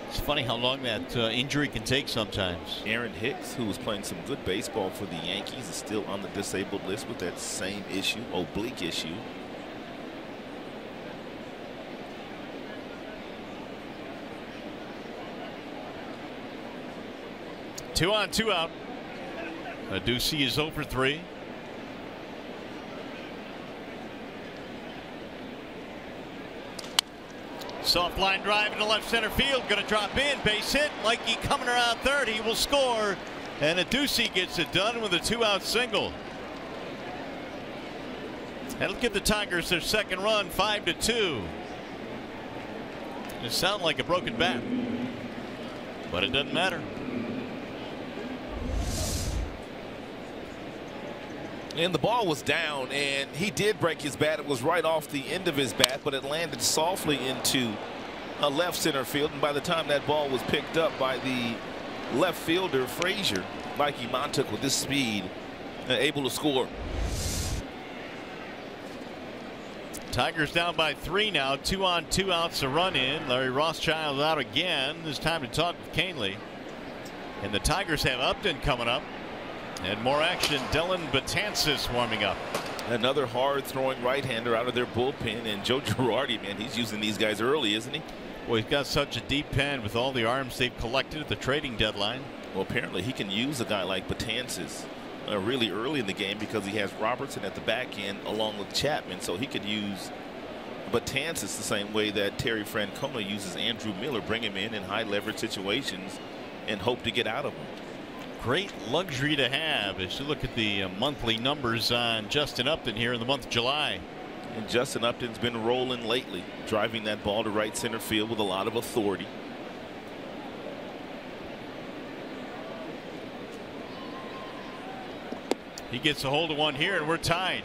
It's funny how long that injury can take sometimes. Aaron Hicks, who was playing some good baseball for the Yankees, is still on the disabled list with that same issue, oblique issue. Two on, 2 out. Ducey is 0 for 3. Soft line drive into left center field. Going to drop in. Base hit. Mikey coming around third. He will score. And Ducey gets it done with a 2-out single. That'll give the Tigers their 2nd run, 5-2. It sounds like a broken bat, but it doesn't matter. And the ball was down, and he did break his bat. It was right off the end of his bat, but it landed softly into a left center field. And by the time that ball was picked up by the left fielder Frazier, Mikey Montauk, with this speed, able to score. Tigers down by 3 now. 2 on, 2 outs, a run in. Larry Rothschild out again. It's time to talk with Canely. And the Tigers have Upton coming up. And more action. Dylan Betances warming up. Another hard throwing right-hander out of their bullpen. And Joe Girardi, man, he's using these guys early, isn't he? Well, he's got such a deep pen with all the arms they've collected at the trading deadline. Well, apparently he can use a guy like Betances really early in the game because he has Robertson at the back end along with Chapman, so he could use Betances the same way that Terry Francona uses Andrew Miller, bring him in high leverage situations and hope to get out of him. Great luxury to have as you look at the monthly numbers on Justin Upton here in the month of July. And Justin Upton's been rolling lately, driving that ball to right center field with a lot of authority. He gets a hold of one here, and we're tied.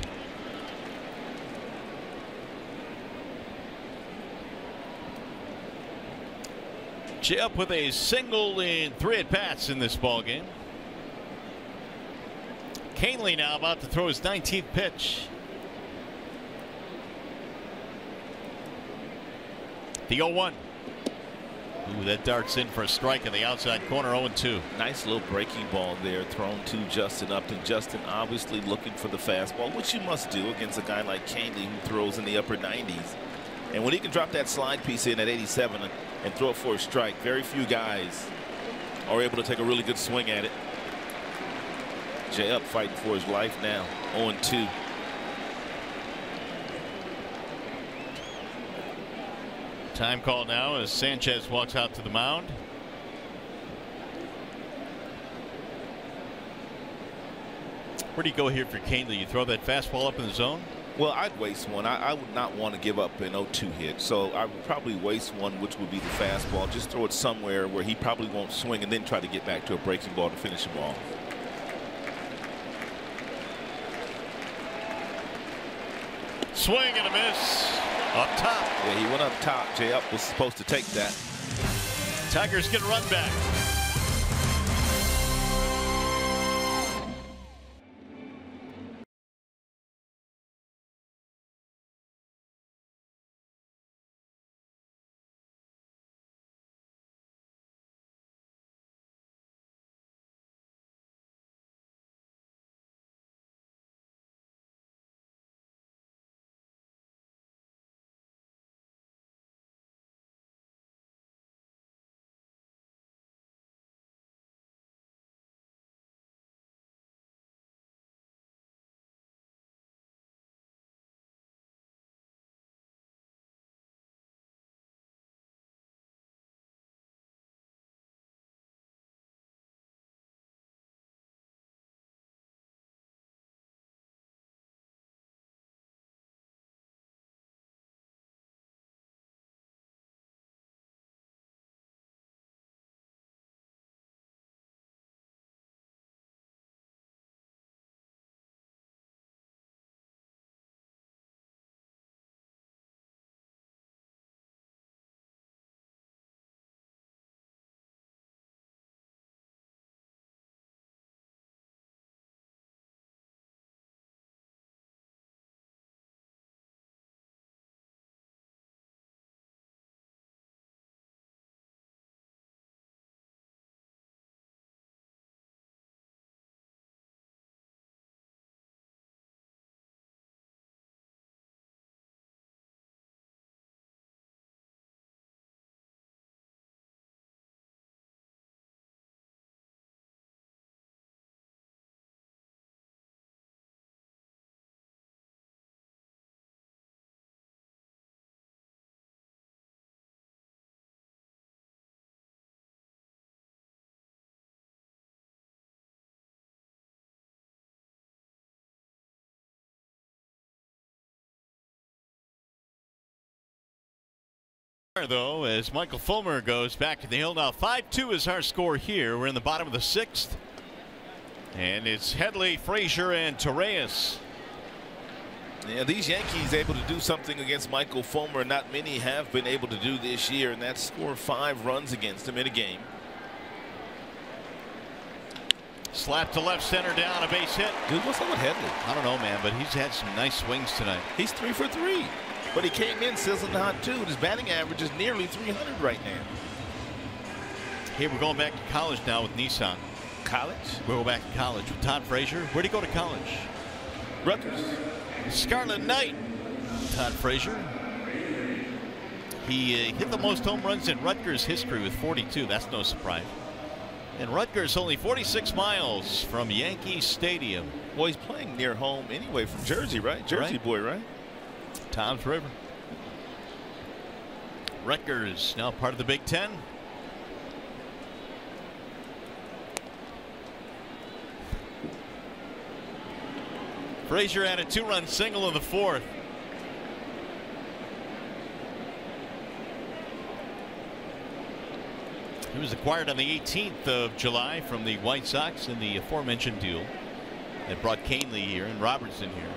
Jay up with a single in 3 at-bats in this ball game. Canely now about to throw his 19th pitch. The 0-1. Ooh, that darts in for a strike in the outside corner. 0-2. Nice little breaking ball there thrown to Justin Upton. Justin obviously looking for the fastball, which you must do against a guy like Canely who throws in the upper 90s. And when he can drop that slide piece in at 87 and throw it for a strike, very few guys are able to take a really good swing at it. Jay up fighting for his life now. 0-2. Time call now as Sanchez walks out to the mound. Where do you go here for Canely? You throw that fastball up in the zone? Well, I'd waste one. I would not want to give up an 0-2 hit, so I would probably waste one, which would be the fastball. Just throw it somewhere where he probably won't swing and then try to get back to a breaking ball to finish him off. Swing and a miss. Up top. Yeah, he went up top. Jay Up was supposed to take that. Tigers get a run back. Though, as Michael Fulmer goes back to the hill now. 5-2 is our score here. We're in the bottom of the 6th. And it's Headley, Frazier, and Torreyes. Yeah, these Yankees able to do something against Michael Fulmer not many have been able to do this year, and that's score 5 runs against him in a game. Slap to left center down, a base hit. Dude, what's up with Headley? I don't know, man, but he's had some nice swings tonight. He's 3 for 3. But he came in sizzling hot too. His batting average is nearly 300 right now. Here we're going back to college now with Nissan. College? We'll go back to college with Todd Frazier. Where'd he go to college? Rutgers. Scarlet Knight. Todd Frazier. He hit the most home runs in Rutgers history with 42. That's no surprise. And Rutgers only 46 miles from Yankee Stadium. Well, he's playing near home anyway from Jersey, right? Jersey boy, right? Tom's River. Rutgers now part of the Big Ten. Frazier had a 2-run single in the 4th. He was acquired on the 18th of July from the White Sox in the aforementioned deal that brought Canely here and Robertson here.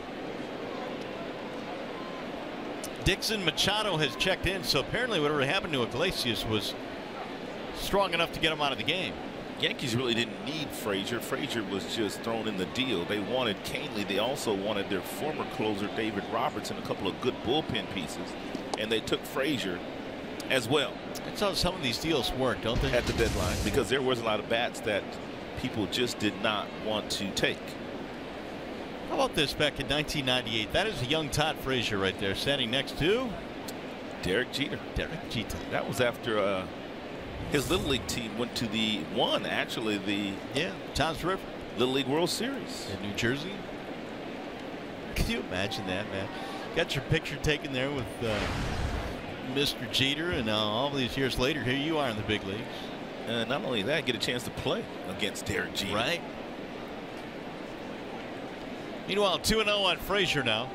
Dixon Machado has checked in, so apparently whatever happened to Iglesias was strong enough to get him out of the game. Yankees really didn't need Frazier. Frazier was just thrown in the deal. They wanted Canely. They also wanted their former closer David Robertson, a couple of good bullpen pieces, and they took Frazier as well. That's how some of these deals work, don't they? At the deadline, because there was a lot of bats that people just did not want to take. How about this back in 1998? That is a young Todd Frazier right there, standing next to Derek Jeter. Derek Jeter. That was after his Little League team went to the Tom's River Little League World Series in New Jersey. Can you imagine that, man? Got your picture taken there with Mr. Jeter, and all these years later, here you are in the big leagues. And not only that, get a chance to play against Derek Jeter. Right. Meanwhile, 2-0 on Frazier now.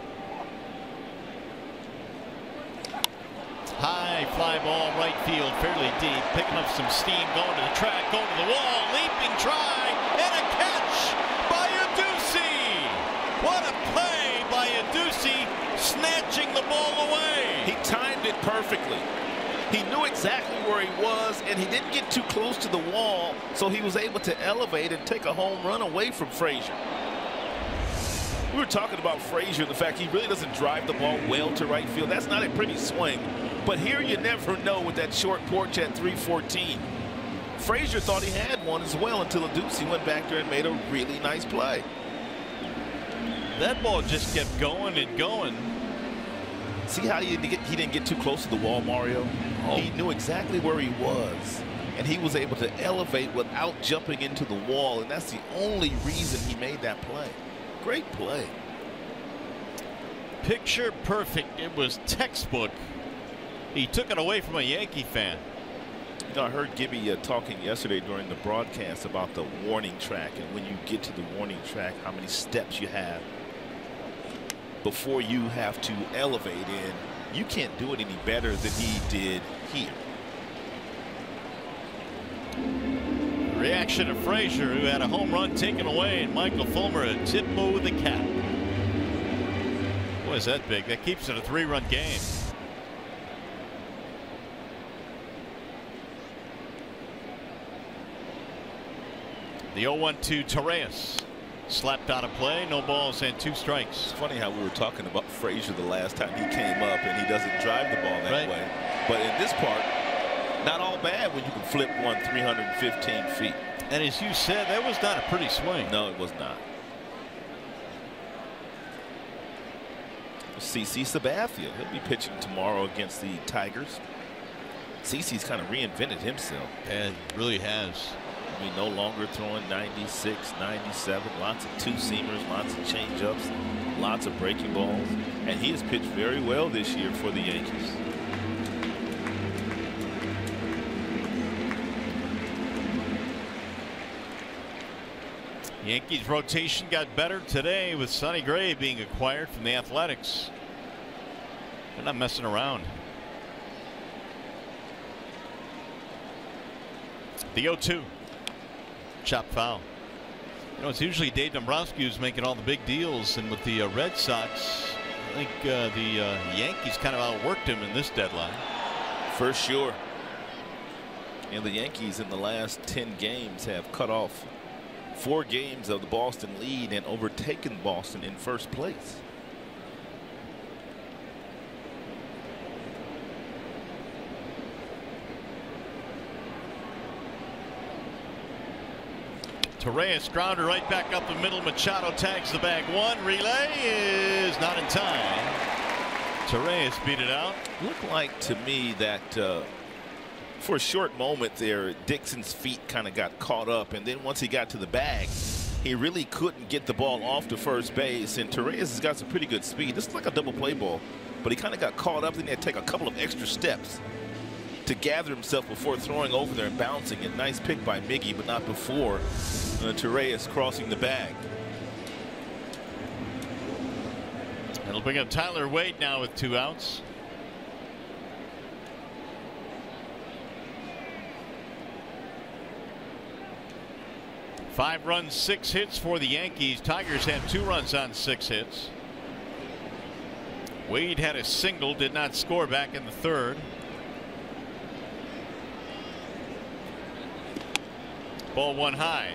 High fly ball right field, fairly deep, picking up some steam, going to the track, going to the wall, leaping try, and a catch by Adduci. What a play by Adduci, snatching the ball away. He timed it perfectly. He knew exactly where he was, and he didn't get too close to the wall, so he was able to elevate and take a home run away from Frazier. We were talking about Frazier, the fact he really doesn't drive the ball well to right field. That's not a pretty swing. But here you never know with that short porch at 314. Frazier thought he had one as well until Adduci went back there and made a really nice play. That ball just kept going and going. See how he didn't get too close to the wall, Mario? Oh. He knew exactly where he was, and he was able to elevate without jumping into the wall, and that's the only reason he made that play. Great play. Picture perfect. It was textbook. He took it away from a Yankee fan. You know, I heard Gibby talking yesterday during the broadcast about the warning track, and when you get to the warning track, how many steps you have before you have to elevate in. You can't do it any better than he did here. Reaction of Frazier, who had a home run taken away, and Michael Fulmer a tip-o with the cap. Boy, is that big. That keeps it a 3-run game. The 0-1 to Torres. Slapped out of play, no balls and 2 strikes. It's funny how we were talking about Frazier the last time he came up, and he doesn't drive the ball that way. But in this part, not all bad when you can flip one 315 feet. And as you said, that was not a pretty swing. No, it was not. CC Sabathia, he'll be pitching tomorrow against the Tigers. CC's kind of reinvented himself. Yeah, it really has. I mean, no longer throwing 96, 97, lots of two-seamers, lots of change-ups, lots of breaking balls. And he has pitched very well this year for the Yankees. Yankees rotation got better today with Sonny Gray being acquired from the Athletics. They're not messing around. The 0-2. Chop foul. You know, it's usually Dave Dombrowski who's making all the big deals, and with the Red Sox, I think the Yankees kind of outworked him in this deadline. For sure. And the Yankees in the last 10 games have cut off 4 games of the Boston lead and overtaken Boston in first place. Torres grounder right back up the middle. Machado tags the bag. 1 relay is not in time. Torres beat it out. Looked like to me that for a short moment there, Dixon's feet kind of got caught up, and then once he got to the bag, he really couldn't get the ball off to first base. And Torres has got some pretty good speed. This is like a double play ball, but he kind of got caught up, and he had to take a couple of extra steps to gather himself before throwing over there and bouncing it. Nice pick by Miggy, but not before Torres crossing the bag. It'll bring up Tyler Wade now with 2 outs. Five runs, 6 hits for the Yankees. Tigers had 2 runs on 6 hits. Wade had a single, did not score back in the 3rd. Ball 1 high.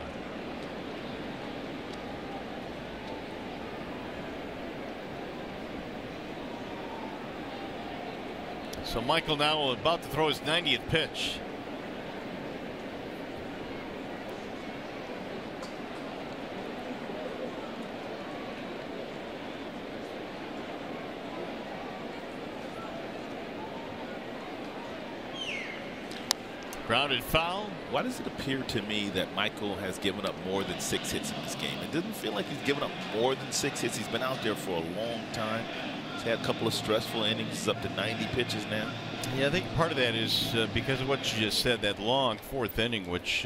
So Michael now about to throw his 90th pitch. Grounded foul. Why does it appear to me that Michael has given up more than 6 hits in this game? It doesn't feel like he's given up more than 6 hits. He's been out there for a long time. He's had a couple of stressful innings. He's up to 90 pitches now. Yeah, I think part of that is because of what you just said, that long 4th inning, which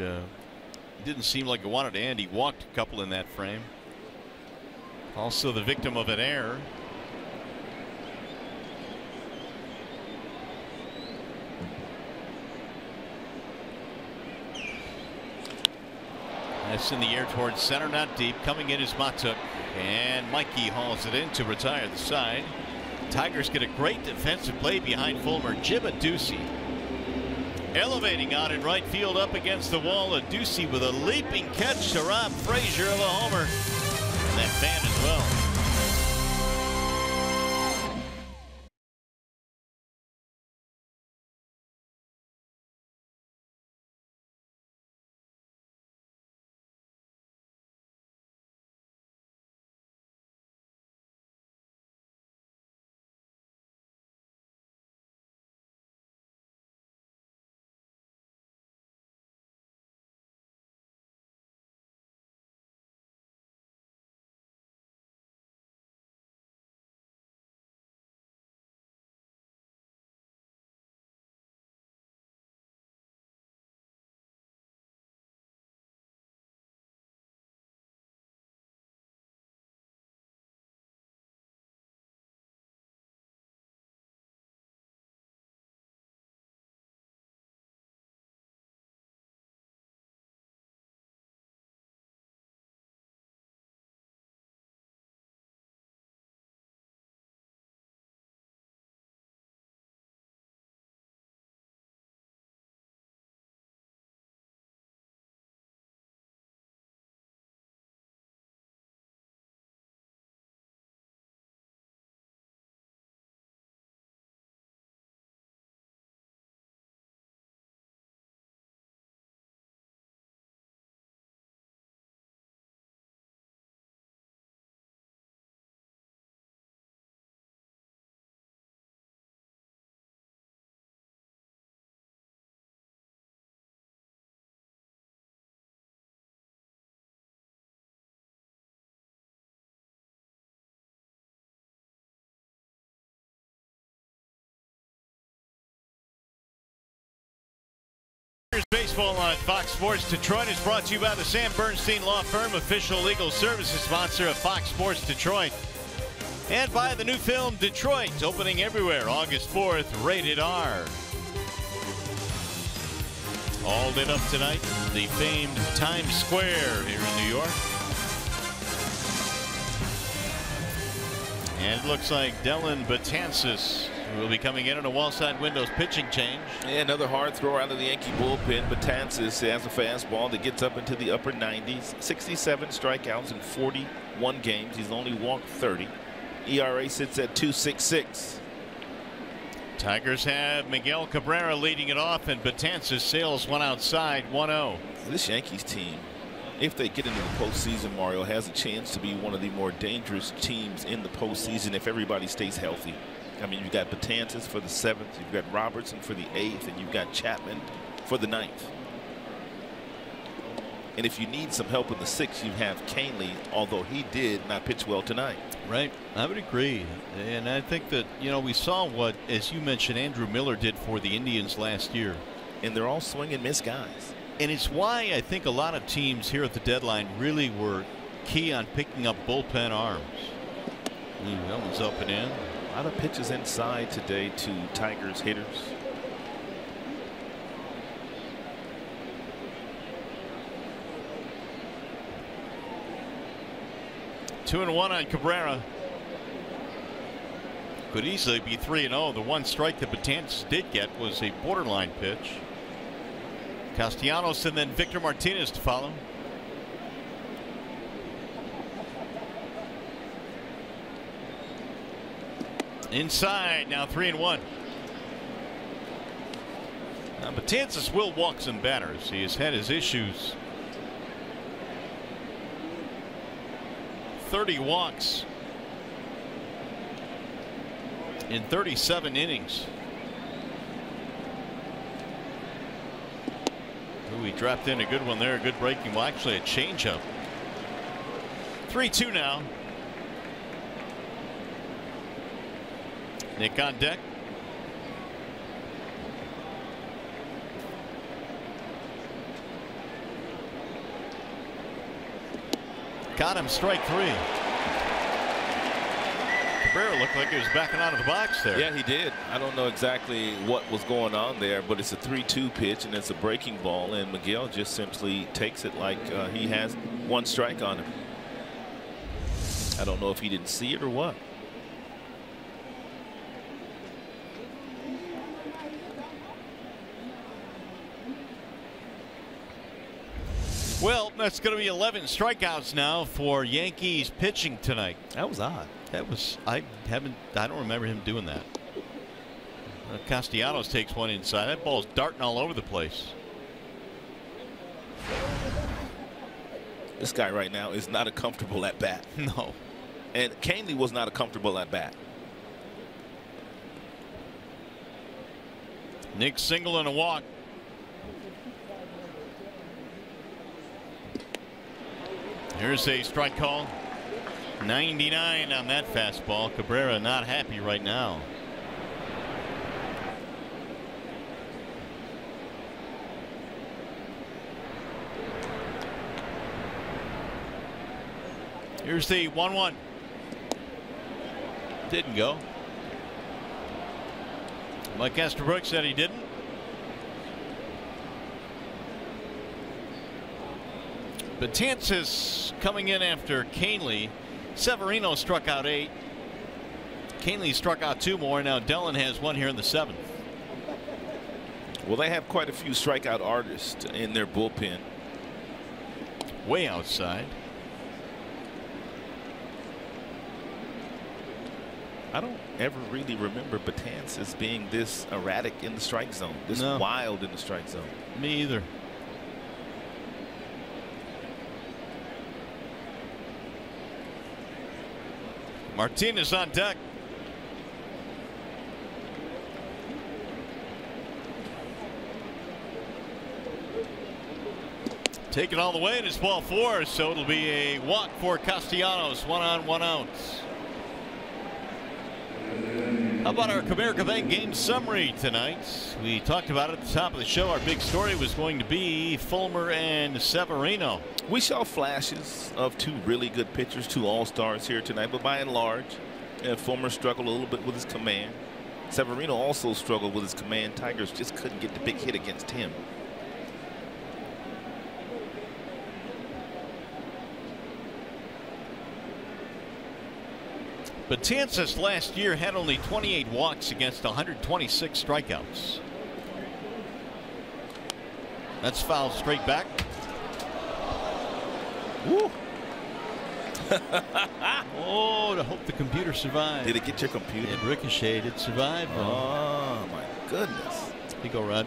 didn't seem like it wanted to end. He walked a couple in that frame. Also the victim of an error. That's in the air towards center, not deep. Coming in is Matuk, and Mikey hauls it in to retire the side. Tigers get a great defensive play behind Fulmer. Jim Adduci elevating out in right field up against the wall. Adduci with a leaping catch to rob Frazier of a homer. And that fan as well. Baseball on Fox Sports Detroit is brought to you by the Sam Bernstein Law Firm, official legal services sponsor of Fox Sports Detroit, and by the new film Detroit, opening everywhere August 4th, rated R. All lit up tonight, the famed Times Square here in New York. And it looks like Dylan Betances will be coming in on a wall side windows pitching change. Yeah, another hard throw out of the Yankee bullpen. Betances has a fastball that gets up into the upper 90s. 67 strikeouts in 41 games. He's only walked 30. ERA sits at 2.66. Tigers have Miguel Cabrera leading it off, and Betances sails one outside, 1-0. This Yankees team, if they get into the postseason, Mario, has a chance to be one of the more dangerous teams in the postseason if everybody stays healthy. I mean, you've got Betances for the 7th, you've got Robertson for the 8th, and you've got Chapman for the 9th. And if you need some help in the 6th, you have Canely, although he did not pitch well tonight. Right, I would agree. And I think that, you know, we saw what, as you mentioned, Andrew Miller did for the Indians last year. And they're all swing and miss guys. And it's why I think a lot of teams here at the deadline really were key on picking up bullpen arms. Ooh, that one's up and in. A lot of pitches inside today to Tigers hitters. Two and one on Cabrera. Could easily be 3-0. The one strike that Betances did get was a borderline pitch. Castellanos and then Victor Martinez to follow. Inside, now 3-1. Now Betances will walk some batters. He has had his issues. 30 walks in 37 innings. Ooh, he dropped in a good one there, a good breaking. Well, actually a changeup. 3-2 now. Nick on deck. Got him, strike 3. Cabrera looked like he was backing out of the box there. Yeah, he did. I don't know exactly what was going on there, but it's a 3-2 pitch and it's a breaking ball, and Miguel just simply takes it like he has one strike on him. I don't know if he didn't see it or what. Well, that's going to be 11 strikeouts now for Yankees pitching tonight. That was odd. That was, I don't remember him doing that. Castellanos takes one inside. That ball's darting all over the place. This guy right now is not a comfortable at bat. No. And Canely was not a comfortable at bat. Nick single and a walk. Here's a strike call. 99 on that fastball. Cabrera not happy right now. Here's the 1-1. Didn't go. Mike Estabrook said he didn't. Betances coming in after Canely. Severino struck out 8. Canely struck out 2 more. Now Dellin has one here in the 7th. Well, they have quite a few strikeout artists in their bullpen. Way outside. I don't ever really remember Betances being this erratic in the strike zone, this wild in the strike zone. Me either. Martinez on deck. Take it all the way, and it's ball 4, so it'll be a walk for Castellanos. 1 on, 1 out. How about our Comerica Bank game summary tonight? We talked about it at the top of the show. Our big story was going to be Fulmer and Severino. We saw flashes of 2 really good pitchers, 2 all-stars here tonight, but by and large, Fulmer struggled a little bit with his command. Severino also struggled with his command. Tigers just couldn't get the big hit against him. Betances last year had only 28 walks against 126 strikeouts. That's fouled straight back. Woo. Oh, to hope the computer survived. Did it get your computer? It ricocheted. It survived. Oh my goodness. Here you go, Rod.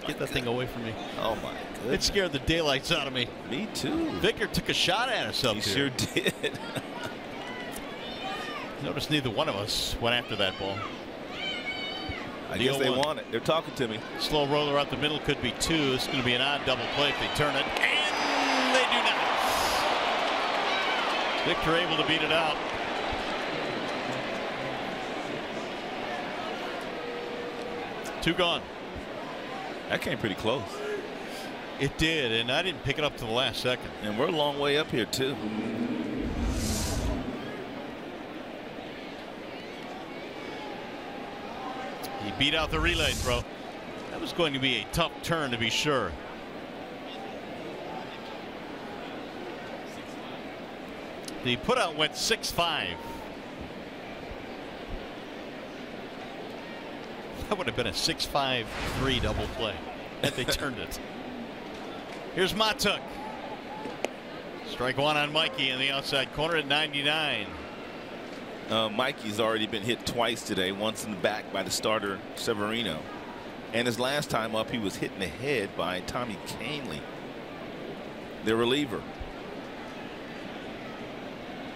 Get that thing away from me. Oh my goodness. It scared the daylights out of me. Me too. Victor took a shot at us up He here. sure did. Notice neither one of us went after that ball. I guess they want it. They're talking to me. Slow roller out the middle could be 2. It's going to be an odd double play if they turn it. And they do not. Victor able to beat it out. Two gone. That came pretty close. It did, and I didn't pick it up to the last second. And we're a long way up here too. He beat out the relay throw. That was going to be a tough turn, to be sure. The putout went 6-5. That would have been a 6-5-3 double play had they turned it. Here's Matuk. Strike one on Mikey in the outside corner at 99. Mikey's already been hit twice today, once in the back by the starter Severino, and his last time up he was hit in the head by Tommy Kahnle, the reliever.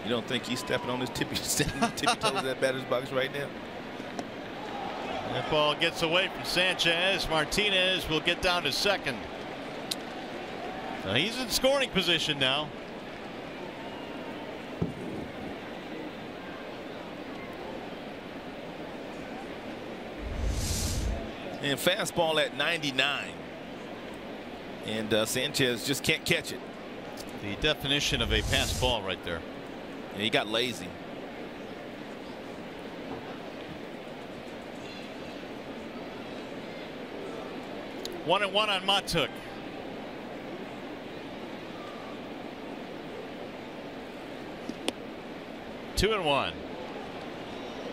You don't think he's stepping on his tippy toes at that batter's box right now? That ball gets away from Sanchez. Martinez will get down to second. He's in scoring position now. And fastball at 99. And Sanchez just can't catch it. The definition of a pass ball right there. And he got lazy. One and one on Matuk. Two and one.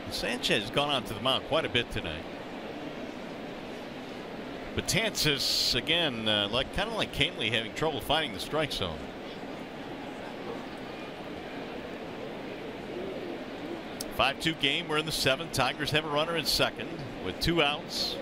Sanchez has gone onto the mound quite a bit tonight. Betances again, kind of like Kahnle, having trouble finding the strike zone. A 5-2 game. We're in the 7th. Tigers have a runner in second with 2 outs.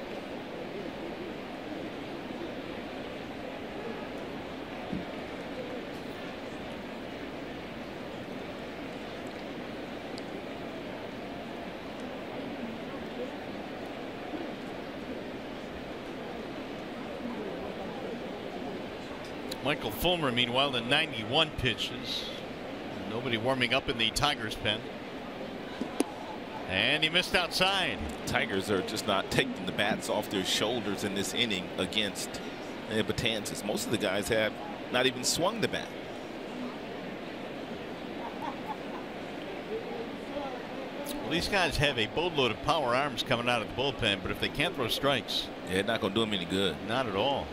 Michael Fulmer, meanwhile, in 91 pitches. Nobody warming up in the Tigers pen. And he missed outside. Tigers are just not taking the bats off their shoulders in this inning against Betances. Most of the guys have not even swung the bat. Well, these guys have a boatload of power arms coming out of the bullpen, but if they can't throw strikes, yeah, it's not going to do them any good. Not at all.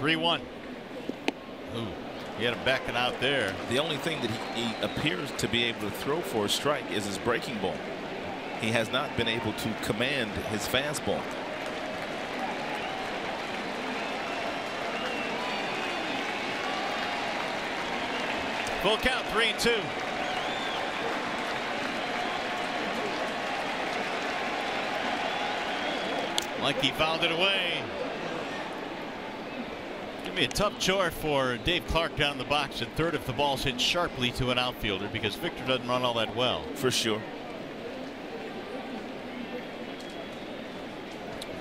3-1. Ooh, he had him backing out there. The only thing that he appears to be able to throw for a strike is his breaking ball. He has not been able to command his fastball. Full count, 3-2. Like he fouled it away. Be a tough chore for Dave Clark down the box at third if the ball's hit sharply to an outfielder, because Victor doesn't run all that well. For sure.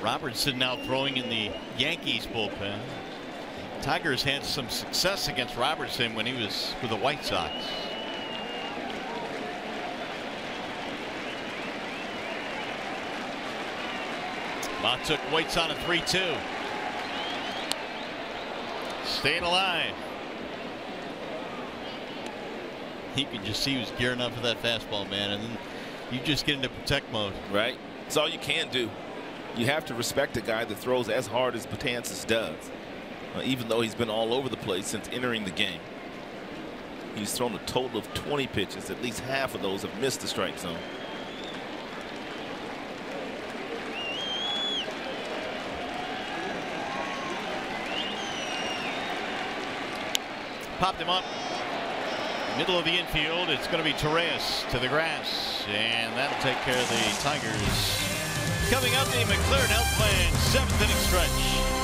Robertson now throwing in the Yankees bullpen. Tigers had some success against Robertson when he was with the White Sox. Matuk waits on a 3-2. Staying alive. You can just see he was gearing up for that fastball, man, and then you just get into protect mode. Right. It's all you can do. You have to respect a guy that throws as hard as Betances does, even though he's been all over the place since entering the game. He's thrown a total of 20 pitches. At least half of those have missed the strike zone. Popped him up. Middle of the infield. It's going to be Torres to the grass. And that'll take care of the Tigers. Coming up, the McLaren Health Plan 7th inning stretch.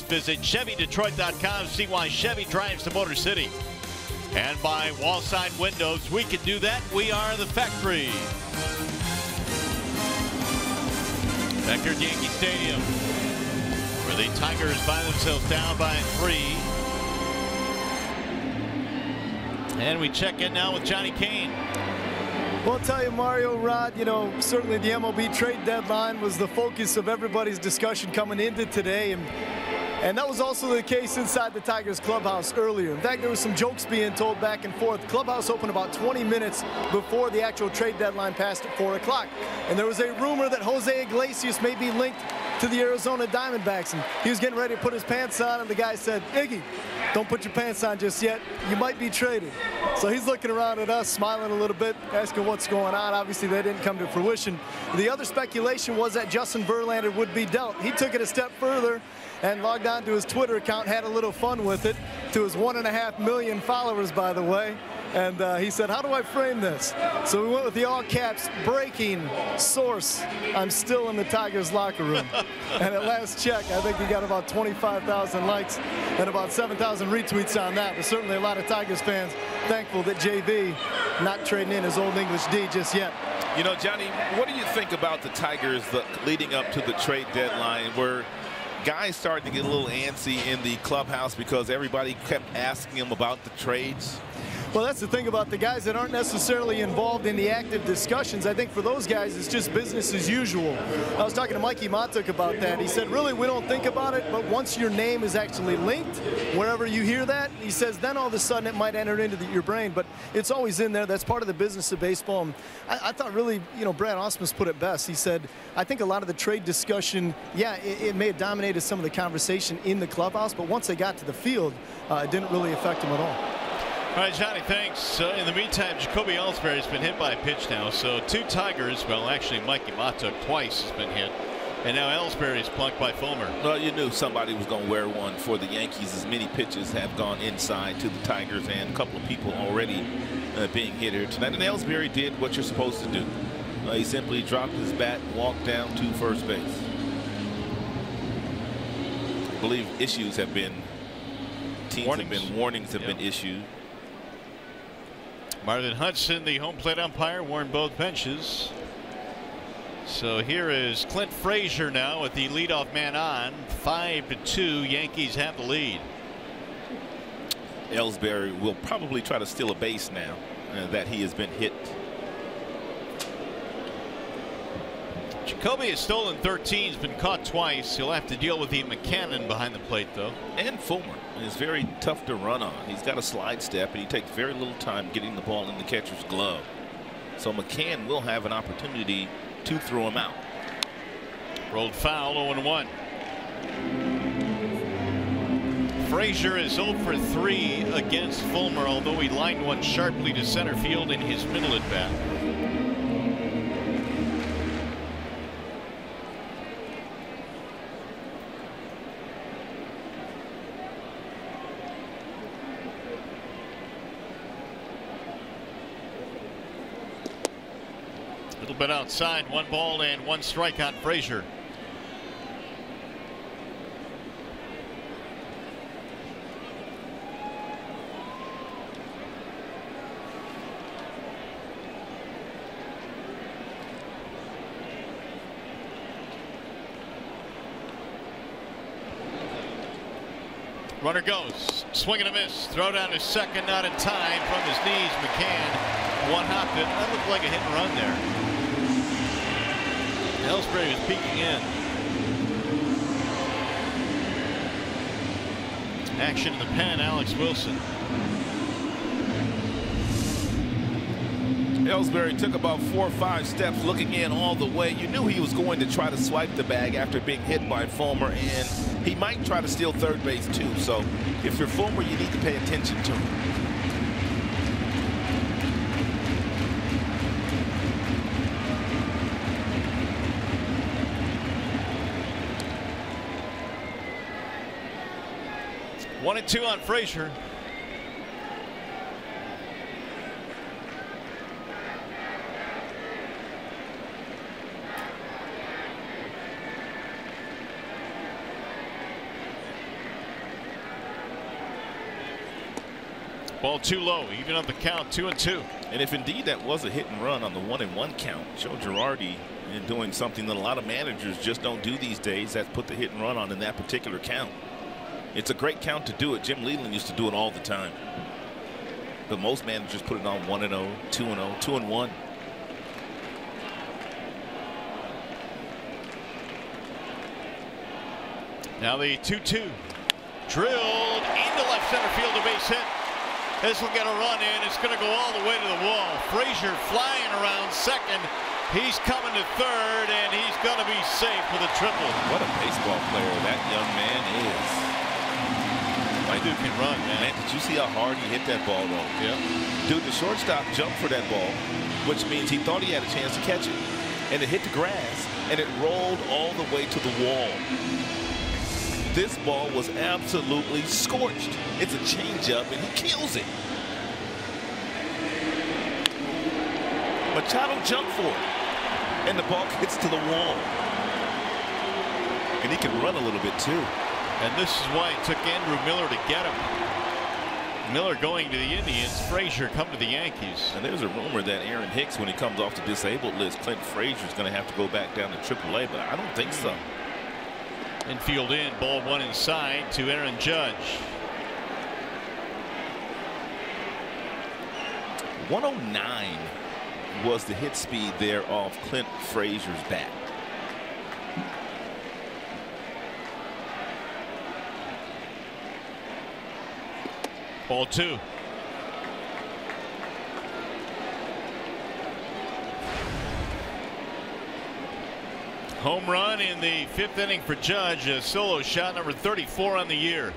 Visit ChevyDetroit.com. See why Chevy drives to Motor City. And by Wallside Windows, we can do that. We are the factory. Back here at Yankee Stadium, where the Tigers find themselves down by 3. And we check in now with Johnny Kane. Well, I'll tell you, Mario, Rod, you know, certainly the MLB trade deadline was the focus of everybody's discussion coming into today. And that was also the case inside the Tigers clubhouse earlier. In fact, there was some jokes being told back and forth. Clubhouse opened about 20 minutes before the actual trade deadline passed at 4 o'clock. And there was a rumor that Jose Iglesias may be linked to the Arizona Diamondbacks. And he was getting ready to put his pants on, and the guy said, Iggy, don't put your pants on just yet. You might be traded. So he's looking around at us, smiling a little bit, asking what's going on. Obviously, that didn't come to fruition. The other speculation was that Justin Verlander would be dealt. He took it a step further and logged on to his Twitter account, had a little fun with it, to his 1.5 million followers, by the way. And he said, how do I frame this? So we went with the all caps, breaking source, I'm still in the Tigers locker room. And at last check, I think he got about 25,000 likes and about 7,000 retweets on that. But certainly a lot of Tigers fans thankful that JV not trading in his old English D just yet. You know, Johnny, what do you think about the Tigers leading up to the trade deadline, where guys started to get a little antsy in the clubhouse because everybody kept asking them about the trades? Well, that's the thing about the guys that aren't necessarily involved in the active discussions. I think for those guys, it's just business as usual. I was talking to Mikey Matuk about that. He said, really, we don't think about it, but once your name is actually linked, wherever you hear that, he says, then all of a sudden it might enter into your brain. But it's always in there. That's part of the business of baseball. And I thought really, you know, Brad Ausmus put it best. He said, I think a lot of the trade discussion, yeah, it may have dominated some of the conversation in the clubhouse, but once they got to the field, it didn't really affect them at all. All right, Johnny, thanks. In the meantime, Jacoby Ellsbury's been hit by a pitch now. So 2 Tigers, well, actually Mikey Matuk twice has been hit. And now Ellsbury's plunked by Fulmer. Well, you knew somebody was going to wear one for the Yankees, as many pitches have gone inside to the Tigers, and a couple of people already being hit here tonight. And Ellsbury did what you're supposed to do. He simply dropped his bat and walked down to first base. I believe issues have been, warnings have been issued. Marvin Hudson, the home plate umpire, worn both benches. So here is Clint Frazier now with the leadoff man on. 5-2. Yankees have the lead. Ellsbury will probably try to steal a base now that he has been hit. Jacoby has stolen 13. He's been caught twice. He'll have to deal with the McCannon behind the plate, though. And Fulmer is very tough to run on. He's got a slide step, and he takes very little time getting the ball in the catcher's glove. So McCann will have an opportunity to throw him out. Rolled foul, 0-1. Frazier is 0 for 3 against Fulmer, although he lined one sharply to center field in his middle at bat. Little bit outside, 1 ball and 1 strike on Frazier. Runner goes, swing and a miss, throw down to second, not in time from his knees. McCann one-hopped it. That looked like a hit and run there. Ellsbury was peeking in. Action in the pen, Alex Wilson. Ellsbury took about 4 or 5 steps looking in all the way. You knew he was going to try to swipe the bag after being hit by Fulmer, and he might try to steal third base too. So if you're Fulmer, you need to pay attention to him. One and 2 on Frazier. Ball too low, even on the count, 2-2. And if indeed that was a hit and run on the 1-1 count, Joe Girardi in doing something that a lot of managers just don't do these days, that's put the hit and run on in that particular count. It's a great count to do it. Jim Leland used to do it all the time. But most managers put it on 1-0, 2-0, 2-1. Now the 2-2. Drilled into left center field, a base hit. This will get a run in. It's going to go all the way to the wall. Frazier flying around second. He's coming to third, and he's going to be safe with a triple. What a baseball player that young man is. My dude can run, man. Did you see how hard he hit that ball, though? Yeah. Dude, the shortstop jumped for that ball, which means he thought he had a chance to catch it. And it hit the grass, and it rolled all the way to the wall. This ball was absolutely scorched. It's a changeup, and he kills it. Machado jumped for it, and the ball hits to the wall. And he can run a little bit, too. And this is why it took Andrew Miller to get him. Miller going to the Indians, Frazier come to the Yankees. And there's a rumor that Aaron Hicks, when he comes off the disabled list, Clint Frazier is going to have to go back down to AAA, but I don't think so. Infield in, ball 1 inside to Aaron Judge. 109 was the hit speed there off Clint Frazier's bat. Ball 2. Home run in the 5th inning for Judge, a solo shot, number 34 on the year.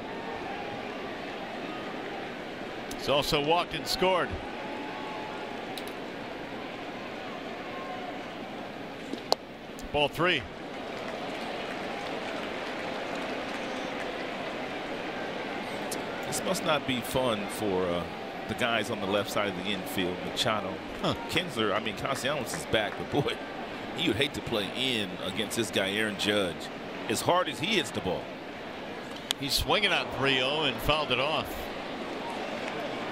He's also walked and scored. Ball 3. This must not be fun for the guys on the left side of the infield. Machado, Kinsler, I mean, Castellanos is back, but boy, he would hate to play in against this guy, Aaron Judge, as hard as he hits the ball. He's swinging on 3-0 and fouled it off.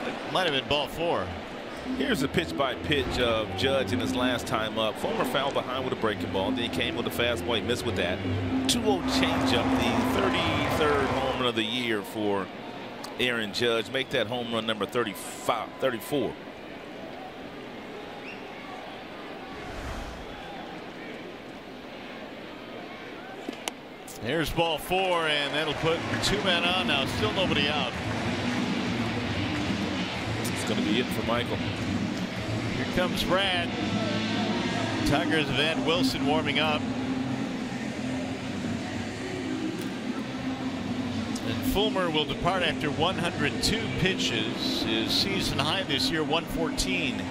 It might have been ball 4. Here's a pitch-by-pitch of Judge in his last time up. Fulmer fouled behind with a breaking ball. Then he came with a fastball. He missed with that. 2-0 changeup, the 33rd home run of the year for Aaron Judge. Make that home run number 34. Here's ball 4, and that'll put 2 men on now. Still nobody out. It's going to be it for Michael. Here comes Brad. Tigers have had Wilson warming up. And Fulmer will depart after 102 pitches. His season high this year, 114.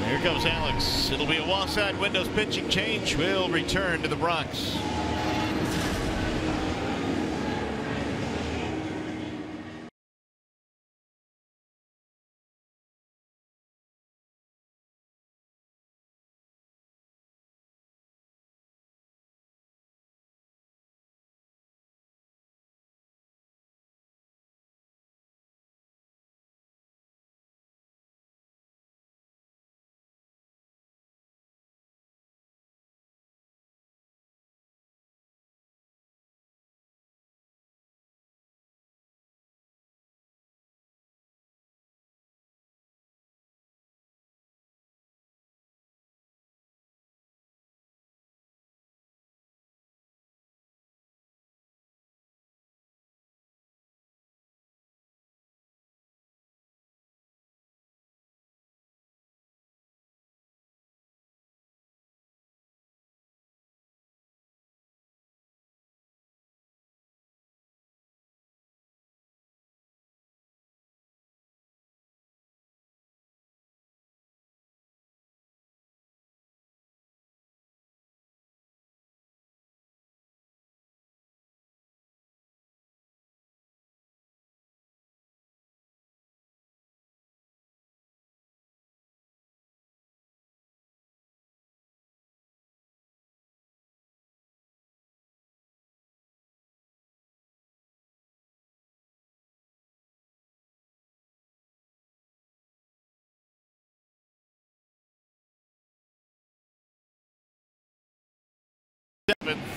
Here comes Alex. It'll be a wall side windows pitching change. We'll return to the Bronx.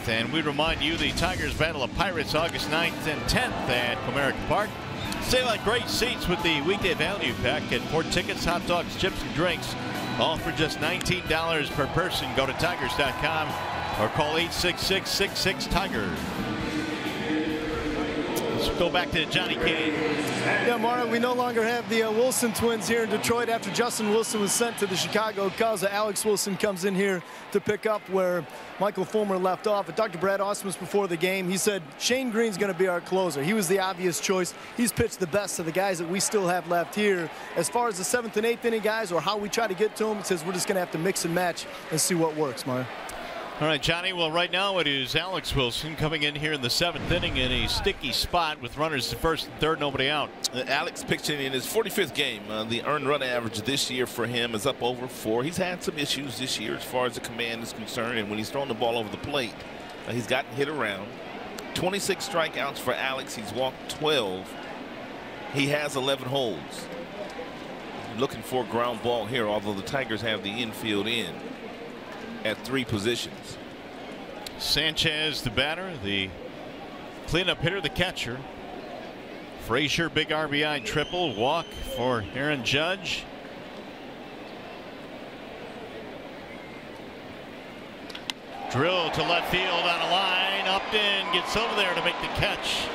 And we remind you the Tigers battle of Pirates August 9th and 10th at Comerica Park. Stay like great seats with the weekday value pack and 4 tickets, hot dogs, chips, and drinks, all for just $19 per person. Go to tigers.com or call 866-66-TIGER. Let's go back to Johnny Kane. Yeah, Mario, we no longer have the Wilson twins here in Detroit after Justin Wilson was sent to the Chicago Cubs. Alex Wilson comes in here to pick up where Michael Fulmer left off. But Dr. Brad Ausmus before the game, he said Shane Green's going to be our closer. He was the obvious choice. He's pitched the best of the guys that we still have left here. As far as the 7th and 8th inning guys or how we try to get to them, he says we're just going to have to mix and match and see what works, Mario. All right, Johnny. Well, right now it is Alex Wilson coming in here in the 7th inning in a sticky spot with runners to first and third, nobody out. Alex pitching in his 45th game. The earned run average this year for him is up over 4. He's had some issues this year as far as the command is concerned, and when he's thrown the ball over the plate, he's gotten hit around. 26 strikeouts for Alex. He's walked 12. He has 11 holds. Looking for a ground ball here, although the Tigers have the infield in at 3 positions. Sanchez the batter, the cleanup hitter, the catcher. Frazier big RBI triple, walk for Aaron Judge. Drill to left field on a line. Upton gets over there to make the catch.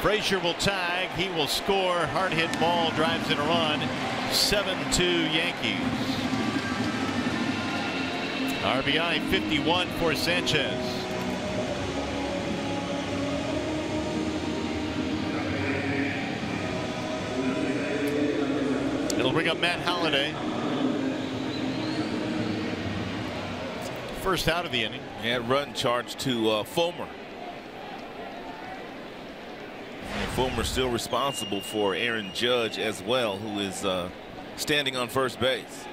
Frazier will tag, he will score. Hard hit ball drives in a run. 7-2 Yankees. RBI 51 for Sanchez. It'll bring up Matt Holliday. First out of the inning. And run charge to Fulmer. And Fulmer still responsible for Aaron Judge as well, who is standing on first base.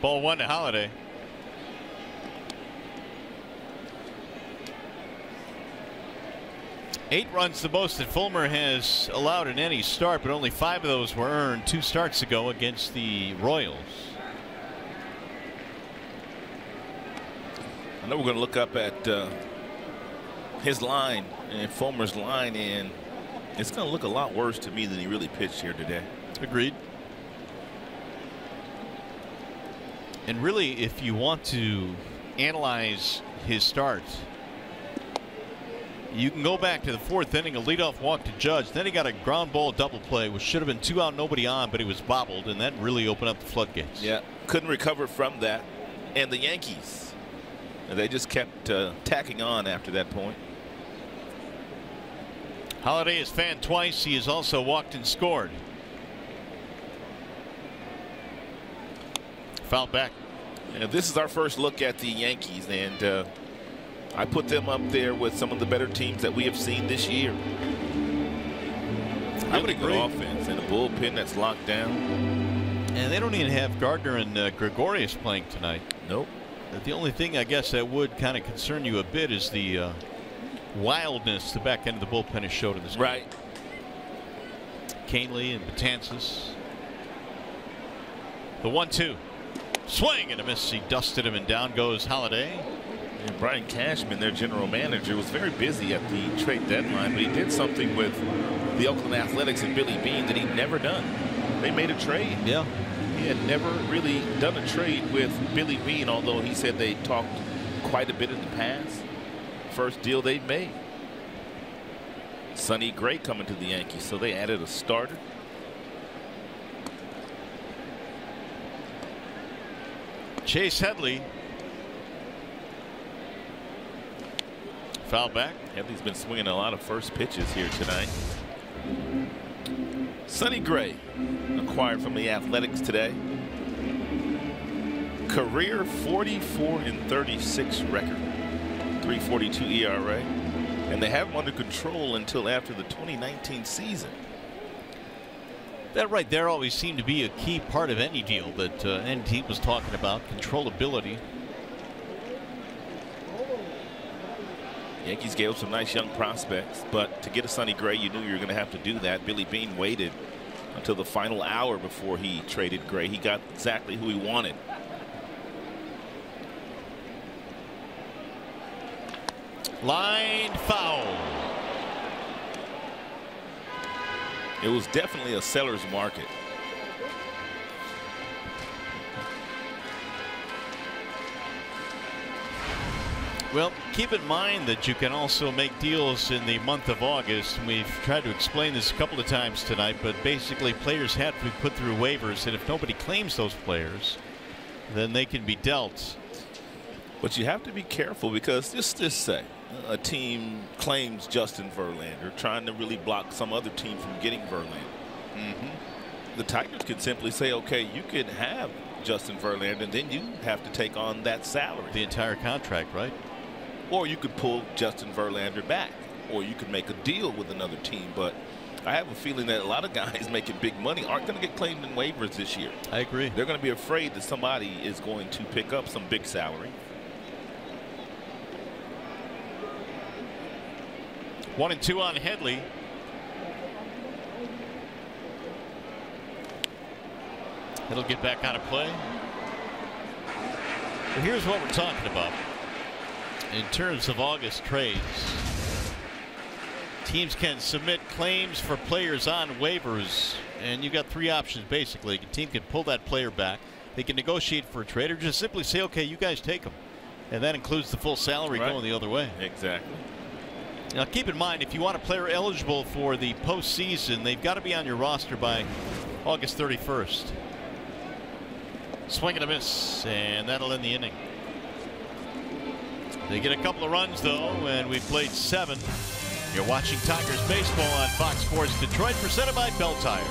Ball 1 to Holliday. 8 runs, the most that Fulmer has allowed in any start, but only 5 of those were earned 2 starts ago against the Royals. I know we're going to look up at his line and Fulmer's line, and it's going to look a lot worse to me than he really pitched here today. Agreed. And really, if you want to analyze his start, you can go back to the 4th inning, a leadoff walk to Judge. Then he got a ground ball double play, which should have been 2 out, nobody on, but he was bobbled, and that really opened up the floodgates. Yeah, couldn't recover from that. And the Yankees, they just kept tacking on after that point. Holiday has fanned twice. He has also walked and scored. Foul back. And this is our first look at the Yankees, and I put them up there with some of the better teams that we have seen this year. I would agree. Good offense and a bullpen that's locked down. And they don't even have Gardner and Gregorius playing tonight. Nope. The only thing I guess that would kind of concern you a bit is the wildness the back end of the bullpen has showed in this game. Right. Canely and Betances. The 1-2. Swing and a miss. He dusted him, and down goes Holiday. And Brian Cashman, their general manager, was very busy at the trade deadline, but he did something with the Oakland Athletics and Billy Beane that he'd never done. They made a trade. Yeah. He had never really done a trade with Billy Beane, although he said they talked quite a bit in the past. First deal they made. Sonny Gray coming to the Yankees, so they added a starter. Chase Headley. Foul back. Headley's been swinging a lot of first pitches here tonight. Sonny Gray, acquired from the Athletics today. Career 44-36 record, 3.42 ERA, and they have him under control until after the 2019 season. That right there always seemed to be a key part of any deal that any team was talking about, controllability. Yankees gave some nice young prospects, but to get a Sonny Gray, you knew you were going to have to do that. Billy Beane waited until the final hour before he traded Gray. He got exactly who he wanted. Line foul. It was definitely a seller's market. Well, keep in mind that you can also make deals in the month of August. We've tried to explain this a couple of times tonight, but basically players have to be put through waivers, and if nobody claims those players, then they can be dealt. But you have to be careful, because just say a team claims Justin Verlander, trying to really block some other team from getting Verlander. The Tigers could simply say, okay, you could have Justin Verlander, and then you have to take on that salary. The entire contract, right? Or you could pull Justin Verlander back, or you could make a deal with another team. But I have a feeling that a lot of guys making big money aren't going to get claimed in waivers this year. I agree. They're going to be afraid that somebody is going to pick up some big salary. 1-2 on Headley. It'll get back out of play. But here's what we're talking about. In terms of August trades, teams can submit claims for players on waivers, and you've got 3 options basically. A team can pull that player back, they can negotiate for a trade, or just simply say, okay, you guys take them, and that includes the full salary going the other way. Exactly. Now keep in mind, if you want a player eligible for the postseason, they've got to be on your roster by August 31st. Swing and a miss, and that'll end the inning. They get a couple of runs, though, and we've played 7. You're watching Tigers baseball on Fox Sports Detroit, presented by Bell Tire.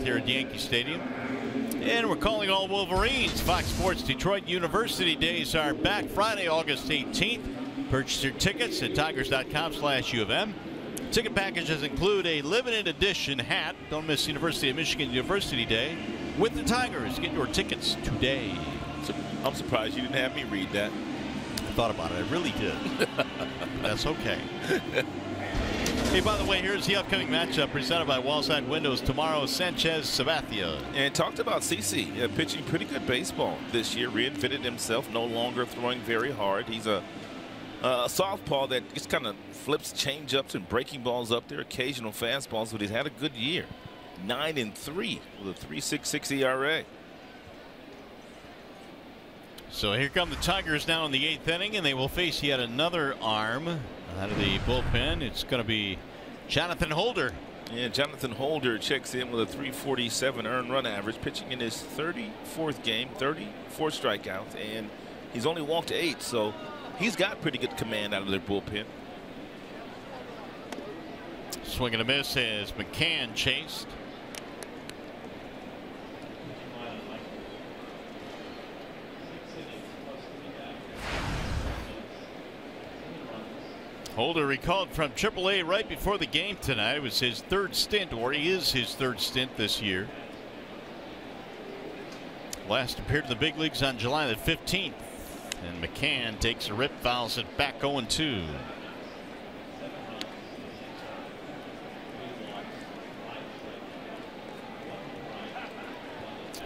here at Yankee Stadium. And we're calling all Wolverines. Fox Sports Detroit University Days are back Friday, August 18th. Purchase your tickets at tigers.com/U of M. Ticket packages include a limited edition hat. Don't miss University of Michigan University Day with the Tigers. Get your tickets today. So I'm surprised you didn't have me read that. I thought about it. I really did. That's okay. Hey, by the way, here's the upcoming matchup presented by Wallside Windows. Tomorrow, Sanchez Sabathia. And talked about CC pitching pretty good baseball this year. Reinvented himself, no longer throwing very hard. He's a southpaw that just kind of flips change-ups and breaking balls up there, occasional fastballs, but he's had a good year. 9-3 with a 3.66 ERA. So here come the Tigers now in the 8th inning, and they will face yet another arm out of the bullpen. It's going to be Jonathan Holder. And Jonathan Holder checks in with a 347 earned run average, pitching in his 34th game, 34 strikeouts, and he's only walked 8, so he's got pretty good command out of their bullpen. Swing and a miss as McCann chased. Holder recalled from AAA right before the game tonight. It was his 3rd stint, or he is his 3rd stint this year. Last appeared in the big leagues on July the 15th. And McCann takes a rip, fouls it back 0-2.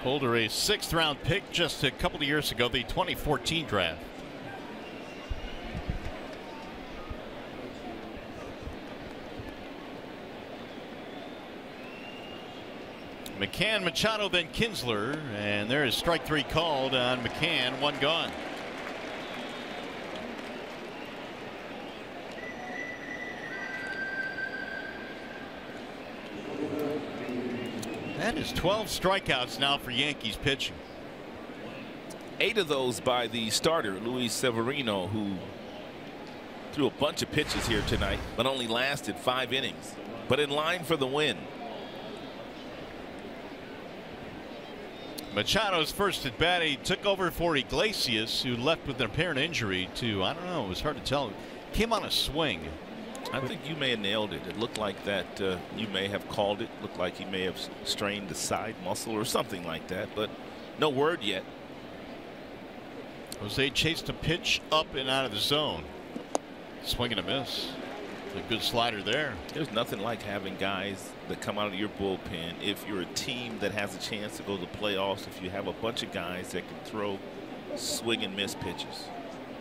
Holder, a 6th round pick just a couple of years ago, the 2014 draft. McCann, Machado, then Kinsler, and there is strike 3 called on McCann. 1 gone. That is 12 strikeouts now for Yankees pitching. 8 of those by the starter, Luis Severino, who threw a bunch of pitches here tonight, but only lasted 5 innings, but in line for the win. Machado's first at bat. He took over for Iglesias, who left with an apparent injury to, I don't know, it was hard to tell. Came on a swing. I think you may have nailed it. It looked like that you may have called it. Looked like he may have strained the side muscle or something like that, but no word yet. Jose chased a pitch up and out of the zone. Swing and a miss. A good slider there. There's nothing like having guys that come out of your bullpen. If you're a team that has a chance to go to the playoffs, if you have a bunch of guys that can throw swing and miss pitches,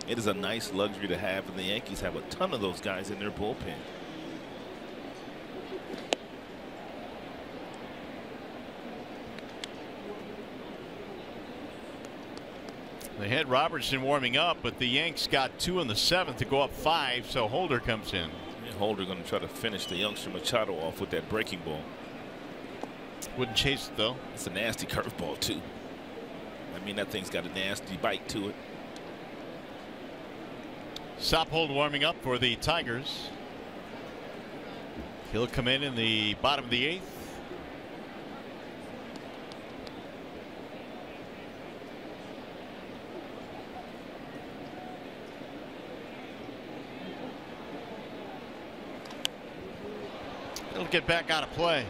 it is a nice luxury to have, and the Yankees have a ton of those guys in their bullpen. They had Robertson warming up, but the Yanks got 2 in the 7th to go up 5, so Holder comes in. Holder going to try to finish the youngster Machado off with that breaking ball. Wouldn't chase it though. It's a nasty curveball too. I mean, that thing's got a nasty bite to it. Sophold warming up for the Tigers. He'll come in the bottom of the 8th. He'll get back out of play.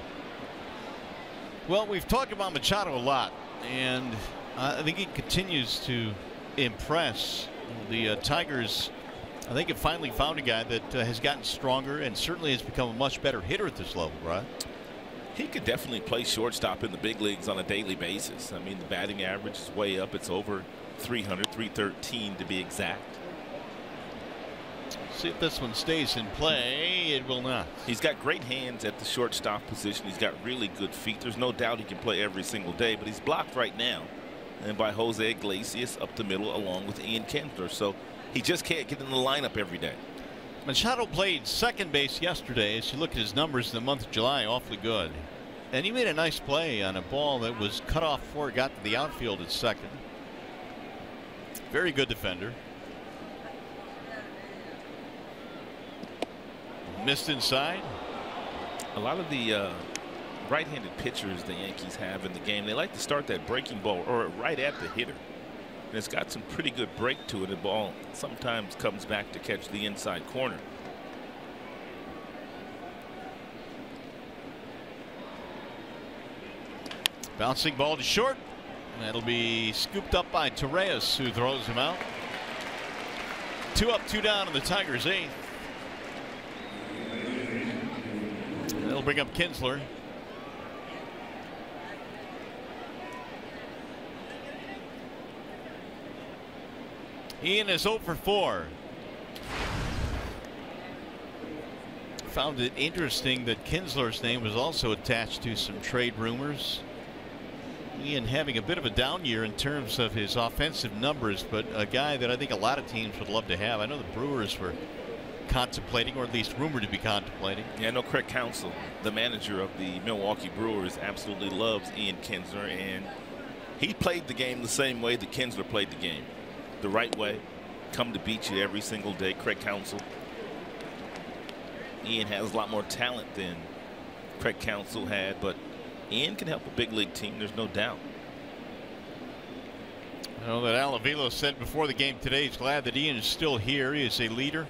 Well, we've talked about Machado a lot, and I think he continues to impress. The Tigers, I think, have finally found a guy that has gotten stronger and certainly has become a much better hitter at this level, right? He could definitely play shortstop in the big leagues on a daily basis. I mean, the batting average is way up. It's over 300, 313 to be exact. See if this one stays in play. It will not. He's got great hands at the shortstop position. He's got really good feet. There's no doubt he can play every single day, but he's blocked right now, and by Jose Iglesias up the middle along with Ian Kinsler. So he just can't get in the lineup every day. Machado played second base yesterday. As you look at his numbers in the month of July, awfully good. And he made a nice play on a ball that was cut off before it got to the outfield at second. Very good defender. Missed inside. A lot of the right-handed pitchers the Yankees have in the game. They like to start that breaking ball or right at the hitter. And it's got some pretty good break to it. The ball sometimes comes back to catch the inside corner. Bouncing ball to short. That'll be scooped up by Torres, who throws him out. 2 up, 2 down in the Tigers' 8th. That'll bring up Kinsler. Ian is 0 for 4. Found it interesting that Kinsler's name was also attached to some trade rumors. Ian having a bit of a down year in terms of his offensive numbers, but a guy that I think a lot of teams would love to have. I know the Brewers were contemplating, or at least rumored to be contemplating. Yeah, I know Craig Counsell, the manager of the Milwaukee Brewers, absolutely loves Ian Kinsler, and he played the game the same way that Kinsler played the game. The right way, come to beat you every single day. Craig Counsell. Ian has a lot more talent than Craig Counsell had, but Ian can help a big league team, there's no doubt. I know that Al Avila said before the game today he's glad that Ian is still here. He is a leader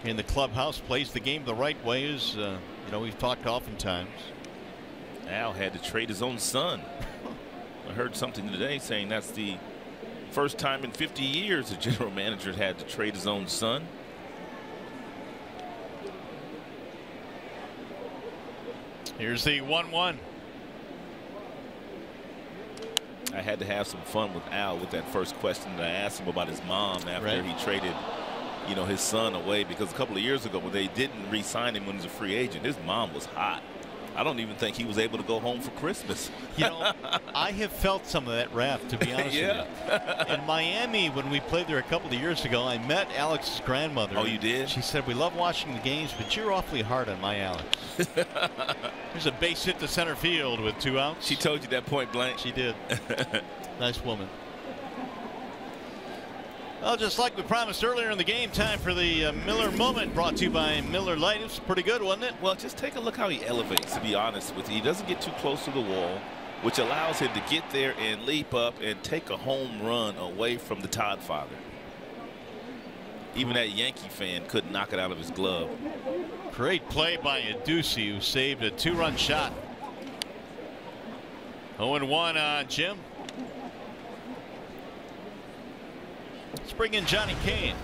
in the clubhouse, plays the game the right way, as you know, we've talked oftentimes. Al had to trade his own son. I heard something today saying that's the first time in 50 years a general manager had to trade his own son. Here's the 1-1. I had to have some fun with Al with that first question that I asked him about his mom after he traded, you know, his son away, because a couple of years ago when they didn't re-sign him when he was a free agent, his mom was hot. I don't even think he was able to go home for Christmas. You know, I have felt some of that wrath, to be honest with you. In Miami, when we played there a couple of years ago, I met Alex's grandmother. Oh, you did? She said, we love watching the games, but you're awfully hard on my Alex. There's a base hit to center field with 2 outs. She told you that point blank? She did. Nice woman. Well, just like we promised earlier in the game, time for the Miller Moment, brought to you by Miller Lite. It was pretty good, wasn't it? Well, just take a look how he elevates, to be honest with you. He doesn't get too close to the wall, which allows him to get there and leap up and take a home run away from the Todd father. Even that Yankee fan couldn't knock it out of his glove. Great play by Adducci, who saved a 2-run shot. 0-1 on Jim. Let's bring in Johnny Kane.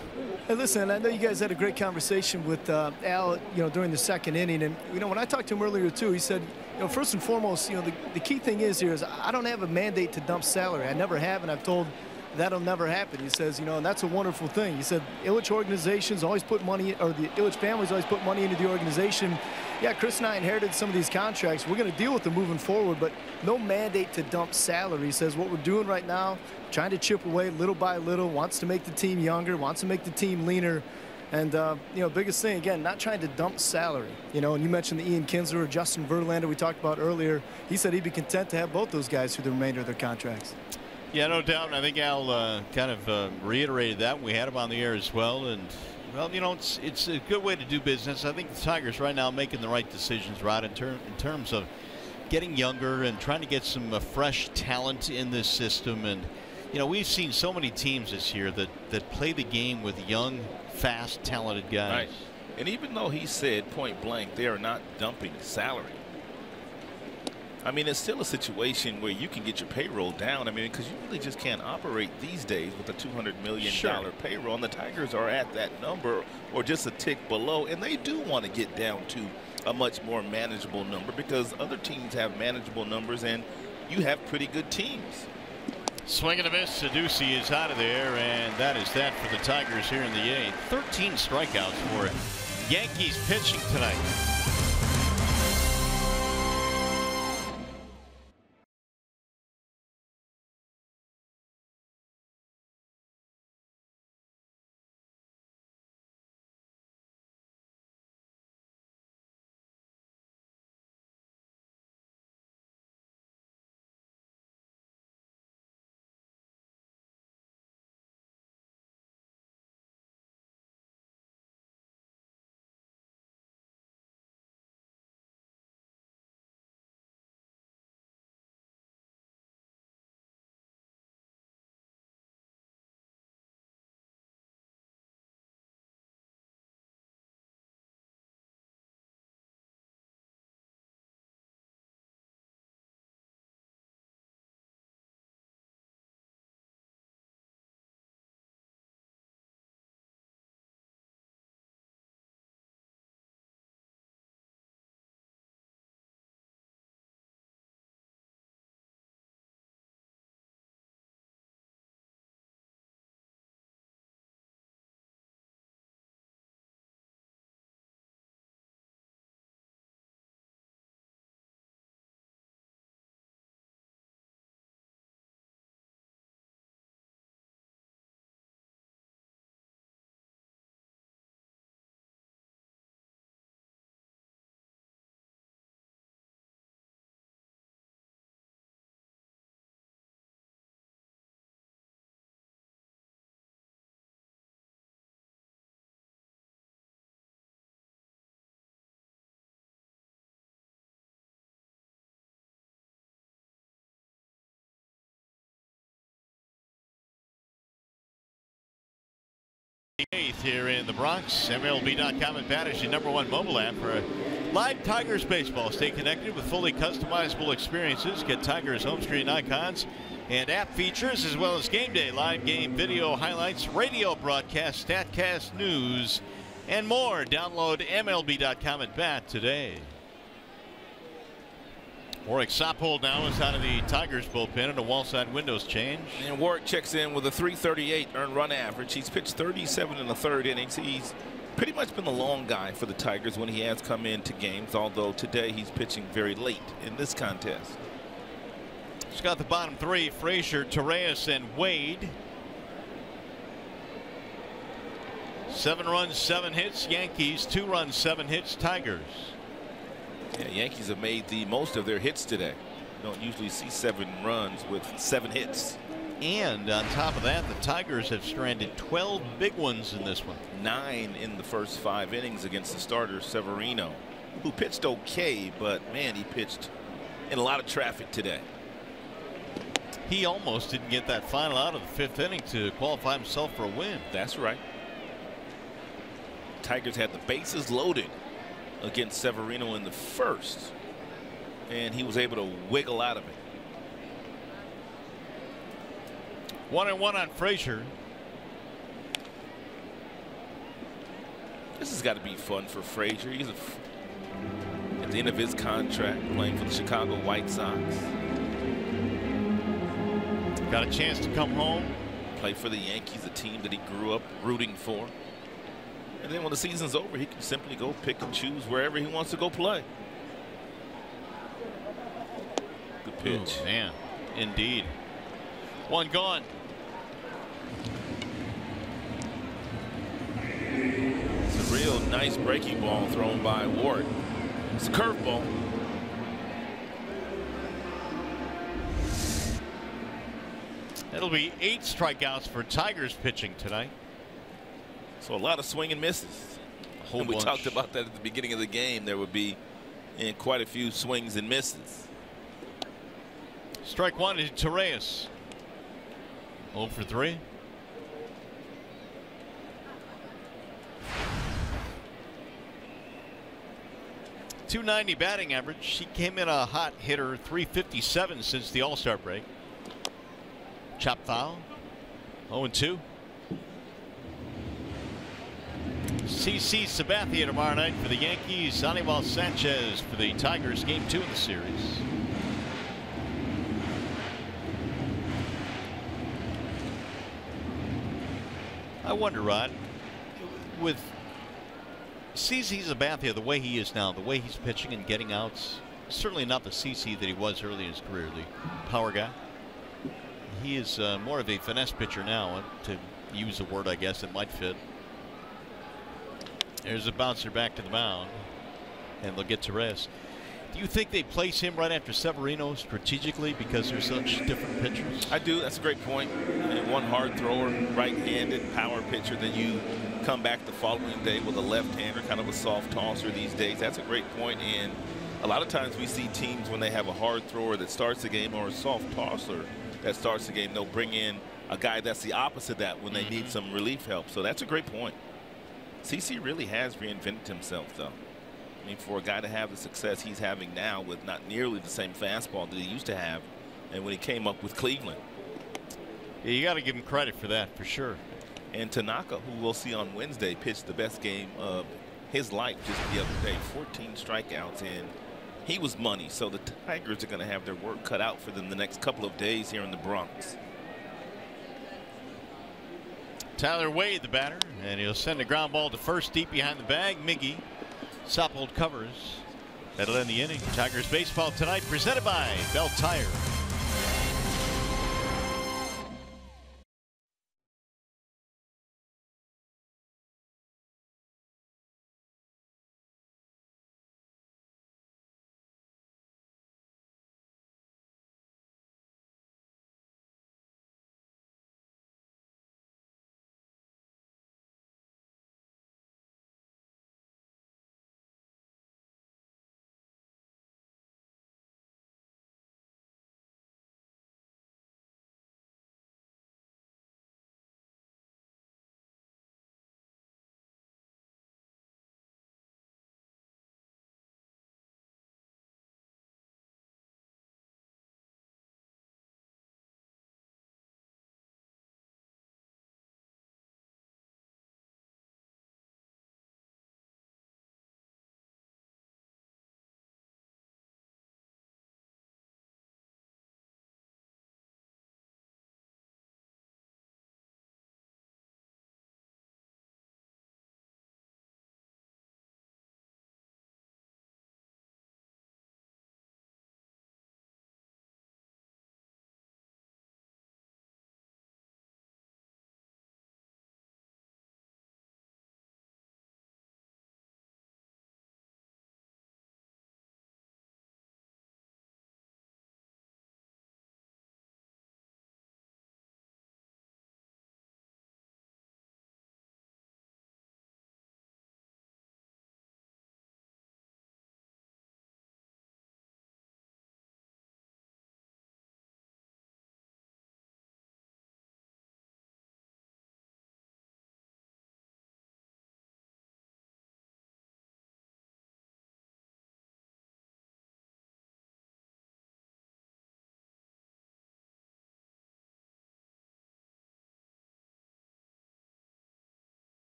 Hey, listen, I know you guys had a great conversation with Al, you know, during the second inning, and you know, when I talked to him earlier too, he said, you know, first and foremost, you know, the key thing is here is I don't have a mandate to dump salary. I never have, and I've told that'll never happen. He says, you know, and that's a wonderful thing. He said Ilitch organizations always put money, or the Ilitch families always put money into the organization. Yeah, Chris and I inherited some of these contracts. We're going to deal with them moving forward, but no mandate to dump salary. He says what we're doing right now, trying to chip away little by little, wants to make the team younger, wants to make the team leaner. And, you know, biggest thing, again, not trying to dump salary. You know, and you mentioned the Ian Kinsler or Justin Verlander we talked about earlier. He said he'd be content to have both those guys through the remainder of their contracts. Yeah, no doubt. And I think Al kind of reiterated that. We had him on the air as well. And, well, you know, it's a good way to do business. I think the Tigers right now making the right decisions, Rod, in terms of getting younger and trying to get some fresh talent in this system. And, you know, we've seen so many teams this year that play the game with young, fast, talented guys. Right. And even though he said point blank they are not dumping salary, I mean, it's still a situation where you can get your payroll down. I mean, because you really just can't operate these days with a $200 million payroll. And the Tigers are at that number or just a tick below. And they do want to get down to a much more manageable number, because other teams have manageable numbers and you have pretty good teams. Swing and a miss. Adducci is out of there, and that is that for the Tigers here in the 8th. 13 strikeouts for Yankees pitching tonight. 8th here in the Bronx. MLB.com and Pat is your #1 mobile app for live Tigers baseball. Stay connected with fully customizable experiences. Get Tigers home screen icons and app features, as well as game day, live game video highlights, radio broadcast, StatCast news, and more. Download MLB.com and Pat today. Warwick Soppold now is out of the Tigers bullpen, and a wall side windows change. And Warwick checks in with a .338 earned run average. He's pitched 37 in the third innings. He's pretty much been the long guy for the Tigers when he has come into games, although today he's pitching very late in this contest. He's got the bottom three: Frazier, Torres, and Wade. 7 runs, 7 hits. Yankees, 2 runs, 7 hits. Tigers. Yeah, Yankees have made the most of their hits today. You don't usually see 7 runs with 7 hits. And on top of that, the Tigers have stranded 12 big ones in this one. 9 in the first 5 innings against the starter Severino, who pitched okay, but man, he pitched in a lot of traffic today. He almost didn't get that final out of the 5th inning to qualify himself for a win. That's right. Tigers had the bases loaded against Severino in the first, and he was able to wiggle out of it. 1-1 on Frazier. This has got to be fun for Frazier. He's at the end of his contract playing for the Chicago White Sox. Got a chance to come home. Play for the Yankees, a team that he grew up rooting for. And then when the season's over, he can simply go pick and choose wherever he wants to go play. Good pitch. Ooh, man, indeed. 1 gone. It's a real nice breaking ball thrown by Ward. It's a curveball. It'll be 8 strikeouts for Tigers pitching tonight. So a lot of swing and misses. And we talked about that at the beginning of the game. There would be quite a few swings and misses. Strike 1 to Torres. 0 for 3. .290 batting average. She came in a hot hitter, .357 since the All-Star break. Chop foul. 0-2. CC Sabathia tomorrow night for the Yankees. Anibal Sanchez for the Tigers. Game 2 in the series. I wonder, Rod, with CC Sabathia, the way he is now, the way he's pitching and getting outs, certainly not the CC that he was early in his career, the power guy. He is more of a finesse pitcher now, to use a word I guess that might fit. There's a bouncer back to the mound, and they'll get to rest. Do you think they place him right after Severino strategically because they're such different pitchers? I do. That's a great point. And one hard thrower, right-handed power pitcher, then you come back the following day with a left-hander, kind of a soft tosser these days. That's a great point. And a lot of times we see teams when they have a hard thrower that starts the game or a soft tosser that starts the game, they'll bring in a guy that's the opposite of that when they need some relief help. So that's a great point. CC really has reinvented himself, though. I mean, for a guy to have the success he's having now with not nearly the same fastball that he used to have, and when he came up with Cleveland. Yeah, you got to give him credit for that, for sure. And Tanaka, who we'll see on Wednesday, pitched the best game of his life just the other day. 14 strikeouts, and he was money. So the Tigers are going to have their work cut out for them the next couple of days here in the Bronx. Tyler Wade, the batter, and he'll send a ground ball to first, deep behind the bag. Miggy. Soppold covers. That'll end the inning. Tigers baseball tonight presented by Bell Tire.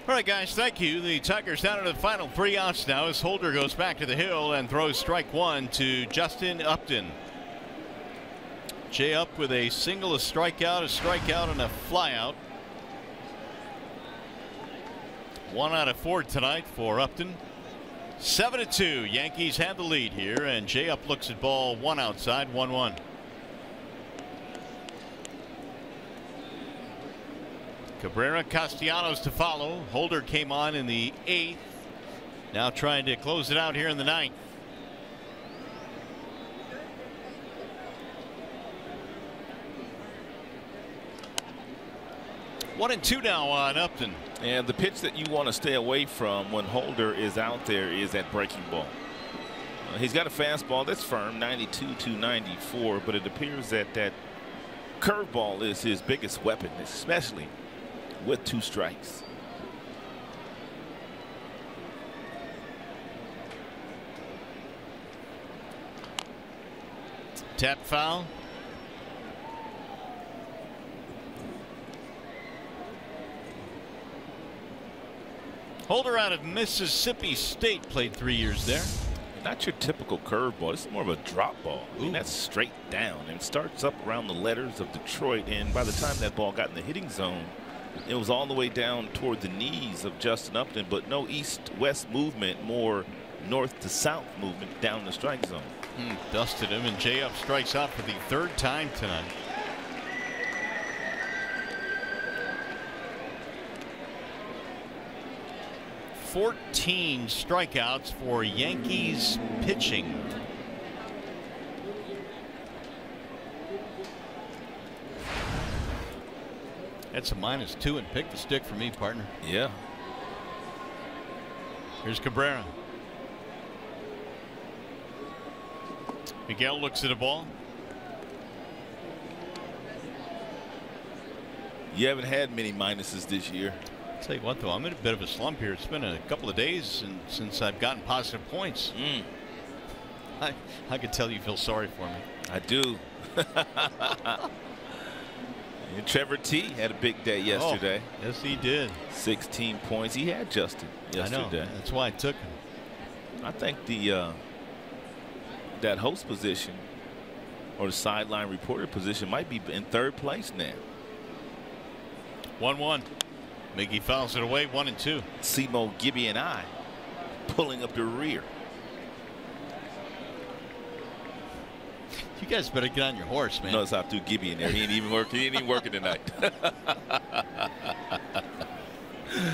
All right, guys, thank you. The Tigers down to the final 3 outs now as Holder goes back to the hill and throws strike 1 to Justin Upton. Jay up with a single, a strikeout, and a flyout. 1 out of 4 tonight for Upton. 7-2. Yankees have the lead here, and Jay up looks at ball 1 outside, 1-1. Cabrera, Castellanos to follow. Holder came on in the 8th. Now trying to close it out here in the 9th. One and 2 now on Upton. And the pitch that you want to stay away from when Holder is out there is that breaking ball. He's got a fastball that's firm, 92 to 94, but it appears that that curveball is his biggest weapon, especially with 2 strikes. Tap foul. Holder out of Mississippi State, played 3 years there. Not your typical curveball. It's more of a drop ball. I mean, that's straight down and starts up around the letters of Detroit. And by the time that ball got in the hitting zone, it was all the way down toward the knees of Justin Upton, but no east-west movement, more north to south movement down the strike zone. Dusted him, and Jay up strikes out for the 3rd time tonight. "14 strikeouts for Yankees pitching." That's a -2 and pick the stick for me, partner. Yeah. Here's Cabrera. Miguel looks at a ball. You haven't had many minuses this year. I'll tell you what, though, I'm in a bit of a slump here. It's been a couple of days since I've gotten positive points. I could tell you feel sorry for me. I do. And Trevor T had a big day yesterday. Oh, yes, he did. 16 points. He had Justin yesterday. I know. That's why I took him. I think that host position or the sideline reporter position might be in 3rd place now. 1-1. Miggy fouls it away. 1 and 2. Simo, Gibby, and I pulling up the rear. You guys better get on your horse, man. Notice I threw Gibby in there. He ain't even working tonight.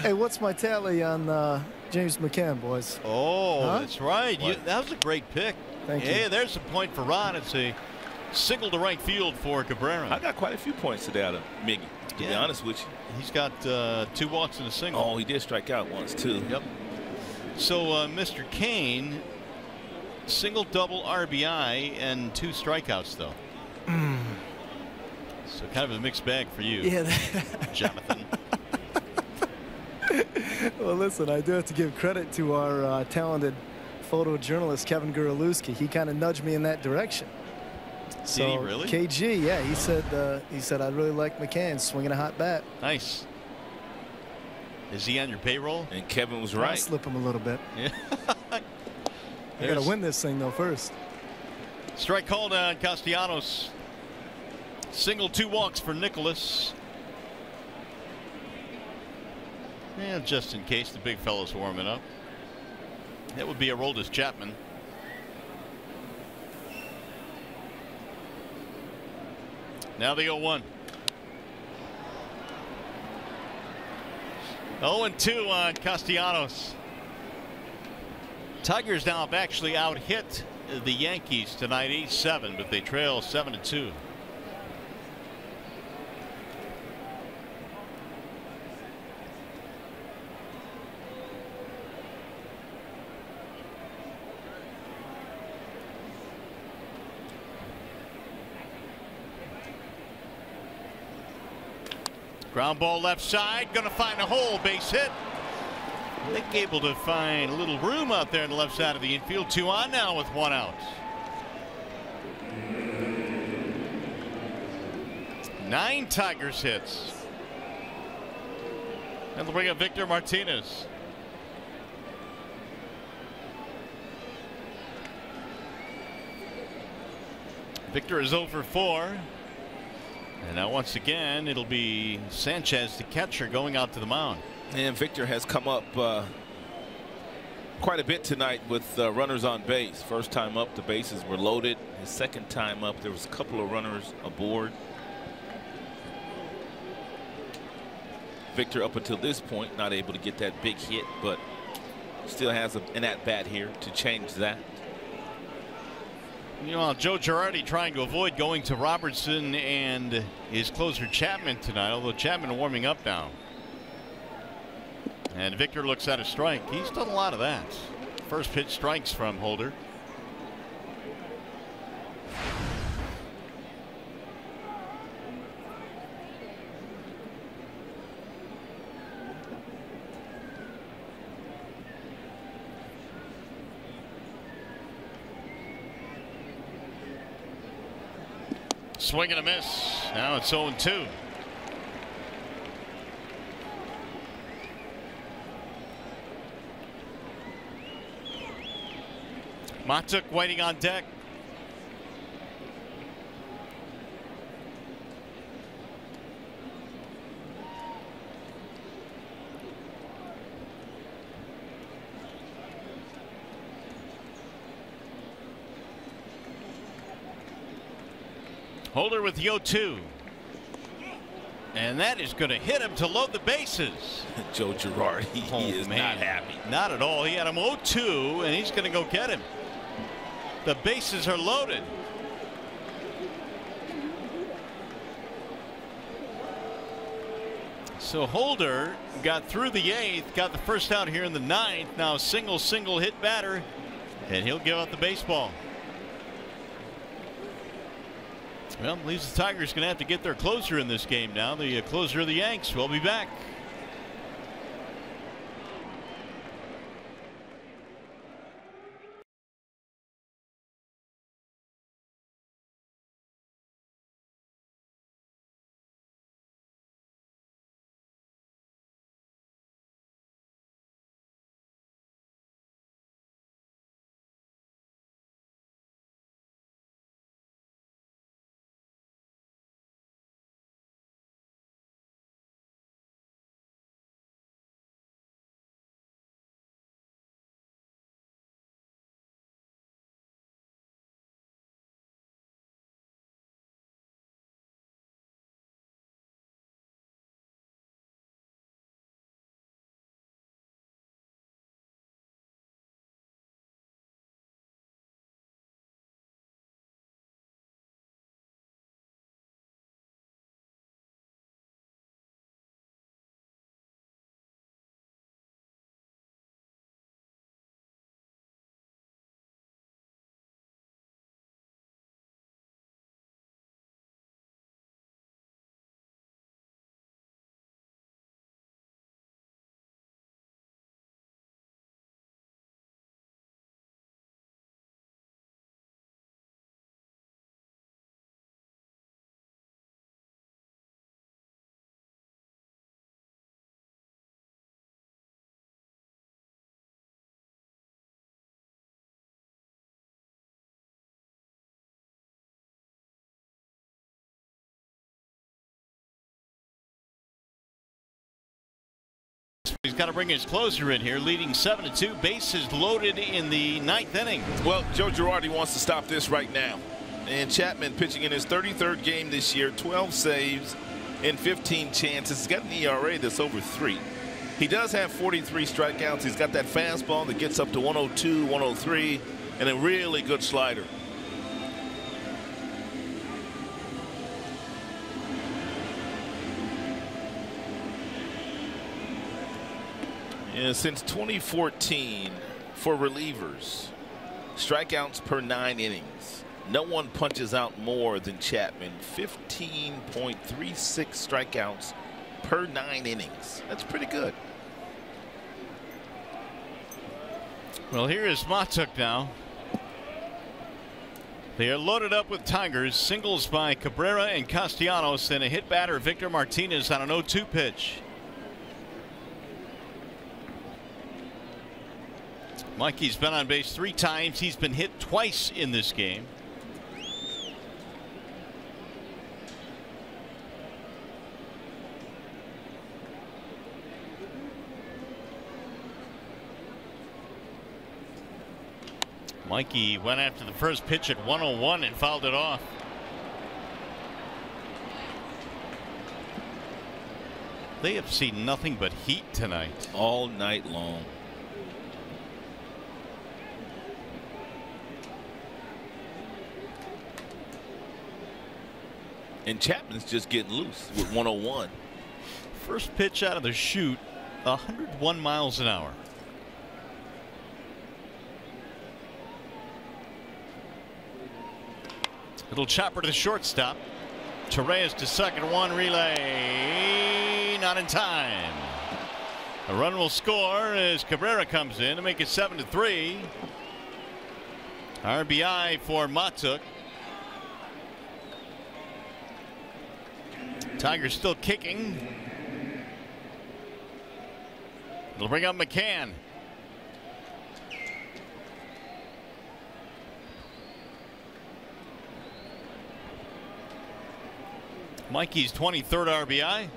Hey, what's my tally on James McCann, boys? Oh, that's right. That was a great pick. Thank you. Hey, there's a point for Ron. It's a single to right field for Cabrera. I got quite a few points today out of Miggy, to be honest with you. He's got 2 walks and a single. Oh, he did strike out once, too. Yep. So, Mr. Kane, single, double, RBI, and 2 strikeouts, though. So kind of a mixed bag for you, Jonathan. Well, listen, I do have to give credit to our talented photojournalist, Kevin Guralewski. He kind of nudged me in that direction. So, did he really? KG, yeah, he said I'd really like McCann swinging a hot bat. Nice. Is he on your payroll? And Kevin was right. I'll slip him a little bit. Yeah. I got to win this thing, though, first. Strike called on Castellanos. Single, 2 walks for Nicholas. And just in case the big fella's warming up. That would be Aroldis Chapman. Now the 0-1. 0-2 on Castellanos. Tigers now have actually out-hit the Yankees tonight 8-7, but they trail 7-2. Ground ball left side, going to find a hole, base hit. Nick able to find a little room out there on the left side of the infield. 2 on now with 1 out. 9 Tigers hits. And they'll bring up Victor Martinez. Victor is 0 for 4. And now once again it'll be Sanchez, the catcher, going out to the mound. And Victor has come up quite a bit tonight with runners on base. First time up, the bases were loaded. His second time up, there was a couple of runners aboard. Victor, up until this point, not able to get that big hit, but still has an at-bat here to change that. You know, Joe Girardi trying to avoid going to Robertson and his closer Chapman tonight, although Chapman warming up now. And Victor looks at a strike. He's done a lot of that. First pitch strikes from Holder. Swing and a miss. Now it's 0-2. Matuk waiting on deck. Holder with the 0-2. And that is going to hit him to load the bases. Joe Girardi, he is not happy. Not at all. He had him 0-2, and he's going to go get him. The bases are loaded. So Holder got through the 8th, got the first out here in the 9th. Now single hit batter, and he'll give up the baseball. Well, leaves the Tigers going to have to get their closer in this game now. The closer of the Yanks will be back. He's got to bring his closer in here, leading 7-2. Bases loaded in the 9th inning. Well, Joe Girardi wants to stop this right now. And Chapman pitching in his 33rd game this year, 12 saves in 15 chances. He's got an ERA that's over 3. He does have 43 strikeouts. He's got that fastball that gets up to 102, 103, and a really good slider. Yeah, since 2014, for relievers, strikeouts per 9 innings, no one punches out more than Chapman. 15.36 strikeouts per 9 innings. That's pretty good. Well, here is Matuk now. They are loaded up with Tigers. Singles by Cabrera and Castellanos, and a hit batter, Victor Martinez, on an 0-2 pitch. Mikey's been on base 3 times. He's been hit twice in this game. Mikey went after the first pitch at 101 and fouled it off. They have seen nothing but heat tonight. All night long. And Chapman's just getting loose with 101. First pitch out of the chute, 101 miles an hour. Little chopper to the shortstop. Torres to second, 1 relay, not in time. A run will score as Cabrera comes in to make it 7-3. RBI for Matuk. Tigers still kicking. They'll bring up McCann. Mikey's 23rd RBI.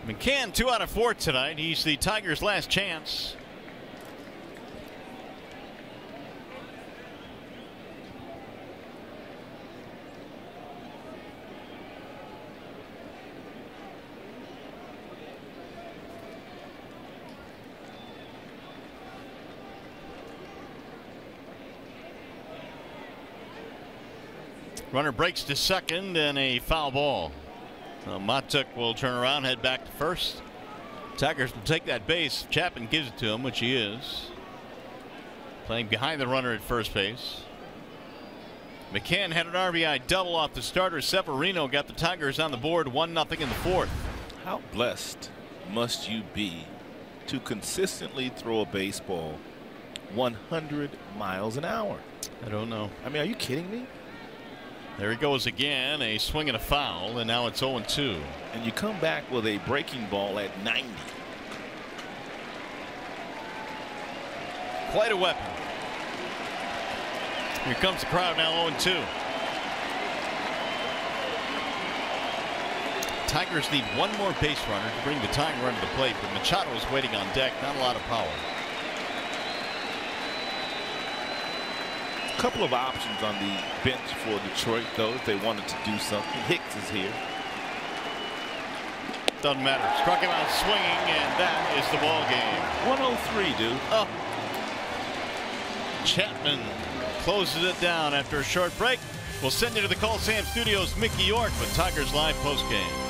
McCann 2 out of 4 tonight. He's the Tigers' last chance. Runner breaks to second and a foul ball. Matuk will turn around, head back to first. Tigers will take that base. Chapman gives it to him, which he is. Playing behind the runner at first base. McCann had an RBI double off the starter. Severino got the Tigers on the board 1-0 in the 4th. How blessed must you be to consistently throw a baseball 100 miles an hour? I don't know. I mean, are you kidding me? There he goes again, a swing and a foul, and now it's 0-2. And you come back with a breaking ball at 90. Quite a weapon. Here comes the crowd now, 0-2. Tigers need one more base runner to bring the tying run to the plate, but Machado is waiting on deck. Not a lot of power. A couple of options on the bench for Detroit, though, if they wanted to do something. Hicks is here. Doesn't matter. Struck him out swinging, and that is the ball game. 103, dude. Oh. Chapman closes it down after a short break. We'll send you to the Coliseum Studios. Mickey York with Tigers Live postgame.